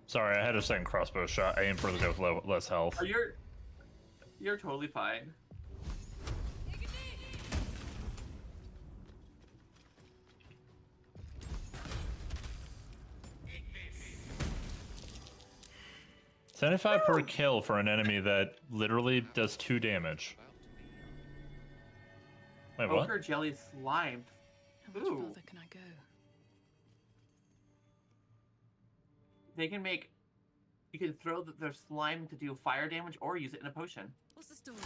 S1: Sorry, I had a second crossbow shot. I aimed for the guy with less health.
S2: Oh, you're totally fine.
S1: 75 per kill for an enemy that literally does 2 damage. Wait, what?
S2: Ochre jelly slime.
S17: How much further can I go?
S2: They can make. You can throw their slime to do fire damage, or use it in a potion.
S15: What's the story?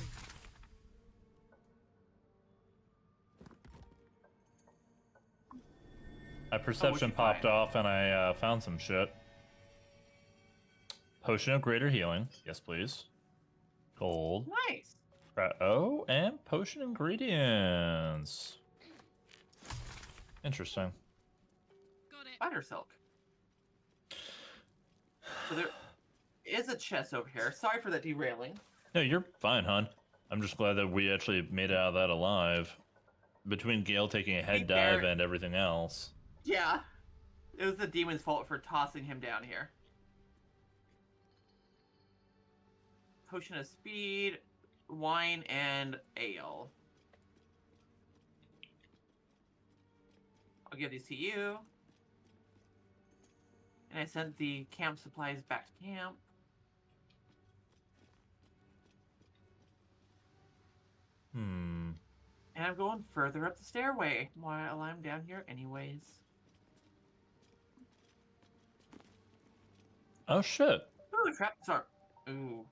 S1: My perception popped off and I found some shit. Potion of greater healing. Yes, please. Gold.
S2: Nice.
S1: Oh, and potion ingredients. Interesting.
S2: Spider silk. So there is a chest over here. Sorry for that derailing.
S1: No, you're fine, hon. I'm just glad that we actually made it out of that alive. Between Gale taking a head dive and everything else.
S2: Yeah. It was the demon's fault for tossing him down here. Potion of speed, wine, and ale. I'll give these to you. And I sent the camp supplies back to camp. And I'm going further up the stairway while I'm down here anyways.
S1: Oh shit.
S2: Ooh, trap disarm. Ooh.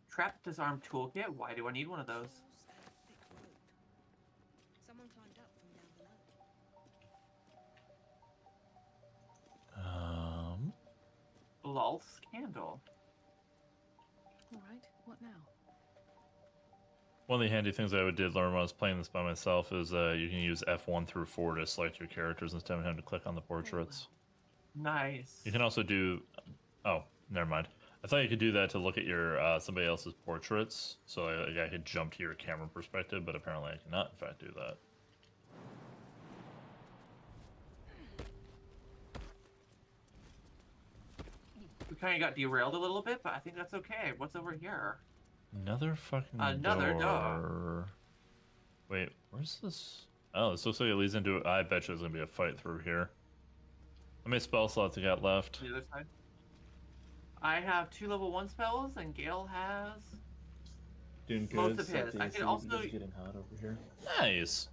S2: Trap disarm toolkit? Why do I need one of those?
S15: Someone climbed up from down below.
S2: Lulz candle.
S17: Alright, what now?
S1: One of the handy things I did learn when I was playing this by myself is you can use F1 through 4 to select your characters instead of having to click on the portraits.
S2: Nice.
S1: You can also do... Oh, never mind. I thought you could do that to look at your somebody else's portraits, so I could jump to your camera perspective, but apparently I cannot, in fact, do that.
S2: We kind of got derailed a little bit, but I think that's okay. What's over here?
S1: Another fucking
S2: Another
S1: door. Wait, where's this? Oh, this looks like it leads into... I bet you there's going to be a fight through here. How many spell slots you got left?
S2: The other side. I have 2 level 1 spells, and Gale has
S1: Doing good.
S2: most of his. I can also
S1: getting hot over here. Nice.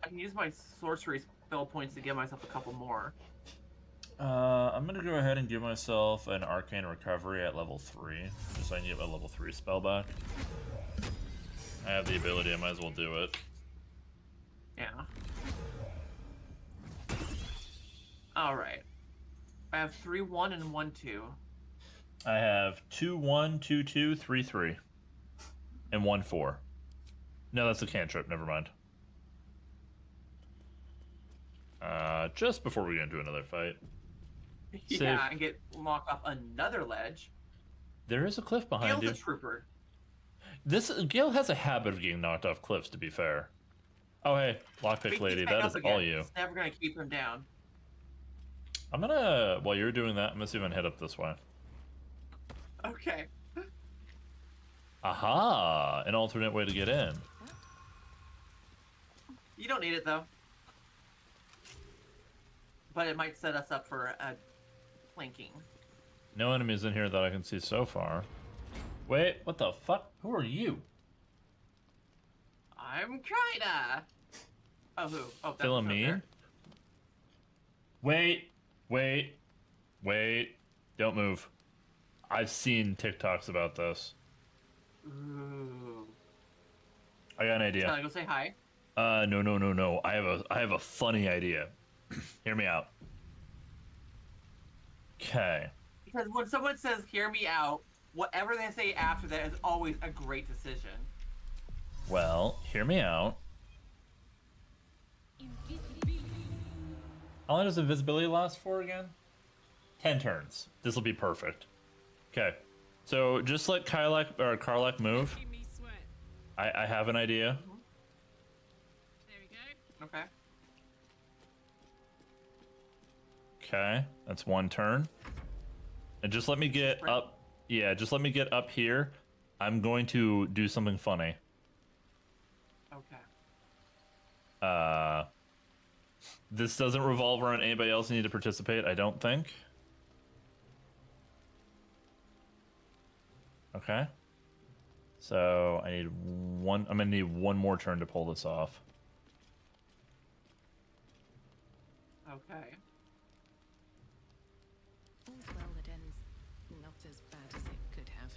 S2: I can use my sorcery spell points to give myself a couple more.
S1: I'm gonna go ahead and give myself an arcane recovery at level 3, just so I can get my level 3 spell back. I have the ability, I might as well do it.
S2: Yeah. Alright. I have 3-1 and 1-2.
S1: I have 2-1, 2-2, 3-3, and 1-4. No, that's a cantrip. Never mind. Just before we get into another fight.
S2: Yeah, and get locked off another ledge.
S1: There is a cliff behind
S2: Gale's
S1: you.
S2: a trooper.
S1: Gale has a habit of getting knocked off cliffs, to be fair. Oh, hey, lockpick lady, that is all you.
S2: It's never gonna keep him down.
S1: I'm gonna, while you're doing that, I'm gonna see if I can head up this way.
S2: Okay.
S1: Aha! An alternate way to get in.
S2: You don't need it, though. But it might set us up for a flanking.
S1: No enemies in here that I can see so far. Wait, what the fuck? Who are you?
S2: I'm kinda. Oh, who? Oh, that's
S1: Philomene? Wait, wait, wait. Don't move. I've seen TikToks about this.
S2: Ooh.
S1: I got an idea.
S2: Shall I go say hi?
S1: No. I have a funny idea. Hear me out. Okay.
S2: Because when someone says "hear me out," whatever they say after that is always a great decision.
S1: Well, hear me out. How long does invisibility last for again? 10 turns. This will be perfect. Okay. So just let Karlak move. I have an idea.
S2: Okay.
S1: Okay, that's 1 turn. And just let me get up. Yeah, just let me get up here. I'm going to do something funny.
S2: Okay.
S1: This doesn't revolve around anybody else who need to participate, I don't think. Okay. So I need one. I'm gonna need one more turn to pull this off.
S2: Okay.
S17: All's well that ends not as bad as it could have.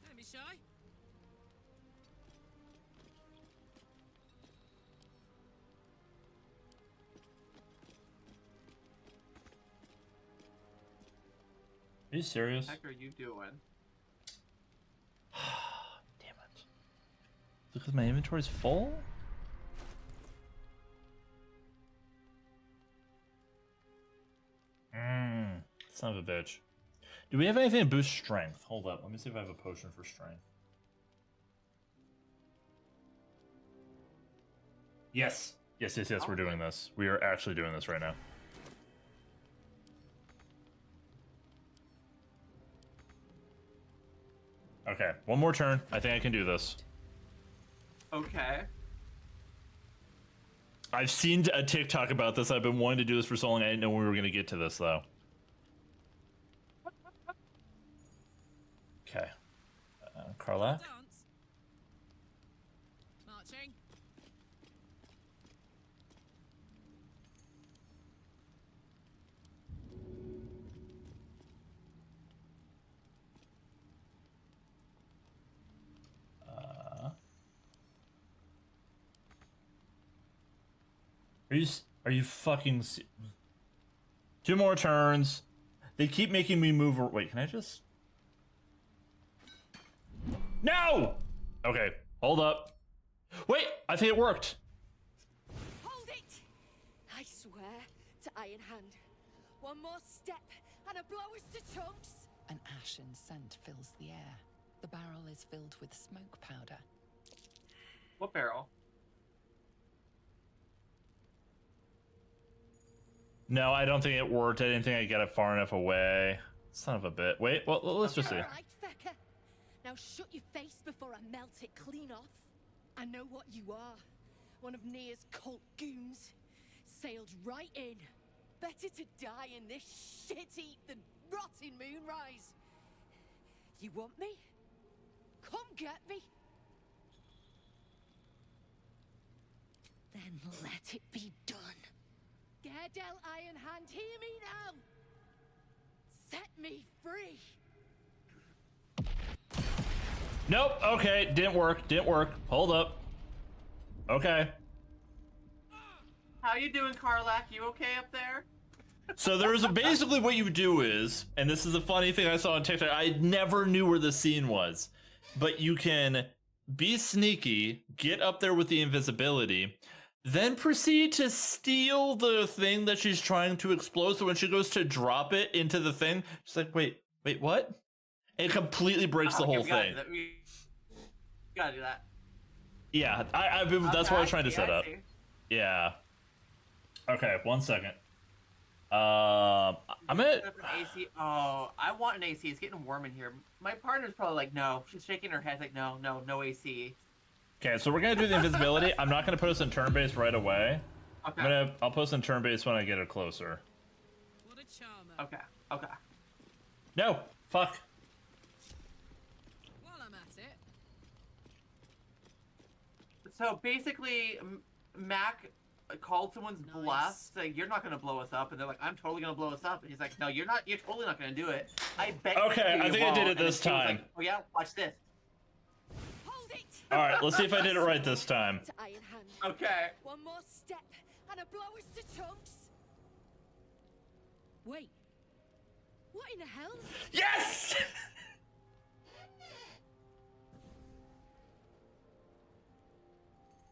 S15: Don't be shy.
S1: Are you serious?
S2: What the heck are you doing?
S1: Damn it. Because my inventory's full? Son of a bitch. Do we have anything to boost strength? Hold up. Let me see if I have a potion for strength. Yes. Yes, we're doing this. We are actually doing this right now. Okay, one more turn. I think I can do this.
S2: Okay.
S1: I've seen a TikTok about this. I've been wanting to do this for so long. I didn't know we were going to get to this, though. Okay. Carla?
S15: Marching.
S1: Are you fucking... Two more turns. They keep making me move... Wait, can I just... No! Okay, hold up. Wait, I think it worked.
S15: Hold it! I swear to Iron Hand. One more step and a blow us to chunks.
S5: An ashen scent fills the air. The barrel is filled with smoke powder.
S2: What barrel?
S1: No, I don't think it worked. I didn't think I'd get it far enough away. Son of a bit. Wait, well, let's just see.
S15: Right, Fecker. Now shut your face before I melt it clean off. I know what you are. One of Nia's cult goons. Sailed right in. Better to die in this shit-eat than rot in Moonrise. You want me? Come get me. Then let it be done. Daredel Iron Hand, hear me now! Set me free!
S1: Nope, okay, didn't work. Hold up. Okay.
S2: How you doing, Karlak? You okay up there?
S1: So there's basically what you do is, and this is a funny thing I saw on TikTok, I never knew where the scene was, but you can be sneaky, get up there with the invisibility, then proceed to steal the thing that she's trying to explode. So when she goes to drop it into the thing, she's like, wait, what? It completely breaks the whole thing.
S2: We gotta do that.
S1: Yeah, that's what I was trying to set up. Yeah. Okay, 1 second. I'm gonna...
S2: AC. Oh, I want an AC. It's getting warm in here. My partner's probably like, no. She's shaking her head like, no AC.
S1: Okay, so we're gonna do the invisibility. I'm not gonna put us in turn base right away.
S2: Okay.
S1: I'll post in turn base when I get it closer.
S15: What a charmer.
S2: Okay.
S1: No, fuck.
S15: While I'm at it.
S2: So basically, Mac called someone's bluff, saying, you're not gonna blow us up, and they're like, I'm totally gonna blow us up, and he's like, no, you're totally not gonna do it. I bet.
S1: Okay, I think I did it this time.
S2: Like, oh yeah, watch this.
S1: All right, let's see if I did it right this time.
S2: Okay.
S15: One more step and a blow us to chunks. Wait. What in the hell?
S1: Yes!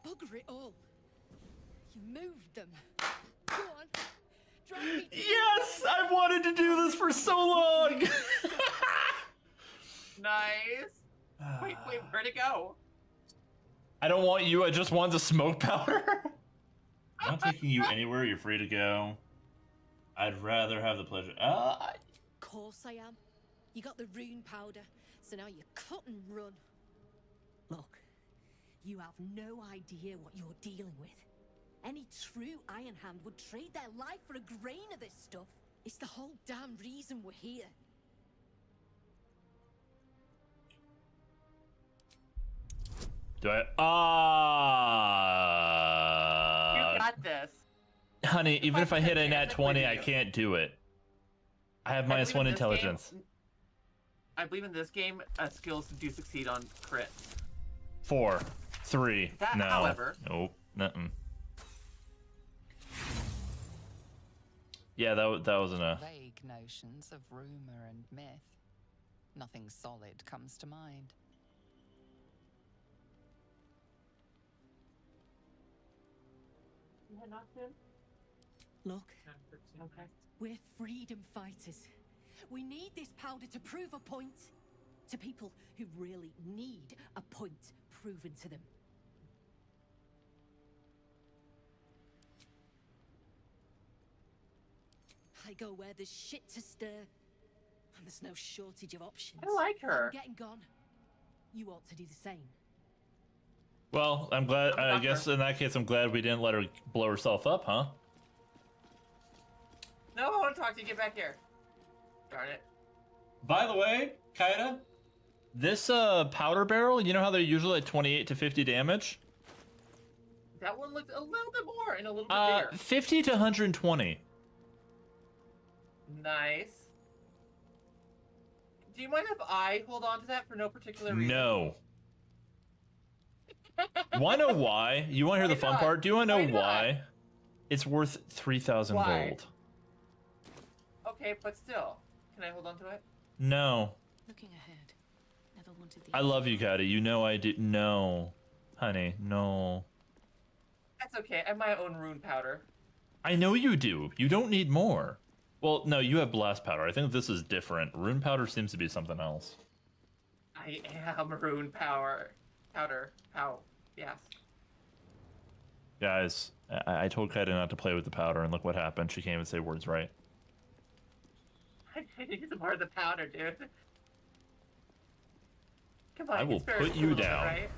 S15: Bugger it all. You moved them. Go on. Drag me to
S1: Yes! I've wanted to do this for so long!
S2: Nice. Wait, where'd it go?
S1: I don't want you, I just want the smoke powder. I'm not taking you anywhere, you're free to go. I'd rather have the pleasure.
S15: Of course I am. You got the rune powder, so now you cut and run. Look, you have no idea what you're dealing with. Any true Iron Hand would trade their life for a grain of this stuff. It's the whole damn reason we're here.
S1: Do I?
S2: You got this.
S1: Honey, even if I hit a nat 20, I can't do it. I have
S2: I believe
S1: -1
S2: in this
S1: intelligence.
S2: game- I believe in this game, skills do succeed on crits.
S1: 4, 3.
S2: That,
S1: no.
S2: however-
S1: Nope. Nothing. Yeah, that wasn't a.
S5: Vague notions of rumor and myth. Nothing solid comes to mind.
S15: Look, we're freedom fighters. We need this powder to prove a point to people who really need a point proven to them. I go where there's shit to stir, and there's no shortage of options.
S2: I like her.
S15: I'm getting gone. You ought to do the same.
S1: Well, I'm glad. I guess in that case, I'm glad we didn't let her blow herself up, huh?
S2: No, I want to talk to you. Get back here. Darn it.
S1: By the way, Kaida, this powder barrel, you know how they're usually like 28 to 50 damage?
S2: That one looked a little bit more and a little bit bigger.
S1: 50 to 120.
S2: Nice. Do you mind if I hold on to that for no particular reason?
S1: No. Want to know why? You want to hear the fun
S2: not?
S1: part? Do you want to know
S2: Why
S1: why?
S2: not?
S1: It's worth 3,000
S2: Why?
S1: gold.
S2: Okay, but still. Can I hold on to it?
S1: No.
S17: Looking ahead. Never wanted the
S1: I love you, Kaida. You know I do. No. Honey, no.
S2: That's okay. I have my own rune powder.
S1: I know you do. You don't need more. Well, no, you have blast powder. I think this is different. Rune powder seems to be something else.
S2: I am rune powder. How? Yes.
S1: Guys, I told Kaida not to play with the powder, and look what happened. She can't even say words right.
S2: I think it's more of the powder, dude. Come on,
S1: I will
S2: spare
S1: put
S2: us a
S1: you
S2: little bit,
S1: down.
S2: right?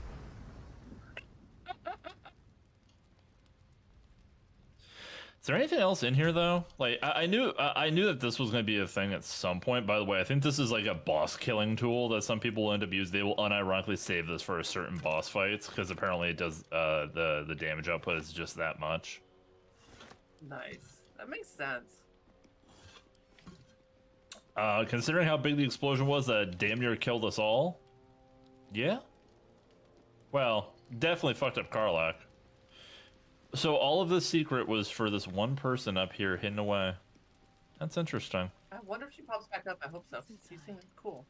S1: Is there anything else in here though? Like I knew that this was going to be a thing at some point. By the way, I think this is like a boss killing tool that some people will end up using. They will unironically save this for a certain boss fights because apparently it does the damage output is just that much.
S2: Nice. That makes sense.
S1: Considering how big the explosion was that damn near killed us all. Yeah. Well, definitely fucked up Karlach. So all of the secret was for this one person up here hidden away. That's interesting.
S2: I wonder if she pops back up. I hope so. She seems cool.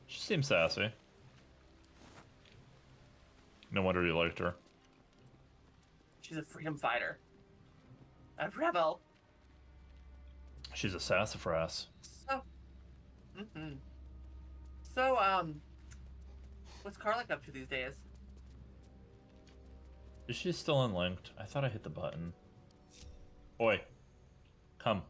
S1: She seems sassy. No wonder you liked her.
S2: She's a freedom fighter. A rebel.
S1: She's a sassafras.
S2: So, So, what's Karlach up to these days?
S1: Is she still unlinked? I thought I hit the button. Oi. Come.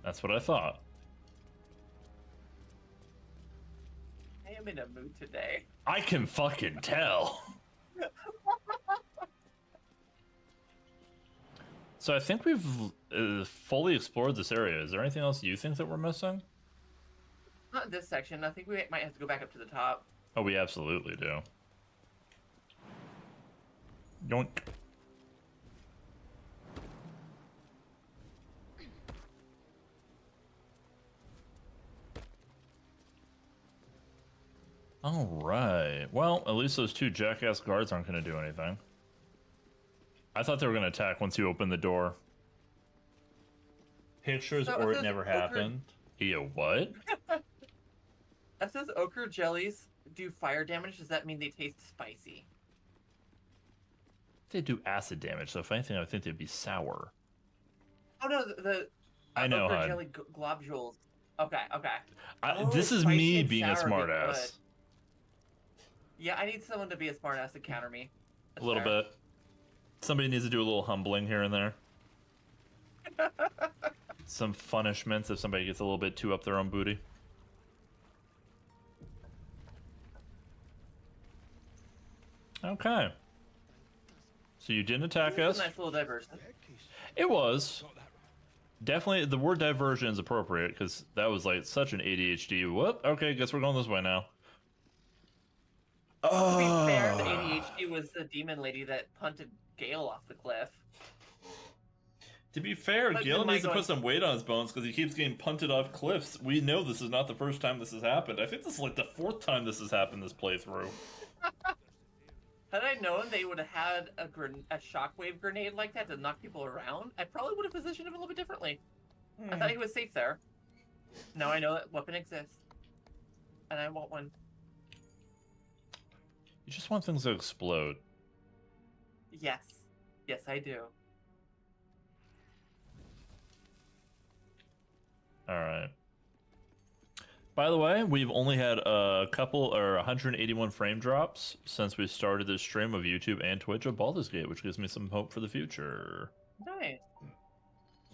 S1: That's what I thought.
S2: I am in a mood today.
S1: I can fucking tell. So I think we've fully explored this area. Is there anything else you think that we're missing?
S2: Not in this section. I think we might have to go back up to the top.
S1: Oh, we absolutely do. Yoink. All right. Well, at least those two jackass guards aren't going to do anything. I thought they were going to attack once you opened the door. Pictures
S2: So
S1: or
S2: it
S1: it
S2: says
S1: never
S2: ochre-
S1: happened. Yeah, what?
S2: That says ochre jellies do fire damage. Does that mean they taste spicy?
S1: They do acid damage, so if anything, I would think they'd be sour.
S2: Oh no, the
S1: I know,
S2: ochre
S1: hon.
S2: jelly globules. Okay.
S1: This is
S2: spicy
S1: me
S2: and
S1: being a
S2: sour would be
S1: smartass.
S2: good. Yeah, I need someone to be a smartass to counter me.
S1: A little bit. Somebody needs to do a little humbling here and there. some punishments if somebody gets a little bit too up their own booty. Okay. So you didn't attack us.
S2: Nice little diversion.
S1: It was. Definitely, the word diversion is appropriate because that was like such an ADHD. Whoop. Okay, guess we're going this way now.
S2: To be fair, the ADHD was the demon lady that punted Gale off the cliff.
S1: To be fair,
S2: But
S1: Gil
S2: then
S1: needs to
S2: going-
S1: put some weight on his bones because he keeps getting punted off cliffs. We know this is not the first time this has happened. I think this is like the 4th time this has happened this playthrough.
S2: Had I known they would have had a shockwave grenade like that to knock people around, I probably would have positioned him a little bit differently. I thought he was safe there. Now I know that weapon exists. And I want one.
S1: You just want things to explode.
S2: Yes. Yes, I do.
S1: Alright. By the way, we've only had a couple or 181 frame drops since we started this stream of YouTube and Twitch of Baldur's Gate, which gives me some hope for the future.
S2: Nice.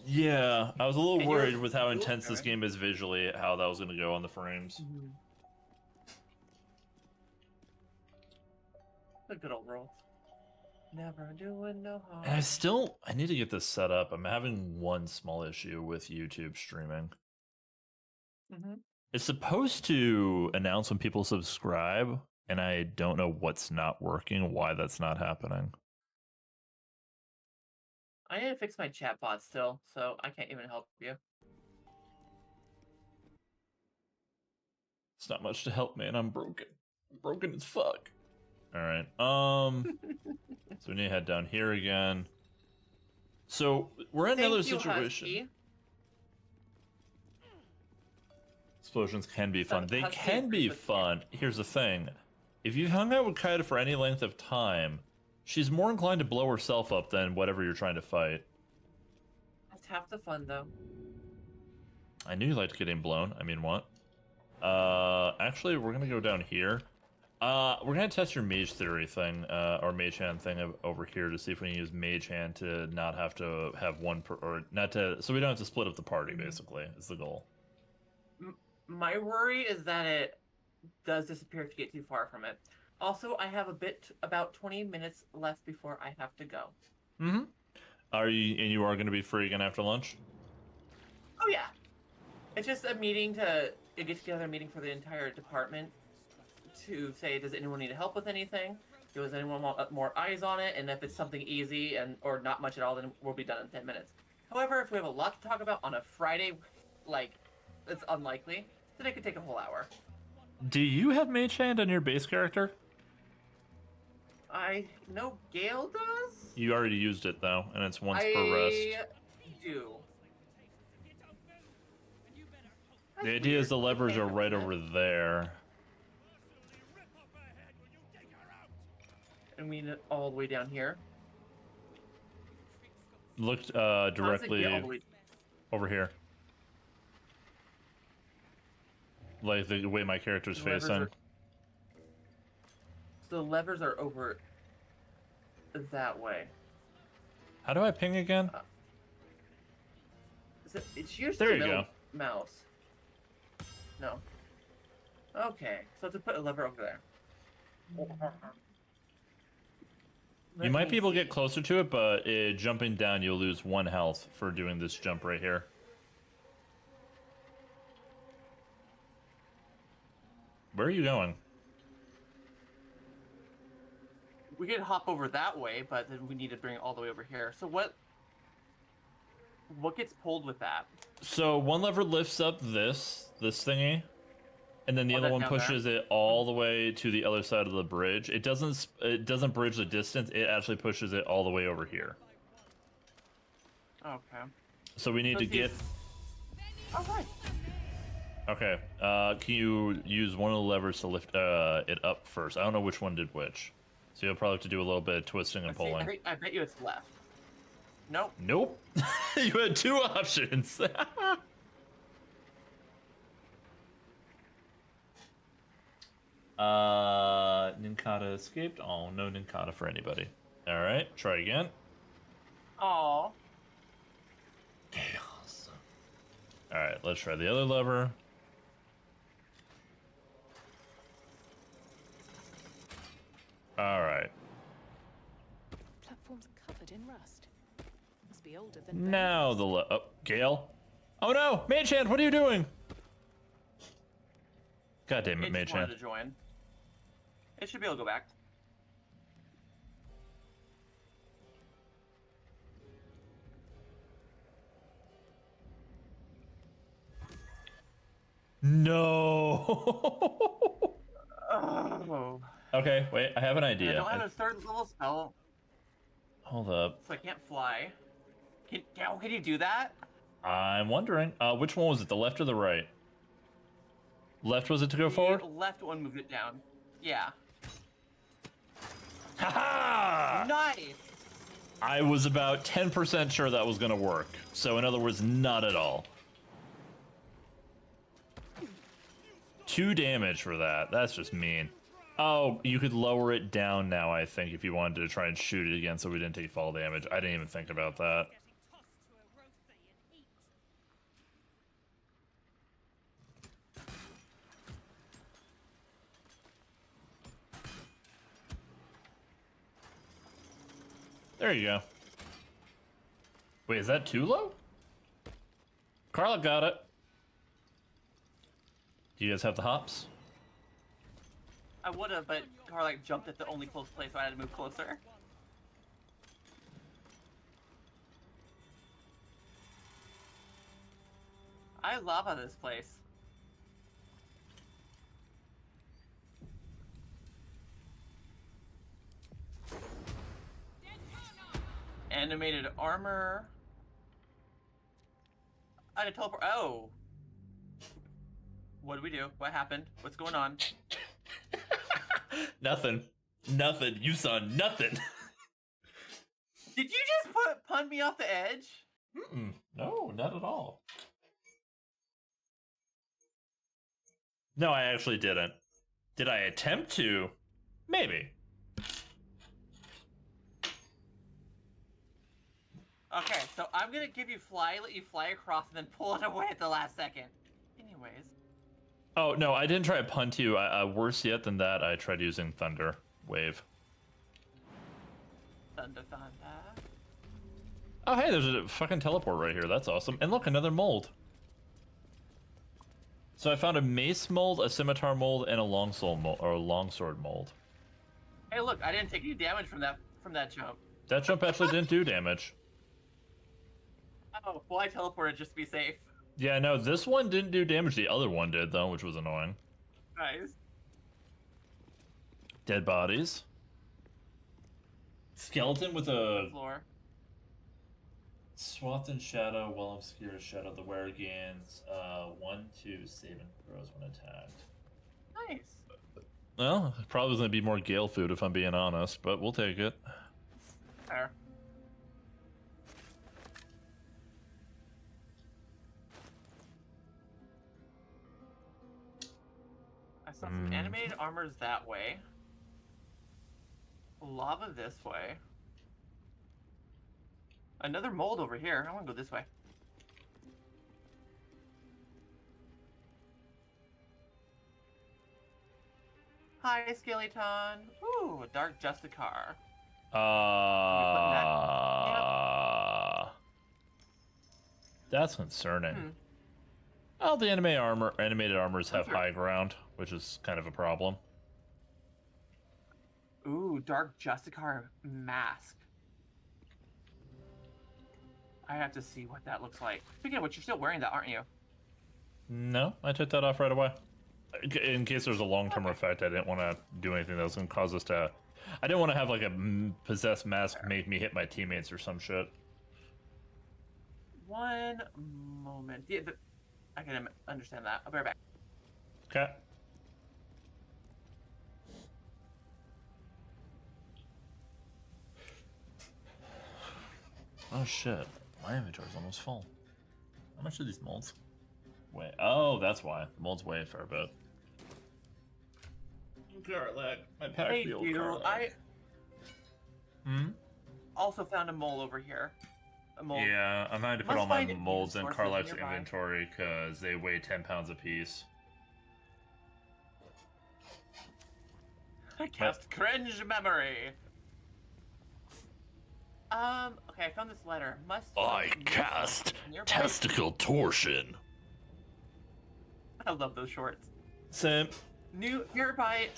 S1: Yeah, I was a little
S2: And you're-
S1: worried with how intense this game is visually, how that was going to go on the frames.
S2: The good old rules. Never doing no harm.
S1: And I need to get this set up. I'm having one small issue with YouTube streaming. It's supposed to announce when people subscribe, and I don't know what's not working, why that's not happening.
S2: I need to fix my chatbot still, so I can't even help you.
S1: It's not much to help, man. I'm broken. I'm broken as fuck. Alright, so we need to head down here again. So, we're in another situation.
S2: Husky.
S1: Explosions can be fun. They
S2: Husky
S1: can be
S2: agrees with
S1: fun. Here's the thing. If you've hung out with Kaida for any length of time, she's more inclined to blow herself up than whatever you're trying to fight.
S2: That's half the fun, though.
S1: I knew you liked getting blown. I mean, what? Actually, we're gonna go down here. We're gonna test your mage theory thing, or mage hand thing over here to see if we can use mage hand to not have to have one or not to, so we don't have to split up the party. Basically, is the goal.
S2: My worry is that it does disappear if you get too far from it. Also, I have about 20 minutes left before I have to go.
S1: Mm-hmm. You are gonna be free again after lunch?
S2: Oh yeah. It's just a meeting a get-together meeting for the entire department to say, does anyone need help with anything? Does anyone want more eyes on it? And if it's something easy or not much at all, then we'll be done in 10 minutes. However, if we have a lot to talk about on a Friday, like, it's unlikely, then it could take a whole hour.
S1: Do you have mage hand on your base character?
S2: I know Gale does?
S1: You already used it though, and it's once per
S2: I
S1: rest.
S2: do.
S1: The idea is the levers are right over there.
S2: And we need it all the way down here.
S1: Look
S2: How does it
S1: directly
S2: get all the way-
S1: over here. Like the way my character's
S2: The levers
S1: facing.
S2: are- So the levers are over that way.
S1: How do I ping again?
S2: It's usually
S1: There you
S2: the
S1: go.
S2: mouse. No. Okay, so to put a lever over there.
S1: You might be able to get closer to it, but jumping down, you'll lose 1 health for doing this jump right here. Where are you going?
S2: We could hop over that way, but then we need to bring it all the way over here. So what gets pulled with that?
S1: So one lever lifts up this thingy, and then the
S2: Oh,
S1: other
S2: that
S1: one
S2: down
S1: pushes it all the way to the other side of the bridge. It doesn't bridge the distance. It actually pushes it all the way over here.
S2: Okay.
S1: So we need to get.
S2: All right.
S1: Okay. Can you use one of the levers to lift it up first? I don't know which one did which. So you'll probably have to do a little bit of twisting and
S2: Let's see,
S1: pulling.
S2: I bet you it's left. Nope.
S1: Nope. You had 2 options. Ninkata escaped. Oh, no Ninkata for anybody. All right, try again.
S2: Aw.
S1: Chaos. All right, let's try the other lever. All right.
S17: Platform's covered in rust. Must be older than
S1: Now the oh, Gale. Oh no, Mage Hand, what are you doing? God damn it,
S2: It
S1: Mage
S2: just wanted
S1: Hand.
S2: to join. It should be able to go back.
S1: No.
S2: Oh.
S1: Okay, wait, I have an
S2: I
S1: idea.
S2: don't have a third level spell,
S1: Hold up.
S2: so I can't fly. Can you do that?
S1: I'm wondering, which one was it, the left or the right? Left was it to go
S2: The
S1: forward?
S2: left one moved it down. Yeah.
S1: Haha!
S2: Nice!
S1: I was about 10% sure that was gonna work. So in other words, not at all. 2 damage for that. That's just mean. Oh, you could lower it down now, I think, if you wanted to try and shoot it again so we didn't take fall damage. I didn't even think about that. There you go. Wait, is that too low? Carla got it. Do you guys have the hops?
S2: I would have, but Carlite jumped at the only close place, so I had to move closer. I lava this place. Animated armor. I had to teleport. Oh. What do we do? What happened? What's going on?
S1: Nothing. Nothing. You saw nothing.
S2: Did you just pun me off the edge?
S1: Mm-mm. No, not at all. No, I actually didn't. Did I attempt to? Maybe.
S2: Okay, so I'm gonna give you fly, let you fly across, and then pull it away at the last second. Anyways.
S1: Oh, no, I didn't try to punt you. Worse yet than that, I tried using Thunder Wave.
S2: Thunder.
S1: Oh, hey, there's a fucking teleport right here. That's awesome. And look, another mold. So I found a mace mold, a scimitar mold, and a longsword mold, or a longsword mold.
S2: Hey, look, I didn't take any damage from that jump.
S1: That jump actually didn't do damage.
S2: Oh, well, I teleported just to be safe.
S1: Yeah, no, this one didn't do damage. The other one did, though, which was annoying.
S2: Nice.
S1: Dead bodies. Skeleton with a...
S2: Floor.
S1: Swathed in shadow, well obscured shadow. The wearer gains 1/2 saving throws when attacked.
S2: Nice.
S1: Well, probably going to be more Gale food if I'm being honest, but we'll take it.
S2: Fair. I saw some animated armors that way. Lava this way. Another mold over here. I want to go this way. Hi, Skeleton. Ooh, a dark Justicar.
S1: That's concerning. Oh, the animated armors have high ground, which is kind of a problem.
S2: Ooh, dark Justicar mask. I have to see what that looks like. Speaking of which, you're still wearing that, aren't you?
S1: No, I took that off right away. In case there's a long-term effect, I didn't want to do anything that was going to cause us to... I didn't want to have like a possessed mask make me hit my teammates or some shit.
S2: One moment. Yeah, I can understand that. I'll be right back.
S1: Okay. Oh shit. My inventory's almost full. How much are these molds? Wait. Oh, that's why. The molds weigh a fair bit. Garlic. My pack
S2: Hey,
S1: fuel
S2: dude,
S1: garlic.
S2: I also found a mole over here. mold.
S1: Yeah, I'm going to put
S2: Must
S1: all my
S2: find
S1: molds in
S2: sources
S1: Carlax's
S2: nearby.
S1: inventory because they weigh 10 pounds apiece.
S2: I cast cringe memory. Okay, I found this letter. Must
S1: I
S2: find
S1: cast
S2: nearby-
S1: testicle torsion.
S2: I love those shorts.
S1: Same.
S2: Nearby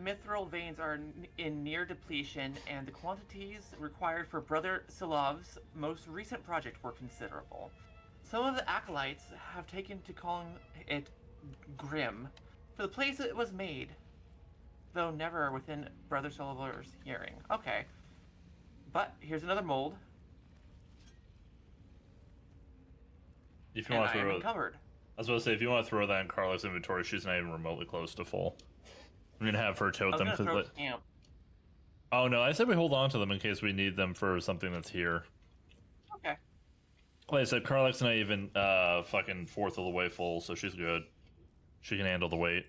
S2: mithril veins are in near depletion, and the quantities required for Brother Silov's most recent project were considerable. Some of the acolytes have taken to calling it grim for the place it was made, though never within Brother Silov's hearing. Okay. But here's another mold.
S1: If you
S2: And
S1: want to
S2: I am
S1: throw,
S2: encumbered.
S1: I was about to say, if you want to throw that in Carla's inventory, she's not even remotely close to full. I'm gonna have her
S2: I
S1: tote
S2: was
S1: them.
S2: gonna throw camp.
S1: Oh no, I said we hold on to them in case we need them for something that's here.
S2: Okay.
S1: Like I said, Carla's not even fucking fourth of the way full, so she's good. She can handle the weight.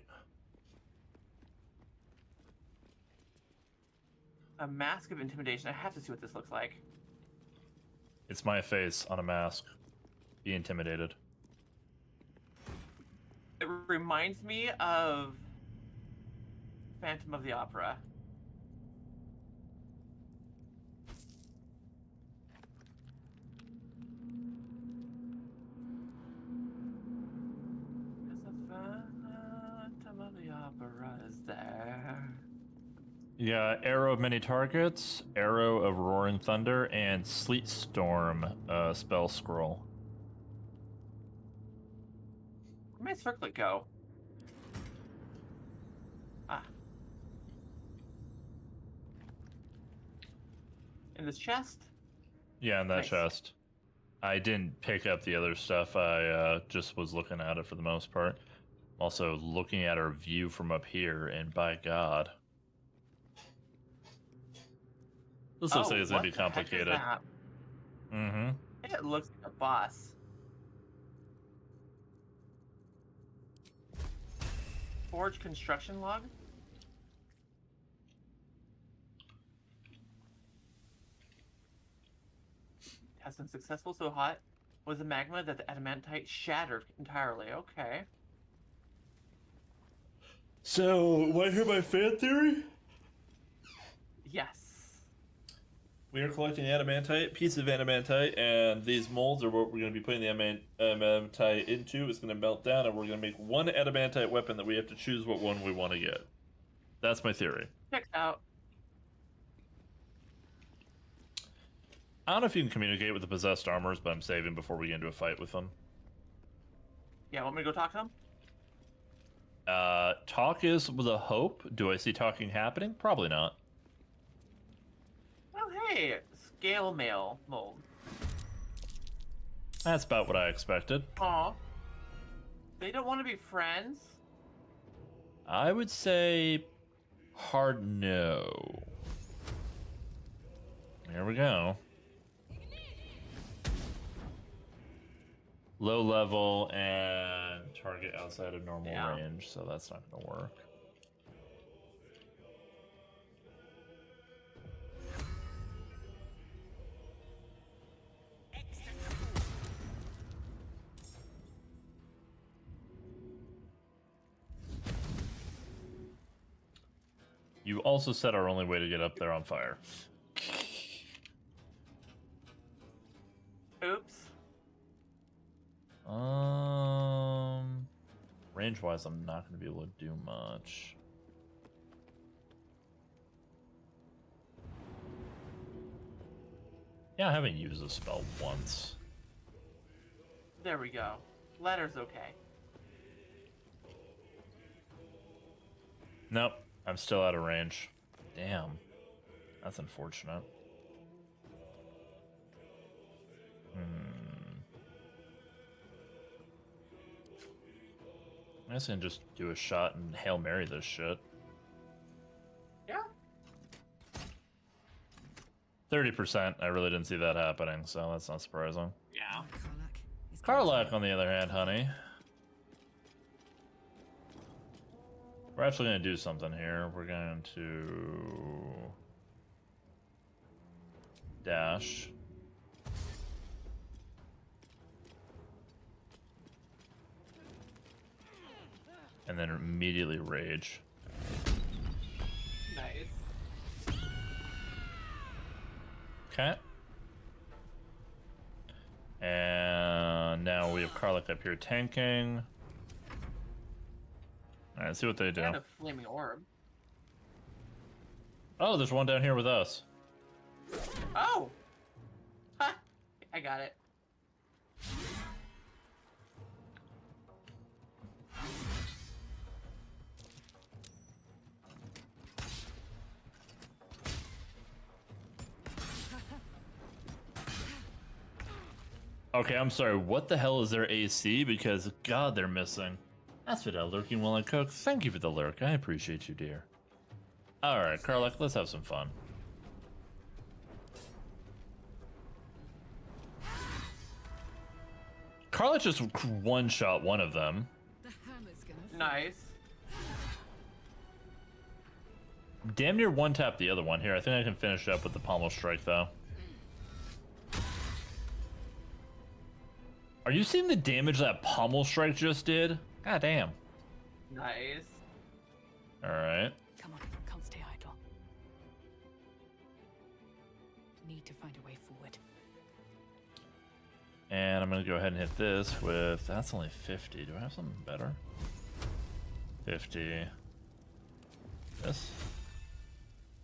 S2: A mask of intimidation. I have to see what this looks like.
S1: It's my face on a mask. Be intimidated.
S2: It reminds me of Phantom of the Opera. There's a Phantom of the Opera is there.
S1: Yeah, Arrow of Many Targets, Arrow of Roaring Thunder, and Sleet Storm spell scroll.
S2: Where'd my circlet go? Ah. In this chest?
S1: Yeah, in that
S2: Nice.
S1: chest. I didn't pick up the other stuff. I just was looking at it for the most part. Also looking at our view from up here, and by God. This looks like it's going to be complicated. Mm-hmm.
S2: It looks like a boss. Forge construction log? Has been successful, so hot was the magma that the adamantite shattered entirely. Okay.
S1: So, want to hear my fan theory?
S2: Yes.
S1: We are collecting adamantite, pieces of adamantite, and these molds are what we're going to be putting the adamantite into. It's going to melt down, and we're going to make one adamantite weapon that we have to choose what one we want to get. That's my theory.
S2: Check out.
S1: I don't know if you can communicate with the possessed armors, but I'm saving before we get into a fight with them.
S2: Yeah, want me to go talk to him?
S1: Talk is with a hope. Do I see talking happening? Probably not.
S2: Oh, hey, scale mail mold.
S1: That's about what I expected.
S2: Aw. They don't want to be friends?
S1: I would say hard no. Here we go. Low level and target outside of normal range, so that's not going to work. You also set our only way to get up there on fire.
S2: Oops.
S1: Range-wise, I'm not going to be able to do much. Yeah, I haven't used a spell once.
S2: There we go. Letter's okay.
S1: Nope, I'm still out of range. Damn. That's unfortunate. I guess I can just do a shot and Hail Mary this shit.
S2: Yeah.
S1: 30%. I really didn't see that happening, so that's not surprising.
S2: Yeah.
S1: Karlach, on the other hand, honey. We're actually going to do something here. We're going to dash. and then immediately rage.
S2: Nice.
S1: Okay. And now we have Karlach up here tanking. Alright, let's see what they do.
S2: And a flaming orb.
S1: Oh, there's one down here with us.
S2: Oh! Ha! I got it.
S1: Okay, I'm sorry. What the hell is their AC? Because, God, they're missing. That's what lurking while I cook. Thank you for the lurk. I appreciate you, dear. Alright, Karlach, let's have some fun. Karlach just one-shot one of them.
S2: Nice.
S1: Damn near one-tap the other one. Here, I think I can finish it up with the pommel strike, though. Are you seeing the damage that pommel strike just did? God damn.
S2: Nice.
S1: Alright.
S17: Come on, can't stay idle. Need to find a way forward.
S1: And I'm gonna go ahead and hit this with... That's only 50. Do I have something better? 50. This.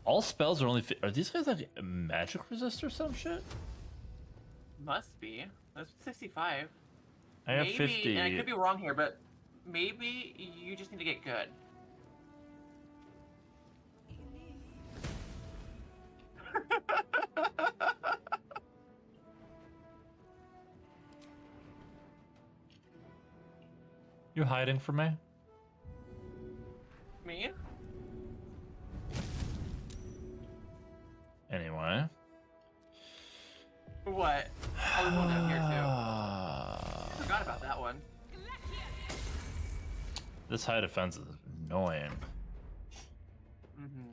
S1: All spells are only... Are these guys like magic resist or some shit?
S2: Must be. That's 65.
S1: I have
S2: maybe,
S1: 50.
S2: And I could be wrong here, but maybe you just need to get good.
S1: You hiding from me?
S2: Me?
S1: Anyway.
S2: What? Oh, there's one down here too. I forgot about that one.
S1: This high defense is annoying.
S2: Mm-hmm.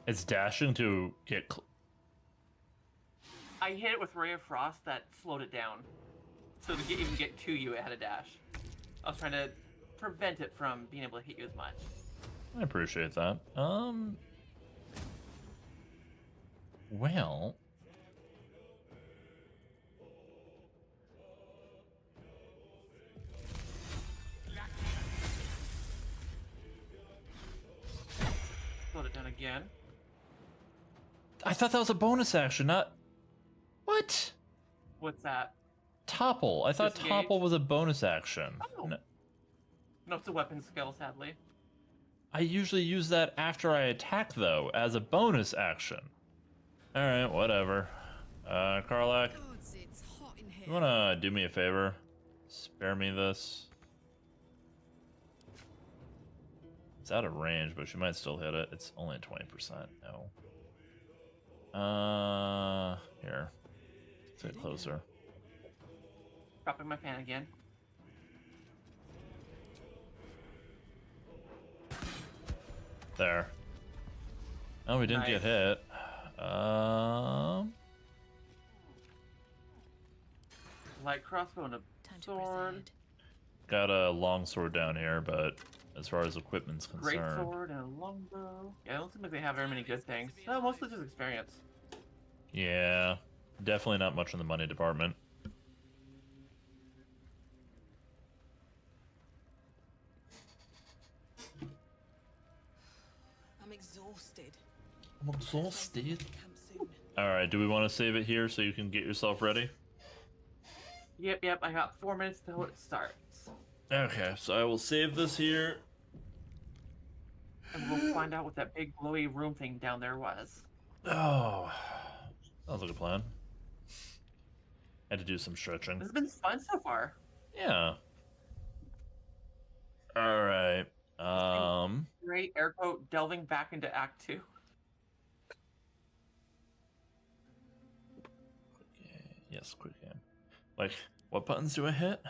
S1: It's dashing to get...
S2: I hit it with Ray of Frost that slowed it down. So to even get to you, it had a dash. I was trying to prevent it from being able to hit you as much.
S1: I appreciate that. Well...
S2: Slowed it down again.
S1: I thought that was a bonus action, not... What?
S2: What's that?
S1: Topple. I thought
S2: Disengage?
S1: topple was a bonus action.
S2: Oh. No, it's a weapon skill, sadly.
S1: I usually use that after I attack, though, as a bonus action. Alright, whatever. Karlach, you wanna do me a favor? Spare me this. It's out of range, but she might still hit it. It's only 20%. No. Here. Let's get closer.
S2: Dropping my fan again.
S1: There. Oh, we didn't get hit.
S2: Light crossbow and a sword.
S1: Got a long sword down here, but as far as equipment's
S2: Great
S1: concerned,
S2: sword and a longbow. Yeah, I don't seem like they have very many good things. Mostly just experience.
S1: yeah, definitely not much in the money department.
S12: I'm exhausted.
S1: I'm exhausted. All right, do we want to save it here so you can get yourself ready?
S2: Yep, I got 4 minutes till it starts.
S1: Okay, so I will save this here.
S2: And we'll find out what that big glowy room thing down there was.
S1: Oh, sounds like a plan. Had to do some stretching.
S2: This has been fun so far.
S1: Yeah. All right.
S2: Great air quote delving back into Act 2.
S1: Yes, quick game. Like, what buttons do I hit?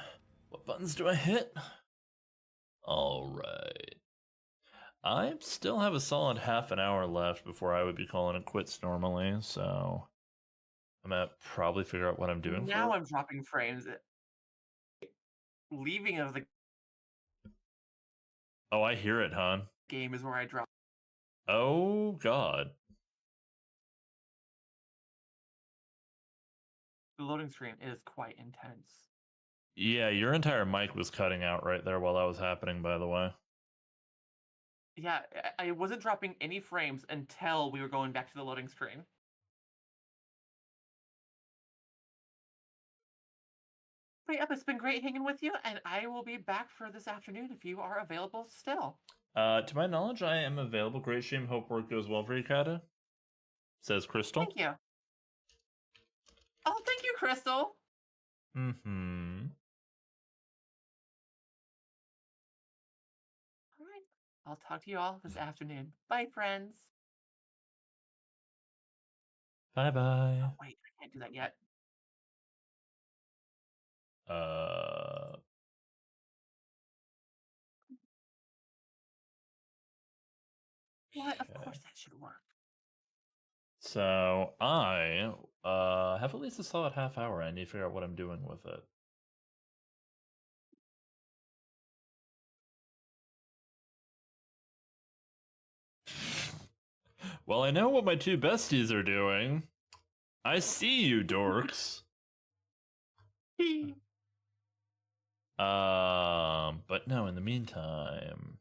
S1: What buttons do I hit? All right. I still have a solid half an hour left before I would be calling it quits normally, so I'm gonna probably figure out what I'm doing
S2: Now
S1: for.
S2: I'm dropping frames. Leaving of the
S1: Oh, I hear it, hon.
S2: game is where I drop.
S1: Oh God.
S2: The loading screen is quite intense.
S1: Yeah, your entire mic was cutting out right there while that was happening, by the way.
S2: Yeah, I wasn't dropping any frames until we were going back to the loading screen. But yep, it's been great hanging with you, and I will be back for this afternoon if you are available still.
S1: To my knowledge, I am available. Great stream. Hope work goes well for you, Kata. Says Crystal.
S2: Thank you. Oh, thank you, Crystal.
S1: Mm-hmm.
S2: All right. I'll talk to you all this afternoon. Bye, friends.
S1: Bye-bye.
S2: Oh, wait, I can't do that yet. What? Of course that should work.
S1: So I have at least a solid half hour. I need to figure out what I'm doing with it. Well, I know what my two besties are doing. I see you, dorks. But no, in the meantime.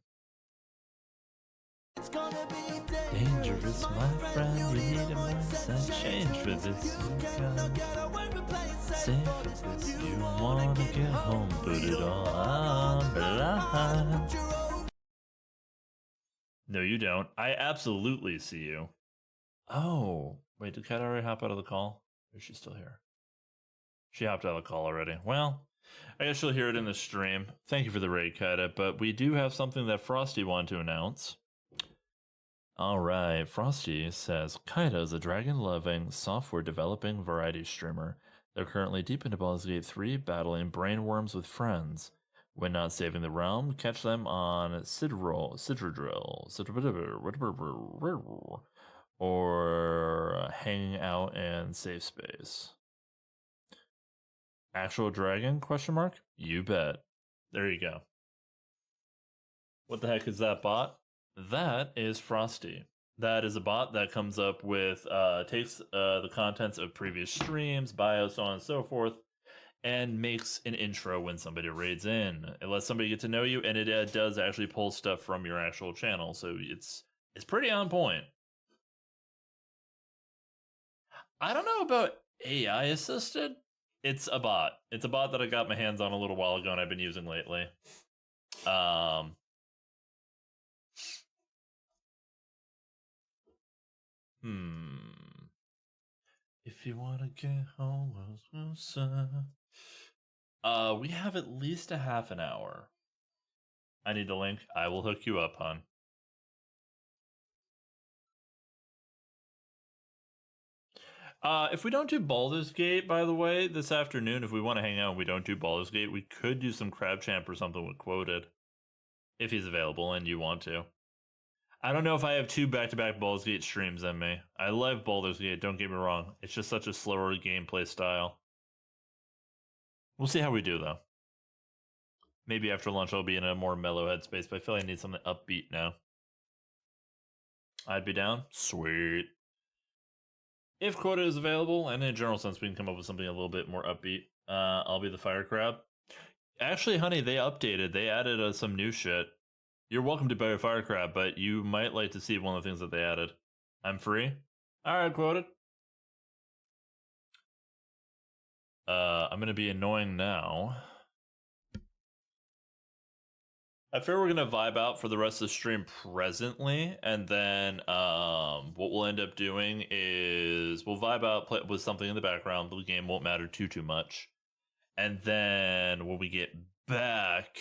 S18: It's gonna be
S1: dangerous, my friend. You need a mindset change for this. Say for this. You wanna get home, put it all on blind. No, you don't. I absolutely see you. Oh, wait, did Kat already hop out of the call? Or is she still here? She hopped out of the call already. Well, I guess you'll hear it in the stream. Thank you for the raid, Kata, but we do have something that Frosty wanted to announce. Alright, Frosty says, Kaita is a dragon-loving, software-developing variety streamer. They're currently deep into Baldur's Gate 3, battling brainworms with friends. When not saving the realm, catch them on Sidrill, or hanging out in safe space. Actual dragon, question mark? You bet. There you go. What the heck is that bot? That is Frosty. That is a bot that comes up with, takes the contents of previous streams, bios, so on and so forth, and makes an intro when somebody raids in. It lets somebody get to know you, and it does actually pull stuff from your actual channel, so it's pretty on point. I don't know about AI assisted. It's a bot. It's a bot that I got my hands on a little while ago and I've been using lately. If you want to get home, we have at least a half an hour. I need the link. I will hook you up, hon. If we don't do Baldur's Gate, by the way, this afternoon, if we want to hang out and we don't do Baldur's Gate, we could do some Crab Champ or something with Quoted. If he's available and you want to. I don't know if I have two back-to-back Baldur's Gate streams in me. I love Baldur's Gate, don't get me wrong. It's just such a slower gameplay style. We'll see how we do, though. Maybe after lunch I'll be in a more mellow headspace, but I feel like I need something upbeat now. I'd be down. Sweet. If quota is available, and in a general sense we can come up with something a little bit more upbeat, I'll be the fire crab. Actually, honey, they updated. They added some new shit. You're welcome to buy a fire crab, but you might like to see one of the things that they added. I'm free? Alright, quoted. I'm gonna be annoying now. I fear we're gonna vibe out for the rest of the stream presently, and then what we'll end up doing is we'll vibe out, play with something in the background. The game won't matter too much, and then when we get back,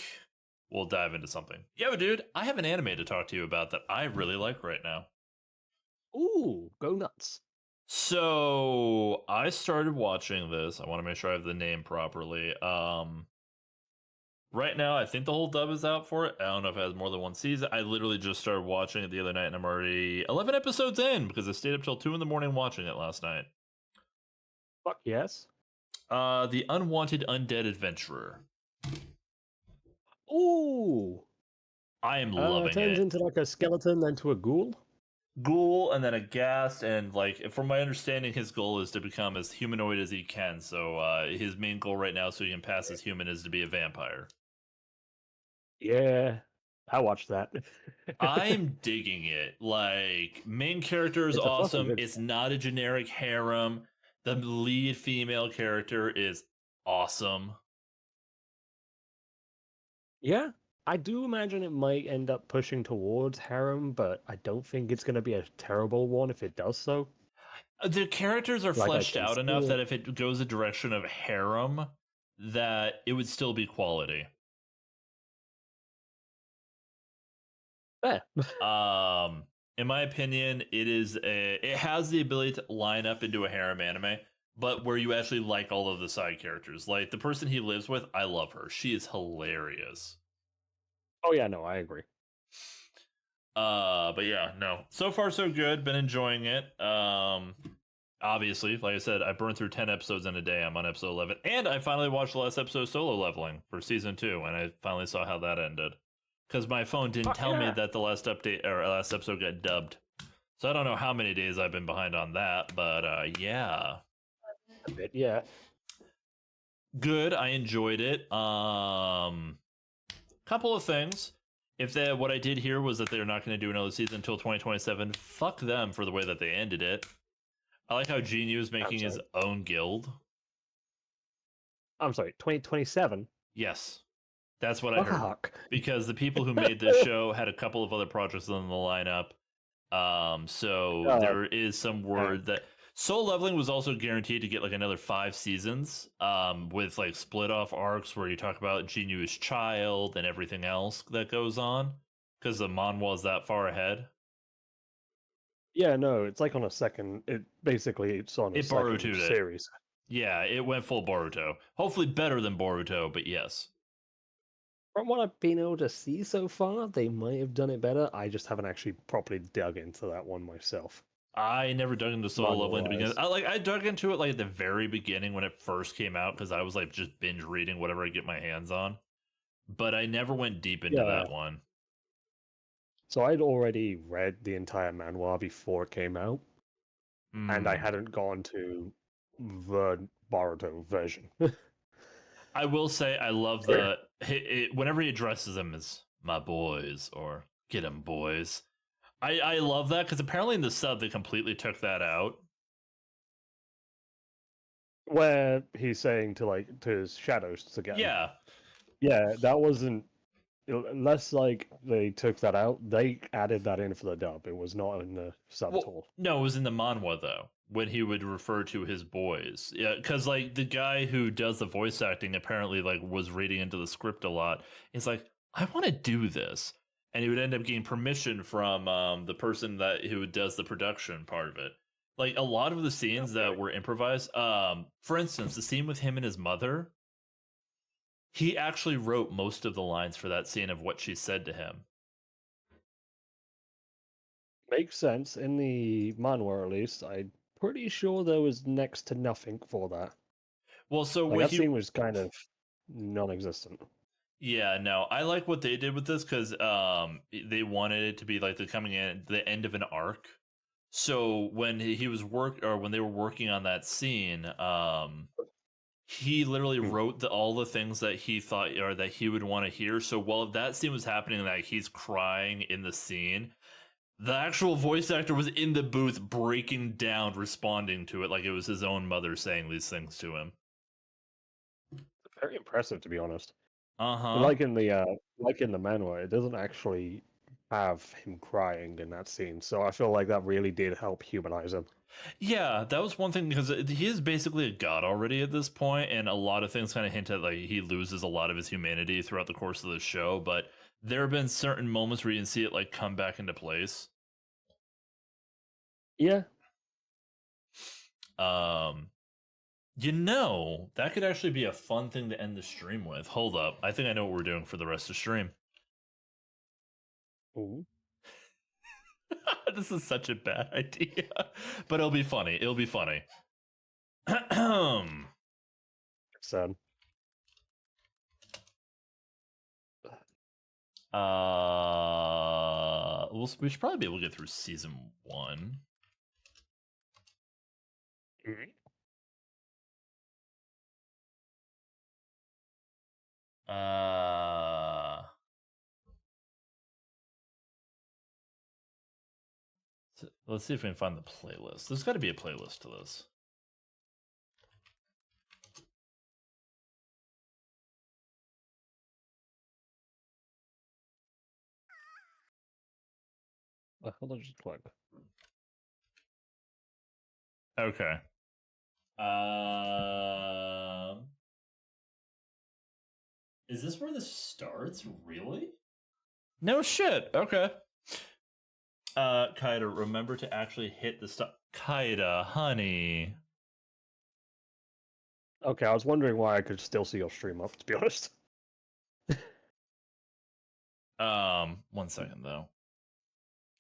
S1: we'll dive into something. Yeah, but dude, I have an anime to talk to you about that I really like right now.
S19: Ooh, go nuts.
S1: So I started watching this. I want to make sure I have the name properly. Right now, I think the whole dub is out for it. I don't know if it has more than one season. I literally just started watching it the other night, and I'm already 11 episodes in because I stayed up till 2 in the morning watching it last night.
S19: Fuck yes.
S1: The Unwanted Undead Adventurer.
S19: Ooh.
S1: I am loving
S19: turns
S1: it.
S19: into like a skeleton, then to a ghoul.
S1: Ghoul, and then a ghast, and like from my understanding, his goal is to become as humanoid as he can. So his main goal right now, so he can pass as human, is to be a vampire.
S19: Yeah, I watched that.
S1: I'm digging it. Like, main character is
S19: It's a fucking
S1: awesome.
S19: good
S1: It's not a generic harem. The lead female character is awesome.
S19: Yeah, I do imagine it might end up pushing towards harem, but I don't think it's going to be a terrible one if it does so.
S1: The characters are
S19: Like, I
S1: fleshed
S19: can
S1: out
S19: see
S1: enough
S19: it.
S1: that if it goes a direction of harem, that it would still be quality.
S19: Yeah.
S1: In my opinion, it has the ability to line up into a harem anime, but where you actually like all of the side characters. Like the person he lives with, I love her. She is hilarious.
S19: Oh yeah, no, I agree.
S1: But yeah, no. So far so good. Been enjoying it. Obviously, like I said, I burned through 10 episodes in a day. I'm on episode 11, and I finally watched the last episode of Solo Leveling for season 2, and I finally saw how that ended. Because my phone didn't tell me that the last update or last episode got dubbed. So I don't know how many days I've been behind on that, but yeah.
S19: A bit, yeah.
S1: Good. I enjoyed it. Couple of things. If what I did hear was that they're not going to do another season until 2027, fuck them for the way that they ended it. I like how Genu is making his own guild.
S19: I'm sorry, 2027?
S1: Yes. That's what I heard.
S19: Fuck.
S1: Because the people who made this show had a couple of other projects on the lineup. So there is some word that Soul Leveling was also guaranteed to get like another 5 seasons, with like split off arcs where you talk about Genu's child and everything else that goes on, because the manhwa is that far ahead.
S19: Yeah, no, it's like on a second. It's on a second
S1: Boruto'd
S19: series.
S1: Yeah, it went full Boruto. Hopefully better than Boruto, but yes.
S19: From what I've been able to see so far, they might have done it better. I just haven't actually properly dug into that one myself.
S1: I never dug into Solo Leveling to begin with.
S19: Manga-wise.
S1: I dug into it like at the very beginning when it first came out, because I was like just binge reading whatever I get my hands on. But I never went deep into that one.
S19: So I'd already read the entire manhwa before it came out, and I hadn't gone to the Boruto version.
S1: I will say I love whenever he addresses them as my boys or get 'em boys. I love that because apparently in the sub they completely took that out.
S19: Where he's saying to his shadows to get him.
S1: Yeah.
S19: Yeah, that wasn't, unless like they took that out, they added that in for the dub. It was not in the sub at all.
S1: No, it was in the manhwa though, when he would refer to his boys. Yeah, because like the guy who does the voice acting apparently like was reading into the script a lot. He's like, I want to do this, and he would end up getting permission from the person who does the production part of it. Like a lot of the scenes that were improvised. For instance, the scene with him and his mother. He actually wrote most of the lines for that scene of what she said to him.
S19: Makes sense. In the manhwa, at least, I'm pretty sure there was next to nothing for that.
S1: Well, so
S19: that scene was kind of non-existent.
S1: Yeah, no, I like what they did with this because they wanted it to be like the end of an arc. So when when they were working on that scene, he literally wrote all the things that he thought or that he would want to hear. So while that scene was happening, like he's crying in the scene, the actual voice actor was in the booth breaking down, responding to it like it was his own mother saying these things to him.
S19: Very impressive, to be honest.
S1: Uh-huh.
S19: Like in the manhwa, it doesn't actually have him crying in that scene, so I feel like that really did help humanize him.
S1: Yeah, that was one thing because he is basically a god already at this point, and a lot of things kind of hint at like he loses a lot of his humanity throughout the course of the show. But there have been certain moments where you can see it like come back into place.
S19: Yeah.
S1: You know, that could actually be a fun thing to end the stream with. Hold up. I think I know what we're doing for the rest of the stream.
S19: Ooh.
S1: This is such a bad idea. But it'll be funny. It'll be funny.
S19: Sad.
S1: We should probably be able to get through season 1. Let's see if we can find the playlist. There's got to be a playlist to this.
S19: Hold on, just click.
S1: Okay. Is this where this starts? Really? No shit. Okay. Kaida, remember to actually hit the stop. Kaida, honey.
S19: Okay, I was wondering why I could still see your stream up, to be honest.
S1: 1 second though.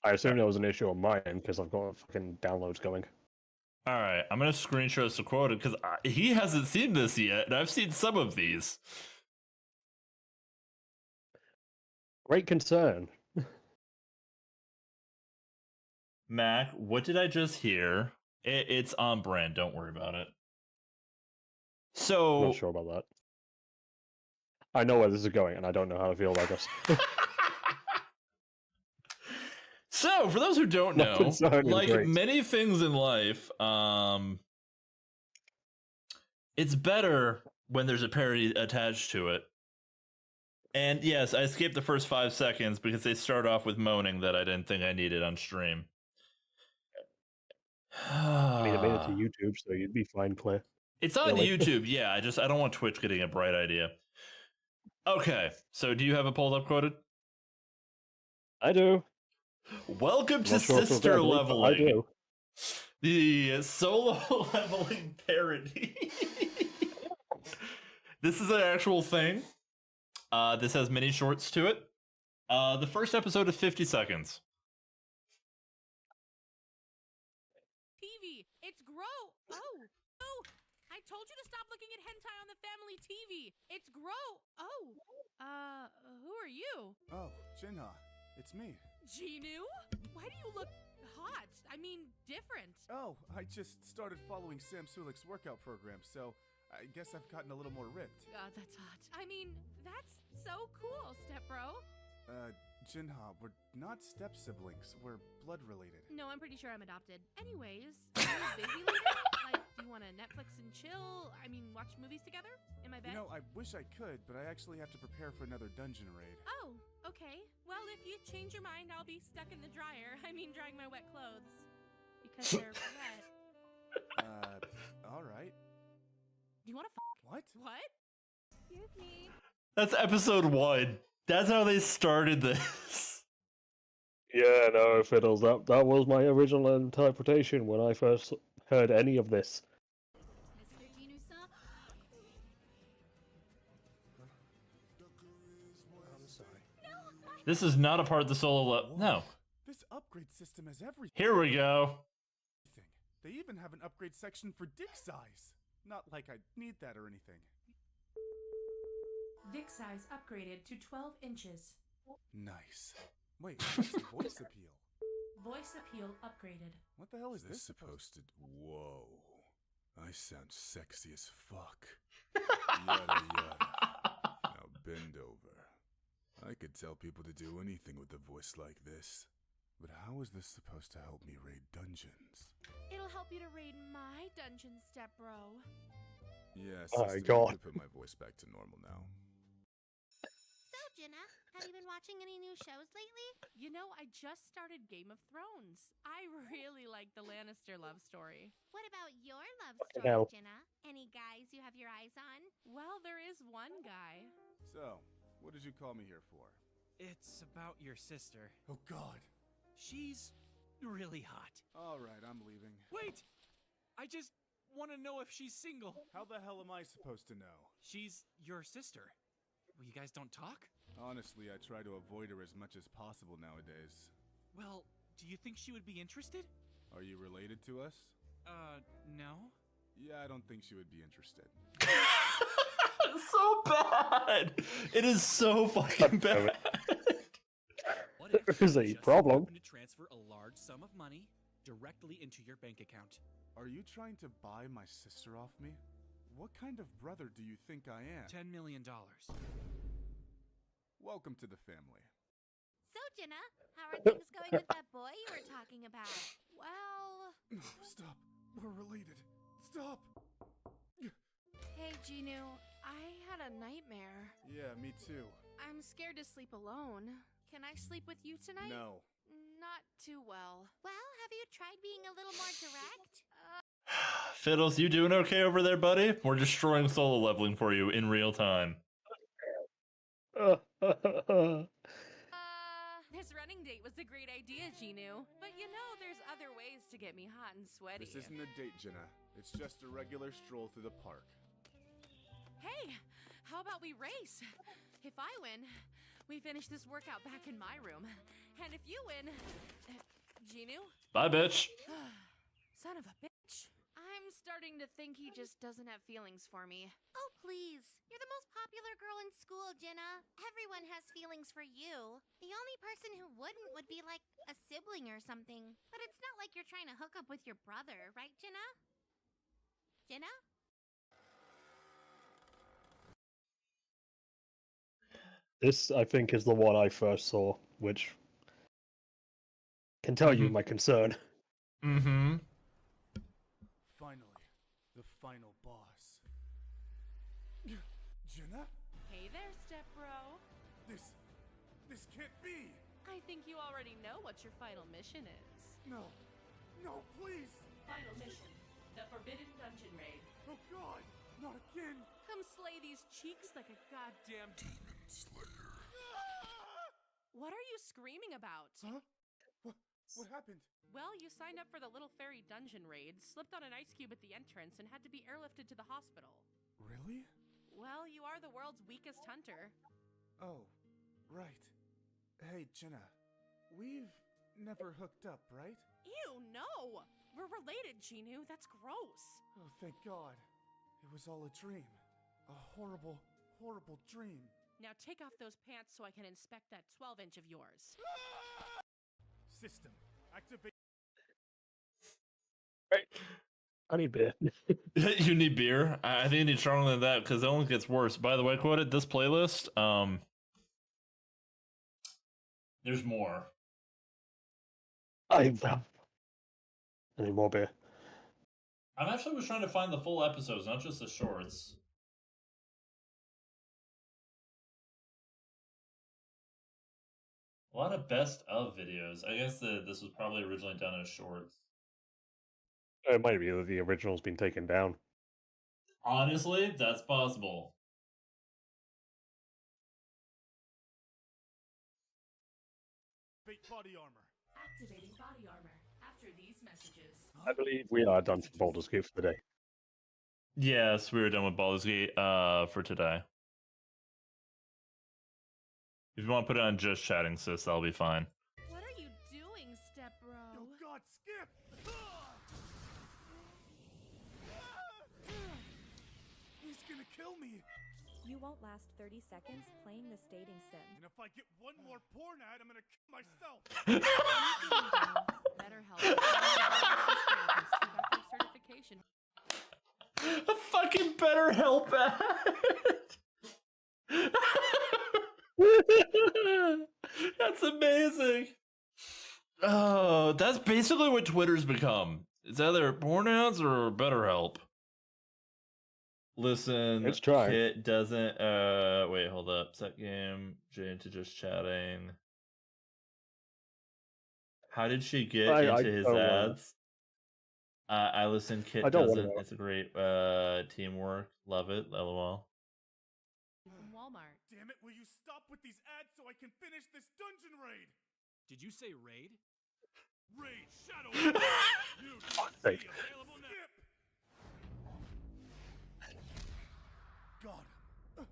S19: I assume there was an issue on my end because I've got fucking downloads going.
S1: All right, I'm gonna screenshot the quote because he hasn't seen this yet, and I've seen some of these.
S19: Great concern.
S1: Mac, what did I just hear? It's on brand. Don't worry about it. So
S19: Not sure about that. I know where this is going, and I don't know how to feel about this.
S1: So, for those who don't
S19: My
S1: know,
S19: concern is
S1: like
S19: great.
S1: many things in life, it's better when there's a parody attached to it. And yes, I skipped the first 5 seconds because they start off with moaning that I didn't think I needed on stream.
S19: I mean, it made it to YouTube, so you'd be fine, Claire.
S1: It's on
S19: Really?
S1: YouTube, yeah. I don't want Twitch getting a bright idea. Okay, so do you have it pulled up, Quoted?
S19: I do.
S1: Welcome to
S19: Not sure if
S1: Sister
S19: regrettably, but
S1: Leveling.
S19: I do.
S1: The solo leveling parody. This is an actual thing. This has mini shorts to it. The first episode is 50 seconds.
S15: TV. It's grow. Oh. I told you to stop looking at hentai on the family TV. It's grow. Oh. Who are you?
S3: Oh, Jinha. It's me.
S15: Genu? Why do you look hot? I mean, different.
S3: Oh, I just started following Sam Sulik's workout program, so I guess I've gotten a little more ripped.
S15: God, that's hot. I mean, that's so cool, stepbro.
S3: Jinha, we're not step siblings. We're blood related.
S15: No, I'm pretty sure I'm adopted. Anyways, are you busy later? Like, do you want to Netflix and chill? I mean, watch movies together? In my bed?
S3: You know, I wish I could, but I actually have to prepare for another dungeon raid.
S15: Oh, okay. Well, if you change your mind, I'll be stuck in the dryer. I mean, drying my wet clothes. Because they're wet.
S3: Alright.
S15: Do you want to
S3: What?
S15: What? Excuse me.
S1: That's episode 1. That's how they started this.
S19: Yeah, no, Fiddles, that was my original interpretation when I first heard any of this.
S3: I'm sorry.
S1: This is not a part of the solo No.
S3: This upgrade system has everything.
S1: Here we go.
S3: They even have an upgrade section for dick size. Not like I need that or anything.
S18: Dick size upgraded to 12 inches.
S3: Nice. Wait, what's the voice appeal?
S18: Voice appeal upgraded.
S3: What the hell is this supposed to... Whoa. I sound sexy as fuck. Yada yada. Now bend over. I could tell people to do anything with a voice like this. But how is this supposed to help me raid dungeons?
S15: It'll help you to raid my dungeon, stepbro.
S3: Yes,
S19: Oh my
S3: sister,
S19: God.
S3: I can put my voice back to normal now.
S15: So, Jenna, have you been watching any new shows lately? You know, I just started Game of Thrones. I really like the Lannister love story. What about your love
S19: Fucking hell.
S15: Jenna? Any guys you have your eyes on? Well, there is one guy.
S3: So, what did you call me here for?
S20: It's about your sister.
S3: Oh God.
S20: She's really hot.
S3: Alright, I'm leaving.
S20: Wait! I just want to know if she's single.
S3: How the hell am I supposed to know?
S20: She's your sister. Well, you guys don't talk?
S3: Honestly, I try to avoid her as much as possible nowadays.
S20: Well, do you think she would be interested?
S3: Are you related to us?
S20: No.
S3: Yeah, I don't think she would be interested.
S1: It's so bad. It is so fucking bad.
S20: What if
S19: There's a problem.
S20: to transfer a large sum of money directly into your bank account?
S3: Are you trying to buy my sister off me? What kind of brother do you think I am?
S20: $10 million.
S3: Welcome to the family.
S21: So, Jenna, how are things going with that boy you were talking about? Well...
S3: Stop. We're related. Stop.
S17: Hey, Ginu, I had a nightmare.
S3: Yeah, me too.
S17: I'm scared to sleep alone. Can I sleep with you tonight?
S3: No.
S17: Not too well.
S21: Well, have you tried being a little more direct?
S1: Fiddles, you doing okay over there, buddy? We're destroying solo leveling for you in real time.
S17: This running date was a great idea, Ginu. But you know, there's other ways to get me hot and sweaty.
S3: This isn't a date, Jenna. It's just a regular stroll through the park.
S17: Hey, how about we race? If I win, we finish this workout back in my room. And if you win... Ginu?
S1: Bye, bitch.
S17: Son of a bitch. I'm starting to think he just doesn't have feelings for me.
S21: Oh, please. You're the most popular girl in school, Jenna. Everyone has feelings for you. The only person who wouldn't would be like a sibling or something. But it's not like you're trying to hook up with your brother, right, Jenna? Jenna?
S19: This, I think, is the one I first saw, which can tell you my concern.
S1: Mm-hmm.
S3: Finally, the final boss. Jenna?
S17: Hey there, stepbro.
S3: This can't be!
S17: I think you already know what your final mission is.
S3: No, please!
S18: Final mission. The Forbidden Dungeon Raid.
S3: Oh God, not again!
S17: Come slay these cheeks like a goddamn demon slayer. What are you screaming about?
S3: Huh? What happened?
S17: Well, you signed up for the Little Fairy Dungeon Raid, slipped on an ice cube at the entrance, and had to be airlifted to the hospital.
S3: Really?
S17: Well, you are the world's weakest hunter.
S3: Oh, right. Hey, Jenna, we've never hooked up, right?
S17: Ew, no! We're related, Ginu. That's gross.
S3: Oh, thank God. It was all a dream. A horrible, horrible dream.
S17: Now take off those pants so I can inspect that 12-inch of yours.
S3: System, activate.
S19: I need beer.
S1: You need beer? I think you need stronger than that because it only gets worse. By the way, quoted this playlist. There's more.
S19: I need more beer.
S1: I actually was trying to find the full episodes, not just the shorts. A lot of best of videos. I guess this was probably originally done as shorts.
S19: It might be that the original's been taken down.
S1: Honestly, that's possible.
S3: Body armor.
S18: Activating body armor. After these messages.
S19: I believe we are done for Baldur's Gate for the day.
S1: Yes, we were done with Baldur's Gate for today. If you want to put it on just chatting, sis, that'll be fine.
S17: What are you doing, stepbro?
S3: Oh God, Skip! He's gonna kill me!
S22: You won't last 30 seconds playing this dating sim.
S3: And if I get one more porn ad, I'm gonna kill myself!
S17: Better help. Certification.
S1: A fucking better help That's amazing. Oh, that's basically what Twitter's become. It's either porn ads or BetterHelp. Listen,
S19: Let's try.
S1: Kit doesn't. Wait, hold up. Set game. Jane to just chatting. How did she get into his ads? I listen. Kit doesn't. It's a great teamwork. Love it. LOL.
S17: From Walmart.
S3: Damn it! Will you stop with these ads so I can finish this dungeon raid?
S20: Did you say raid?
S3: Raid Shadow.
S19: Fake.
S3: Available now.
S7: Got him.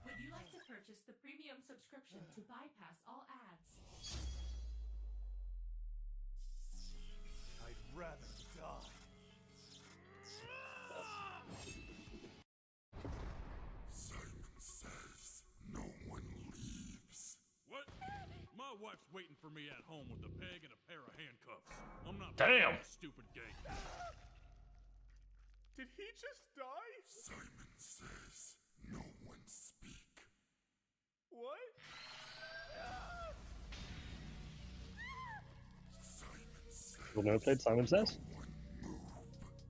S18: Would you like to purchase the premium subscription to bypass all ads?
S7: I'd rather die.
S3: Simon says no one leaves.
S16: What? My wife's waiting for me at home with a peg and a pair of handcuffs. I'm not
S1: Damn.
S16: playing this stupid game.
S7: Did he just die?
S3: Simon says no one speak.
S7: What?
S3: Simon says
S19: People never played Simon Says?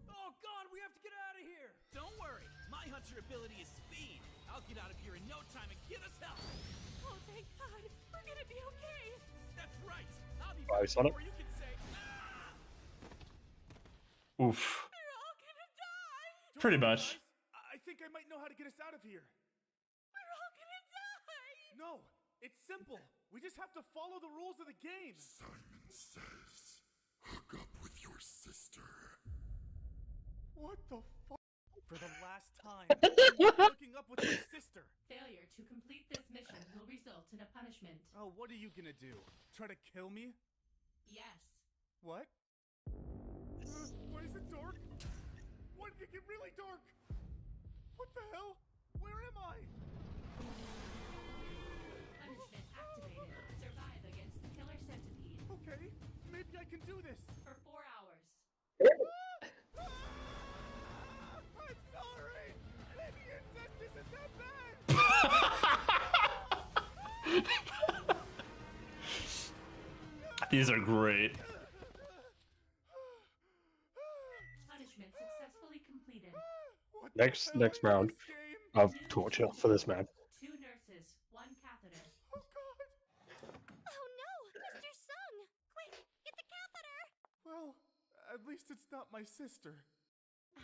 S20: Oh god, we have to get out of here! Don't worry, my hunter ability is speed. I'll get out of here in no time and get us help.
S17: Oh, thank God. We're gonna be okay.
S20: That's right. I'll be
S19: Bye,
S20: back
S19: Sonic.
S20: before you can say.
S1: Oof.
S17: We're all gonna die.
S1: Pretty much.
S7: I think I might know how to get us out of here.
S17: We're all gonna die.
S7: No, it's simple. We just have to follow the rules of the game.
S3: Simon says hook up with your sister.
S7: What the fuck? For the last time, I'm hooking up with my sister.
S18: Failure to complete this mission will result in a punishment.
S7: Oh, what are you gonna do? Try to kill me?
S18: Yes.
S7: What? Why is it dark? Why did it get really dark? What the hell? Where am I?
S18: Punishment activated. Survive against the killer centipede.
S7: Okay, maybe I can do this.
S18: For 4 hours.
S7: I'm sorry. Maybe incest isn't that bad.
S1: These are great.
S18: Punishment successfully completed.
S19: Next round of torture for this man.
S18: 2 nurses, 1 catheter.
S7: Oh god.
S21: Oh no, Mr. Sung! Quick, get the catheter!
S7: Well, at least it's not my sister.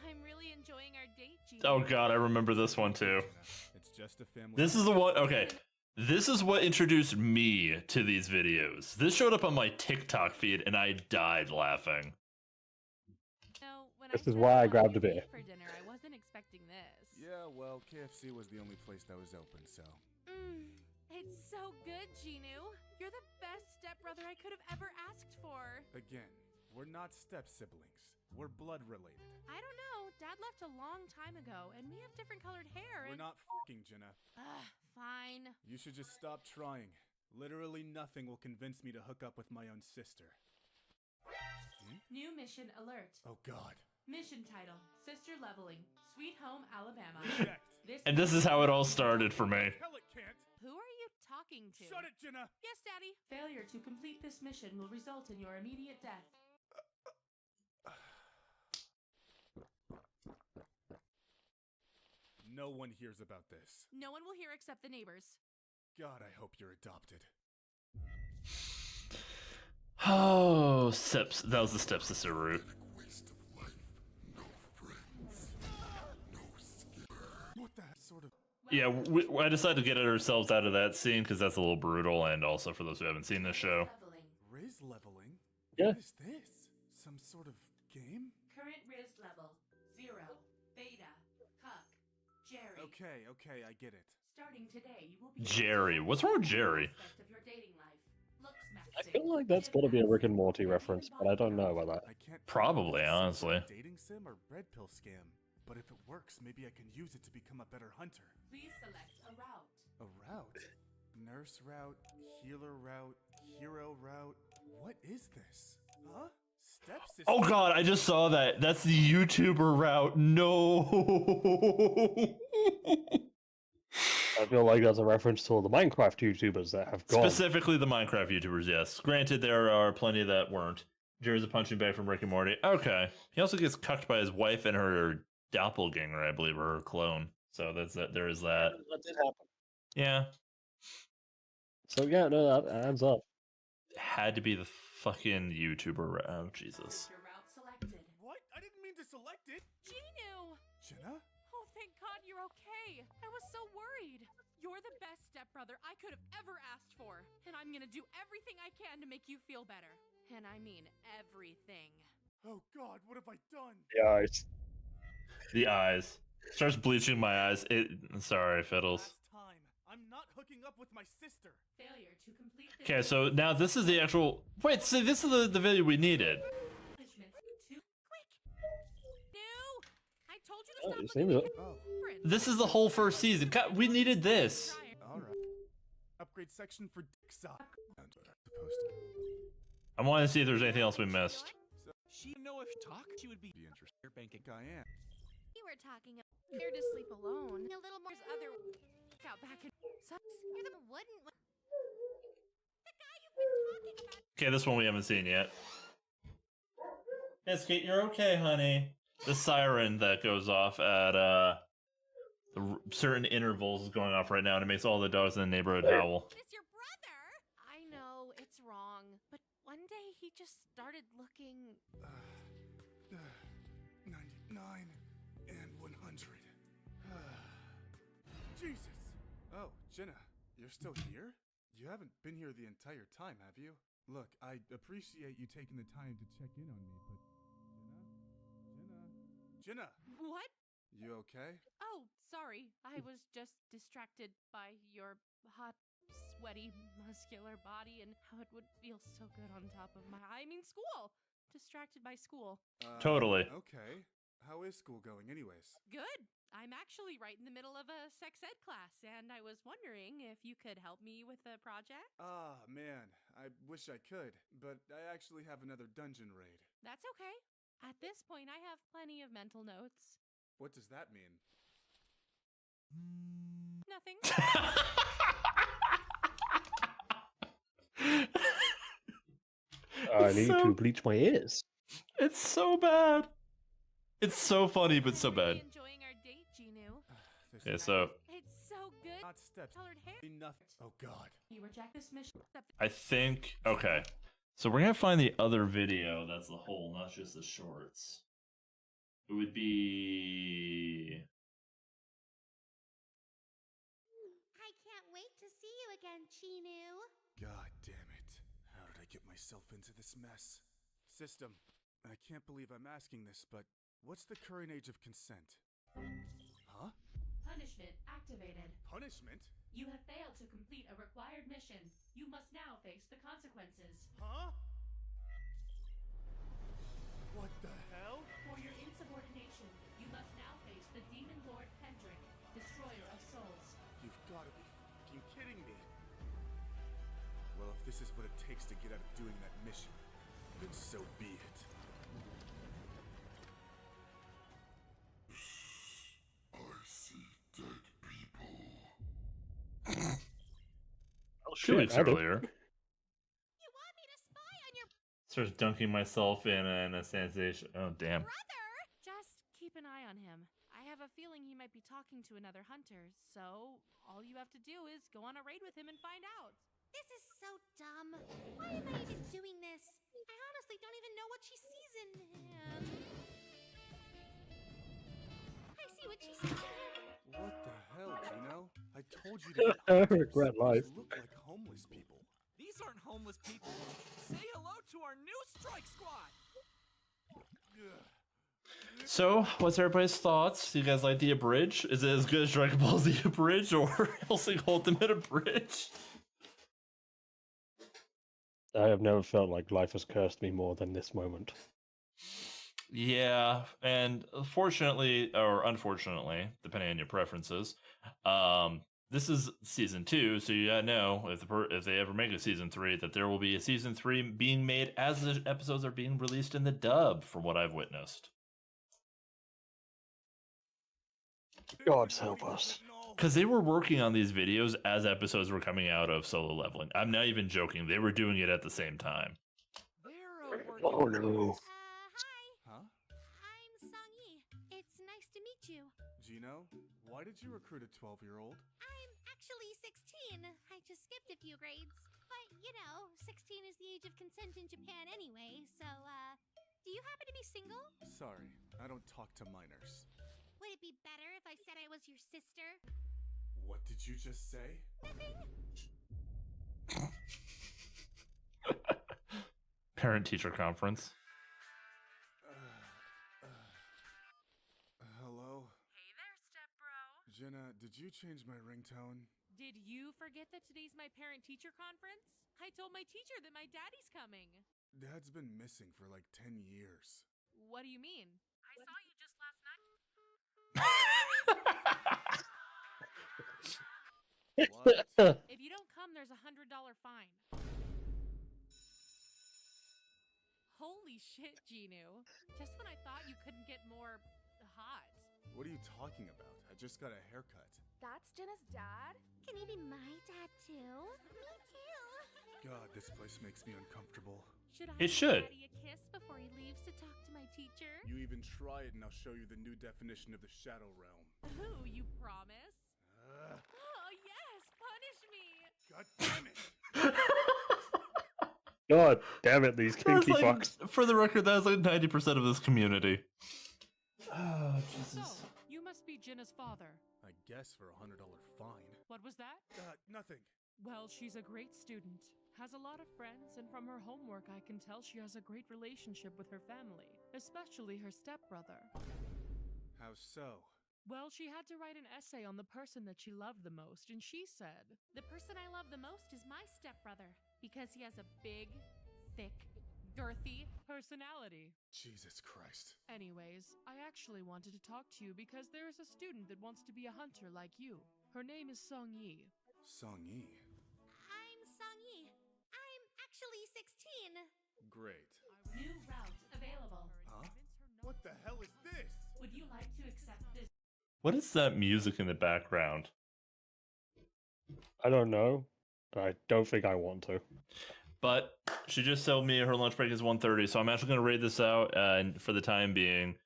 S17: I'm really enjoying our date, Gene.
S1: Oh god, I remember this one too.
S7: It's just a family.
S1: This is the one. Okay, this is what introduced me to these videos. This showed up on my TikTok feed, and I died laughing.
S17: No, when
S19: This
S17: I
S19: is
S17: said
S19: why I
S17: wanted
S19: grabbed
S17: to
S19: a beer.
S17: eat for dinner, I wasn't expecting this.
S3: Yeah, well, KFC was the only place that was open, so.
S17: It's so good, Ginu. You're the best stepbrother I could have ever asked for.
S3: Again, we're not step siblings. We're blood related.
S17: I don't know. Dad left a long time ago, and we have different colored hair.
S3: We're
S17: and...
S3: not fucking, Jenna.
S17: Fine.
S3: You should just stop trying. Literally nothing will convince me to hook up with my own sister.
S18: New mission alert.
S3: Oh god.
S18: Mission title: Sister Leveling. Sweet Home, Alabama.
S1: And this is how it all started for me.
S3: Hell, it can't.
S17: Who are you talking to?
S3: Shut it, Jenna.
S17: Yes, Daddy.
S18: Failure to complete this mission will result in your immediate death.
S3: No one hears about this.
S17: No one will hear except the neighbors.
S3: God, I hope you're adopted.
S1: Oh, steps. That was the stepsister route.
S3: Waste of life. No friends. No skill. What the sort of...
S1: Yeah, I decided to get ourselves out of that scene because that's a little brutal, and also for those who haven't seen this show.
S3: Riz leveling?
S19: Yeah.
S3: What is this? Some sort of game?
S18: Current Riz level 0. Beta. Cuck. Jerry.
S3: Okay, I get it.
S18: Starting today, you will be
S1: Jerry. What's wrong with Jerry?
S18: aspect of your dating life. Looks
S19: I feel like that's got to be a Rick and Morty reference, but I don't know about that.
S3: I can't
S1: Probably,
S3: tell if it's
S1: honestly.
S3: a dating sim or red pill scam. But if it works, maybe I can use it to become a better hunter.
S18: Please select a route.
S3: A route? Nurse route, healer route, hero route. What is this? Huh? Stepsister?
S1: Oh god, I just saw that. That's the YouTuber route. No.
S19: I feel like that's a reference to all the Minecraft YouTubers that have gone.
S1: Specifically the Minecraft YouTubers, yes. Granted, there are plenty that weren't. Jerry's a punching bag from Rick and Morty. Okay. He also gets cucked by his wife and her doppelganger, I believe, or her clone. So that's that. There is that.
S19: That did happen.
S1: Yeah.
S19: So yeah, no, that adds up.
S1: Had to be the fucking YouTuber. Oh, Jesus.
S18: Your route selected.
S3: What? I didn't mean to select it.
S17: Ginu!
S3: Jenna?
S17: Oh, thank God you're okay. I was so worried. You're the best stepbrother I could have ever asked for. And I'm gonna do everything I can to make you feel better. And I mean everything.
S3: Oh God, what have I done?
S19: The eyes.
S1: The eyes. Starts bleaching my eyes. Sorry, Fiddles.
S20: Last time. I'm not hooking up with my sister.
S18: Failure to complete the
S1: Okay, so now this is the actual. Wait, so this is the video we needed.
S18: punishment. Too quick.
S17: No! I told you to
S19: Oh,
S17: stop
S19: his
S17: looking
S19: name
S17: at
S19: is-
S17: Catherine.
S1: This is the whole first season. God, we needed this.
S3: All right. Upgrade section for dick sock. Supposed to
S1: I want to see if there's anything else we missed.
S20: She didn't know if she talked, she would be interested. Your bank account.
S3: I am.
S17: You were talking about there to sleep alone. A little more. There's other out back in. You're the wooden. The guy you've been talking about.
S1: Okay, this one we haven't seen yet. Biscuit, you're okay, honey. The siren that goes off at certain intervals is going off right now, and it makes all the dogs in the neighborhood howl.
S17: It's your brother. I know it's wrong, but one day he just started looking.
S3: 99 and 100. Jesus. Oh, Jenna, you're still here? You haven't been here the entire time, have you? Look, I appreciate you taking the time to check in on me, but Jenna?
S17: What?
S3: You okay?
S17: Oh, sorry. I was just distracted by your hot, sweaty, muscular body and how it would feel so good on top of school. Distracted by school.
S1: Totally.
S3: Okay. How is school going anyways?
S17: Good. I'm actually right in the middle of a sex ed class, and I was wondering if you could help me with the project.
S3: Ah, man. I wish I could, but I actually have another dungeon raid.
S17: That's okay. At this point, I have plenty of mental notes.
S3: What does that mean?
S17: Nothing.
S19: I need to bleach my ears.
S1: It's so bad. It's so funny, but so bad.
S17: Enjoying our date, Ginu.
S1: Yeah, so
S17: It's so good.
S3: Not steps.
S17: Colored hair.
S3: Enough. Oh God.
S18: You reject this mission.
S1: I think okay. So we're gonna find the other video that's the whole, not just the shorts. It would be
S21: I can't wait to see you again, Chinu.
S3: God damn it. How did I get myself into this mess? System, I can't believe I'm asking this, but what's the current age of consent? Huh?
S18: Punishment activated.
S3: Punishment?
S18: You have failed to complete a required mission. You must now face the consequences.
S20: Huh? What the hell?
S18: For your insubordination, you must now face the Demon Lord Kendrick, Destroyer of Souls.
S3: You've got to be fucking kidding me. Well, if this is what it takes to get out of doing that mission, then so be it.
S4: I see dead people.
S1: 2 weeks
S19: Adam.
S1: earlier.
S21: You want me to spy on your
S1: Starts dunking myself in a sensation. Oh damn.
S21: brother?
S17: Just keep an eye on him. I have a feeling he might be talking to another hunter, so all you have to do is go on a raid with him and find out.
S21: This is so dumb. Why am I even doing this? I honestly don't even know what she sees in him. I see what she sees in him.
S3: What the hell, Gino? I told you to get
S19: I
S3: hunters.
S19: regret life.
S3: These look like homeless people.
S20: These aren't homeless people. Say hello to our new strike squad.
S1: So, what's everybody's thoughts? Do you guys like the abridge? Is it as good as Dragon Ball Z abridge or Hellsing Ultimate abridge?
S19: I have never felt like life has cursed me more than this moment.
S1: Yeah, and fortunately or unfortunately, depending on your preferences, this is season 2, so you gotta know if they ever make a season 3 that there will be a season 3 being made as the episodes are being released in the dub, from what I've witnessed.
S19: God help us.
S1: Because they were working on these videos as episodes were coming out of Solo Leveling. I'm not even joking. They were doing it at the same time.
S19: Oh no.
S3: Huh?
S21: I'm Song-Yi. It's nice to meet you.
S3: Gino, why did you recruit a 12-year-old?
S21: I'm actually 16. I just skipped a few grades. But, 16 is the age of consent in Japan anyway, so, do you happen to be single?
S3: Sorry, I don't talk to minors.
S21: Would it be better if I said I was your sister?
S3: What did you just say?
S1: Parent-teacher conference.
S3: Jenna, did you change my ringtone?
S17: Did you forget that today's my parent-teacher conference? I told my teacher that my daddy's coming.
S3: Dad's been missing for like 10 years.
S17: What do you mean? I saw you just last night.
S3: What?
S17: If you don't come, there's a $100 fine. Holy shit, Ginu. Just when I thought you couldn't get more hot.
S3: What are you talking about? I just got a haircut.
S15: That's Jenna's dad?
S21: Can he be my dad too? Me too.
S3: God, this place makes me uncomfortable.
S17: Should I
S1: It
S17: give
S1: should.
S17: Daddy a kiss before he leaves to talk to my teacher?
S3: You even try it and I'll show you the new definition of the Shadow Realm.
S17: Ooh, you promise? Oh, yes, punish me.
S3: God damn it!
S19: God damn it, these
S1: That's
S19: kinky
S1: like,
S19: fucks.
S1: for the record, that is like 90% of this community. Oh,
S17: So, you must be Jenna's father.
S3: I guess for a $100 fine.
S17: What was that?
S3: Nothing.
S17: Well, she's a great student, has a lot of friends, and from her homework I can tell she has a great relationship with her family, especially her stepbrother.
S3: How so?
S17: Well, she had to write an essay on the person that she loved the most, and she said, "The person I love the most is my stepbrother, because he has a big, thick, girthy personality."
S3: Jesus Christ.
S17: Anyways, I actually wanted to talk to you because there is a student that wants to be a hunter like you. Her name is Song Yi.
S3: Song Yi.
S21: I'm Song Yi. I'm actually 16.
S3: Great.
S18: New route available.
S3: Huh? What the hell is this?
S18: Would you like to accept this?
S1: What is that music in the background?
S19: I don't know. I don't think I want to.
S1: But she just told me her lunch break is 1:30, so I'm actually going to raid this out for the time being.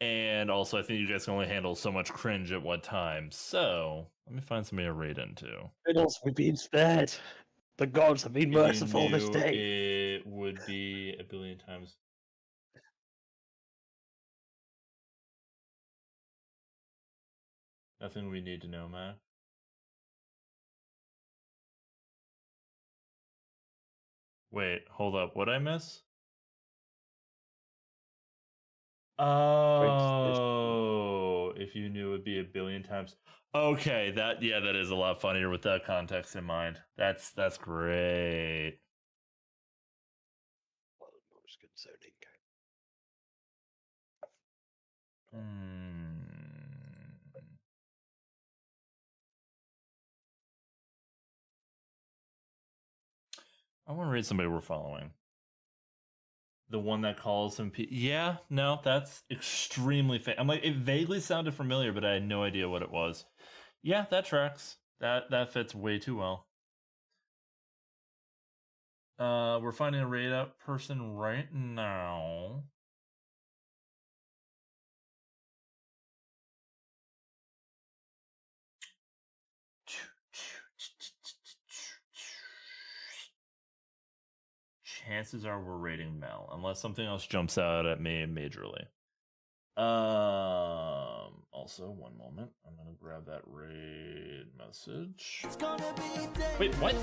S1: And also, I think you guys can only handle so much cringe at one time. So let me find somebody to raid into.
S19: Riddles, we've been spared. The gods have been merciful this
S1: Knew
S19: day.
S1: It would be a billion times. Nothing we need to know, Mac. Wait, hold up. What'd I miss? Oh, if you knew it would be a billion times. Okay, that is a lot funnier with that context in mind. That's great.
S19: Most concerning.
S1: I want to read somebody we're following. The one that calls him yeah, no, that's extremely I'm like, it vaguely sounded familiar, but I had no idea what it was. Yeah, that tracks. That fits way too well. We're finding a raid out person right now. Chances are we're raiding Mel, unless something else jumps out at me majorly. Also, one moment. I'm gonna grab that raid message. Wait, what?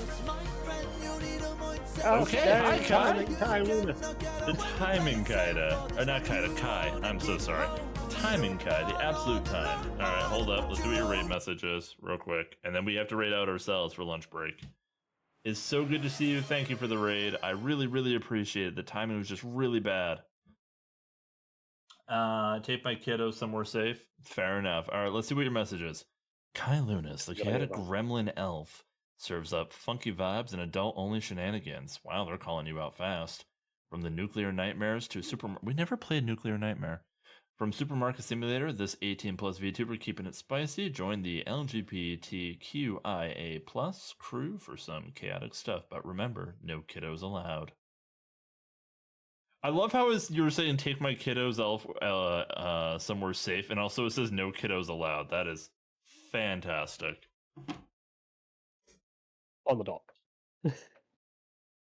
S1: Okay, hi Kai. The timing Kaida. Or not Kaida, Kai. I'm so sorry. Timing Kai, the absolute time. Alright, hold up. Let's do what your raid message is real quick. And then we have to raid out ourselves for lunch break. It's so good to see you. Thank you for the raid. I really, really appreciate it. The timing was just really bad. Take my kiddo somewhere safe. Fair enough. All right, let's see what your message is. Kai Lunas, the chaotic gremlin elf, serves up funky vibes and adult-only shenanigans. Wow, they're calling you out fast. From the nuclear nightmares to we never played Nuclear Nightmare. From Supermarket Simulator, this 18 plus VTuber keeping it spicy. Join the LGBTQIA plus crew for some chaotic stuff. But remember, no kiddos allowed. I love how you were saying take my kiddos somewhere safe, and also it says no kiddos allowed. That is fantastic.
S19: On the dot.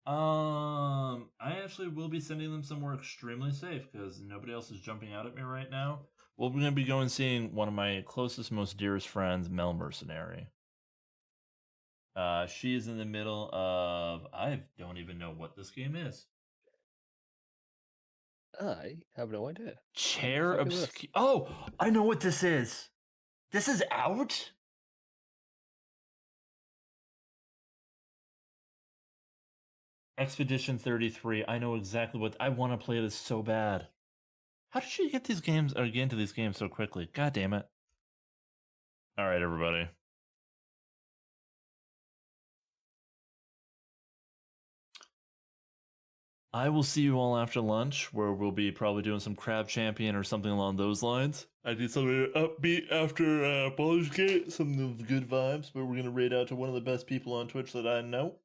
S1: I actually will be sending them somewhere extremely safe because nobody else is jumping out at me right now. We're going to be going seeing one of my closest, most dearest friends, Mel Mercenary. She is in the middle of... I don't even know what this game is.
S19: I have no idea.
S1: Chair obscure. Oh, I know what this is. This is out? Expedition 33. I know exactly what I want to play this so bad. How did you get these games or get into these games so quickly? God damn it. All right, everybody. I will see you all after lunch, where we'll be probably doing some Crab Champion or something along those lines. I did something upbeat after Baldur's Gate, some good vibes, but we're going to raid out to one of the best people on Twitch that I know,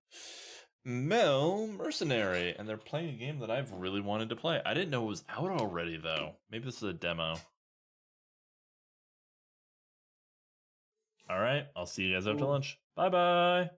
S1: Mel Mercenary, and they're playing a game that I've really wanted to play. I didn't know it was out already, though. Maybe this is a demo. All right, I'll see you guys after lunch. Bye-bye.